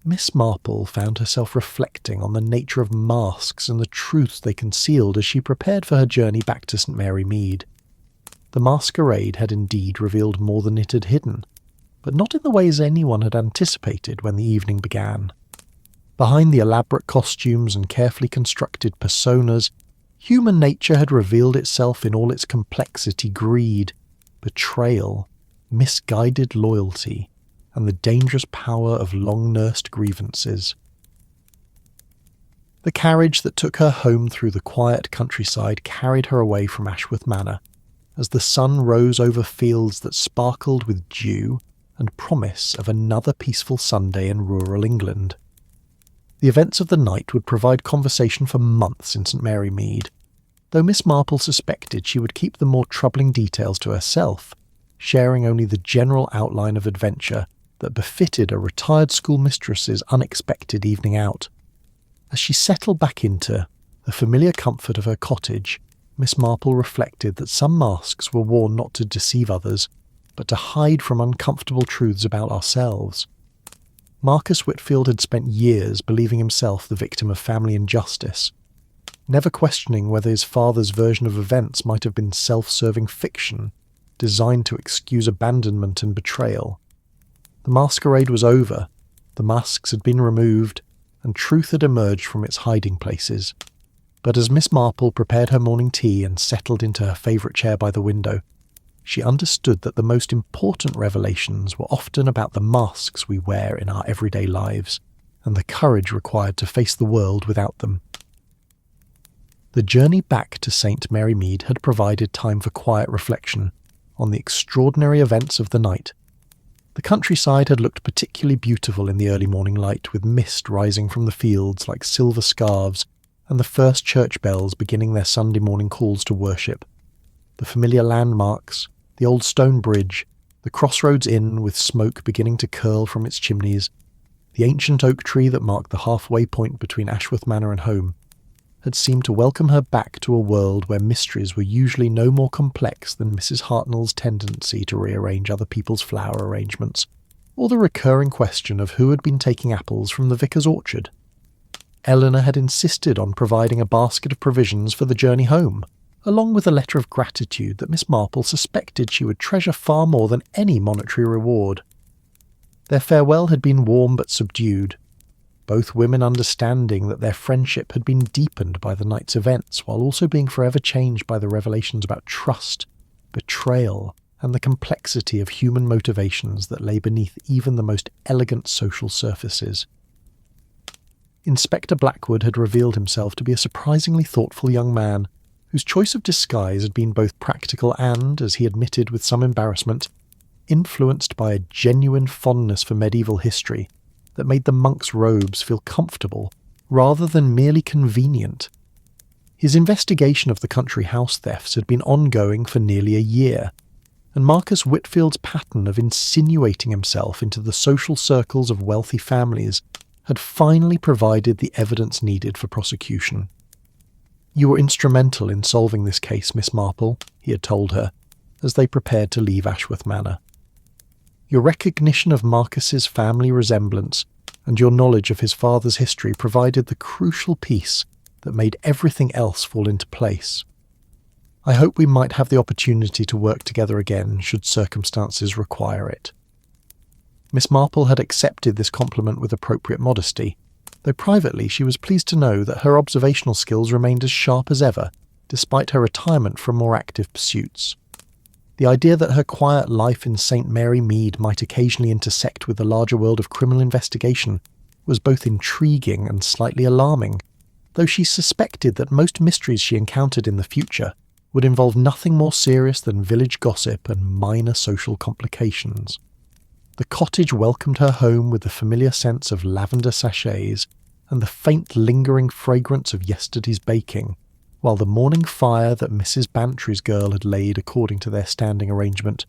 Miss Marple found herself reflecting on the nature of masks and the truths they concealed as she prepared for her journey back to St. Mary Mead. The masquerade had indeed revealed more than it had hidden, but not in the ways anyone had anticipated when the evening began. Behind the elaborate costumes and carefully constructed personas, human nature had revealed itself in all its complexity: greed, betrayal, misguided loyalty, and the dangerous power of long-nursed grievances. The carriage that took her home through the quiet countryside carried her away from Ashworth Manor, as the sun rose over fields that sparkled with dew and promise of another peaceful Sunday in rural England. The events of the night would provide conversation for months in St. Mary Mead, though Miss Marple suspected she would keep the more troubling details to herself, sharing only the general outline of adventure that befitted a retired schoolmistress's unexpected evening out. As she settled back into the familiar comfort of her cottage, Miss Marple reflected that some masks were worn not to deceive others, but to hide from uncomfortable truths about ourselves. Marcus Whitfield had spent years believing himself the victim of family injustice, never questioning whether his father's version of events might have been self-serving fiction, designed to excuse abandonment and betrayal. The masquerade was over, the masks had been removed, and truth had emerged from its hiding places. But as Miss Marple prepared her morning tea and settled into her favourite chair by the window, she understood that the most important revelations were often about the masks we wear in our everyday lives, and the courage required to face the world without them. The journey back to St. Mary Mead had provided time for quiet reflection on the extraordinary events of the night. The countryside had looked particularly beautiful in the early morning light, with mist rising from the fields like silver scarves and the first church bells beginning their Sunday morning calls to worship. The familiar landmarks, the old stone bridge, the Crossroads Inn with smoke beginning to curl from its chimneys, the ancient oak tree that marked the halfway point between Ashworth Manor and home, had seemed to welcome her back to a world where mysteries were usually no more complex than Mrs. Hartnell's tendency to rearrange other people's flower arrangements, or the recurring question of who had been taking apples from the vicar's orchard. Eleanor had insisted on providing a basket of provisions for the journey home, along with a letter of gratitude that Miss Marple suspected she would treasure far more than any monetary reward. Their farewell had been warm but subdued, both women understanding that their friendship had been deepened by the night's events, while also being forever changed by the revelations about trust, betrayal, and the complexity of human motivations that lay beneath even the most elegant social surfaces. Inspector Blackwood had revealed himself to be a surprisingly thoughtful young man, whose choice of disguise had been both practical and, as he admitted with some embarrassment, influenced by a genuine fondness for medieval history that made the monk's robes feel comfortable rather than merely convenient. His investigation of the country house thefts had been ongoing for nearly a year, and Marcus Whitfield's pattern of insinuating himself into the social circles of wealthy families had finally provided the evidence needed for prosecution. "You were instrumental in solving this case, Miss Marple," he had told her, as they prepared to leave Ashworth Manor. "Your recognition of Marcus's family resemblance and your knowledge of his father's history provided the crucial piece that made everything else fall into place. I hope we might have the opportunity to work together again should circumstances require it." Miss Marple had accepted this compliment with appropriate modesty, though privately she was pleased to know that her observational skills remained as sharp as ever, despite her retirement from more active pursuits. The idea that her quiet life in St. Mary Mead might occasionally intersect with the larger world of criminal investigation was both intriguing and slightly alarming, though she suspected that most mysteries she encountered in the future would involve nothing more serious than village gossip and minor social complications. The cottage welcomed her home with the familiar sense of lavender sachets and the faint lingering fragrance of yesterday's baking, while the morning fire that Mrs. Bantry's girl had laid according to their standing arrangement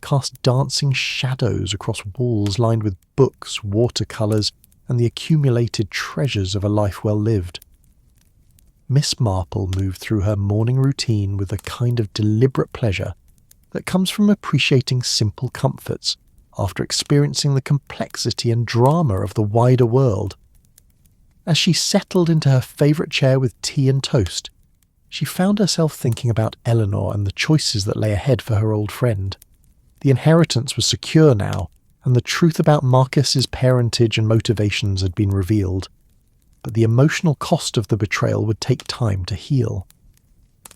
cast dancing shadows across walls lined with books, watercolours, and the accumulated treasures of a life well lived. Miss Marple moved through her morning routine with a kind of deliberate pleasure that comes from appreciating simple comforts after experiencing the complexity and drama of the wider world. As she settled into her favourite chair with tea and toast, she found herself thinking about Eleanor and the choices that lay ahead for her old friend. The inheritance was secure now, and the truth about Marcus's parentage and motivations had been revealed. But the emotional cost of the betrayal would take time to heal.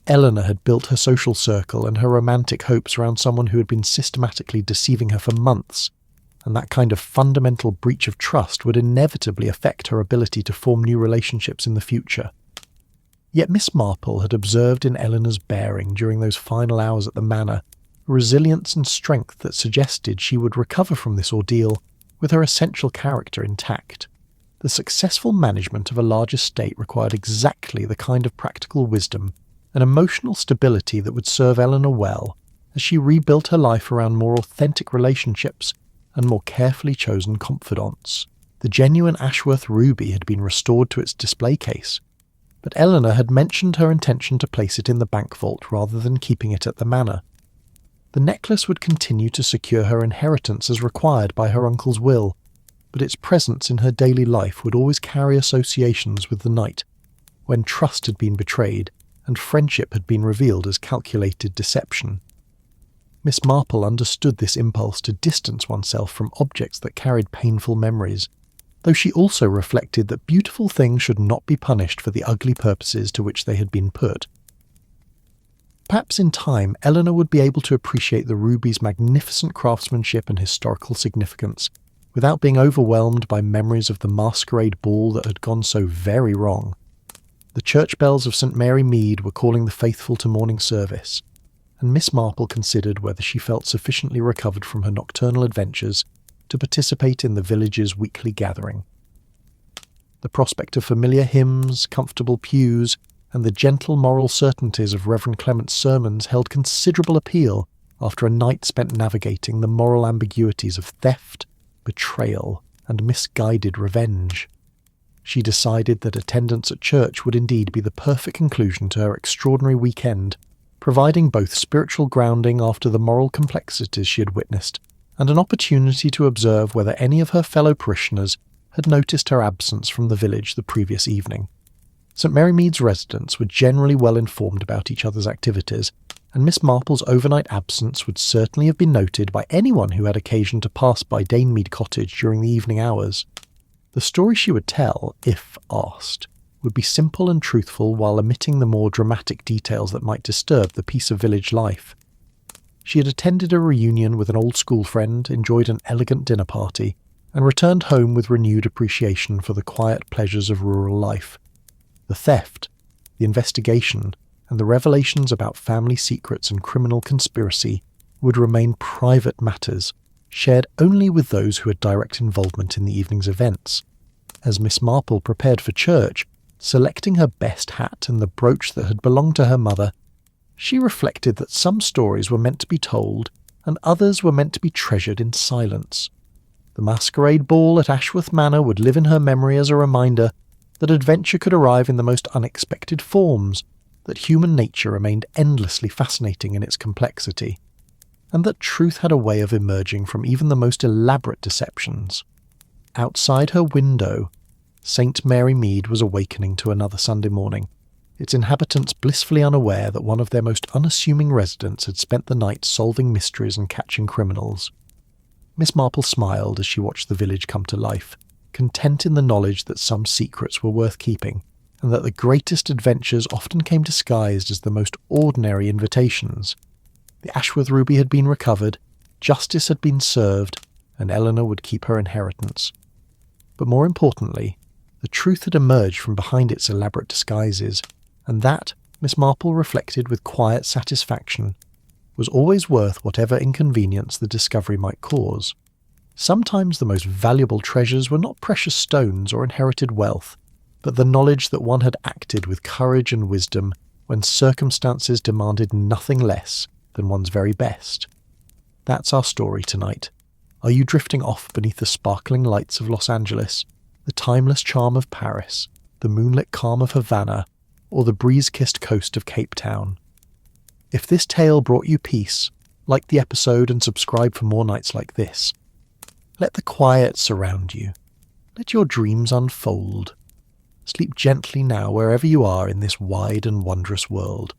Eleanor had built her social circle and her romantic hopes around someone who had been systematically deceiving her for months, and that kind of fundamental breach of trust would inevitably affect her ability to form new relationships in the future. Yet Miss Marple had observed in Eleanor's bearing during those final hours at the manor resilience and strength that suggested she would recover from this ordeal with her essential character intact. The successful management of a large estate required exactly the kind of practical wisdom and emotional stability that would serve Eleanor well as she rebuilt her life around more authentic relationships and more carefully chosen confidants. The genuine Ashworth ruby had been restored to its display case, but Eleanor had mentioned her intention to place it in the bank vault rather than keeping it at the manor. The necklace would continue to secure her inheritance as required by her uncle's will, but its presence in her daily life would always carry associations with the night, when trust had been betrayed and friendship had been revealed as calculated deception. Miss Marple understood this impulse to distance oneself from objects that carried painful memories, though she also reflected that beautiful things should not be punished for the ugly purposes to which they had been put. Perhaps in time, Eleanor would be able to appreciate the ruby's magnificent craftsmanship and historical significance, without being overwhelmed by memories of the masquerade ball that had gone so very wrong. The church bells of St. Mary Mead were calling the faithful to morning service, and Miss Marple considered whether she felt sufficiently recovered from her nocturnal adventures to participate in the village's weekly gathering. The prospect of familiar hymns, comfortable pews, and the gentle moral certainties of Reverend Clement's sermons held considerable appeal after a night spent navigating the moral ambiguities of theft, betrayal, and misguided revenge. She decided that attendance at church would indeed be the perfect conclusion to her extraordinary weekend, providing both spiritual grounding after the moral complexities she had witnessed, and an opportunity to observe whether any of her fellow parishioners had noticed her absence from the village the previous evening. St. Mary Mead's residents were generally well informed about each other's activities, and Miss Marple's overnight absence would certainly have been noted by anyone who had occasion to pass by Danemead Cottage during the evening hours. The story she would tell, if asked, would be simple and truthful while omitting the more dramatic details that might disturb the peace of village life. She had attended a reunion with an old school friend, enjoyed an elegant dinner party, and returned home with renewed appreciation for the quiet pleasures of rural life. The theft, the investigation, and the revelations about family secrets and criminal conspiracy would remain private matters, shared only with those who had direct involvement in the evening's events. As Miss Marple prepared for church, selecting her best hat and the brooch that had belonged to her mother, she reflected that some stories were meant to be told and others were meant to be treasured in silence. The masquerade ball at Ashworth Manor would live in her memory as a reminder that adventure could arrive in the most unexpected forms, that human nature remained endlessly fascinating in its complexity, and that truth had a way of emerging from even the most elaborate deceptions. Outside her window, St. Mary Mead was awakening to another Sunday morning, its inhabitants blissfully unaware that one of their most unassuming residents had spent the night solving mysteries and catching criminals. Miss Marple smiled as she watched the village come to life, content in the knowledge that some secrets were worth keeping, and that the greatest adventures often came disguised as the most ordinary invitations. The Ashworth ruby had been recovered, justice had been served, and Eleanor would keep her inheritance. But more importantly, the truth had emerged from behind its elaborate disguises, and that, Miss Marple reflected with quiet satisfaction, was always worth whatever inconvenience the discovery might cause. Sometimes the most valuable treasures were not precious stones or inherited wealth, but the knowledge that one had acted with courage and wisdom when circumstances demanded nothing less than one's very best. That's our story tonight. Are you drifting off beneath the sparkling lights of Los Angeles, the timeless charm of Paris, the moonlit calm of Havana, or the breeze-kissed coast of Cape Town? If this tale brought you peace, like the episode and subscribe for more nights like this. Let the quiet surround you. Let your dreams unfold. Sleep gently now wherever you are in this wide and wondrous world.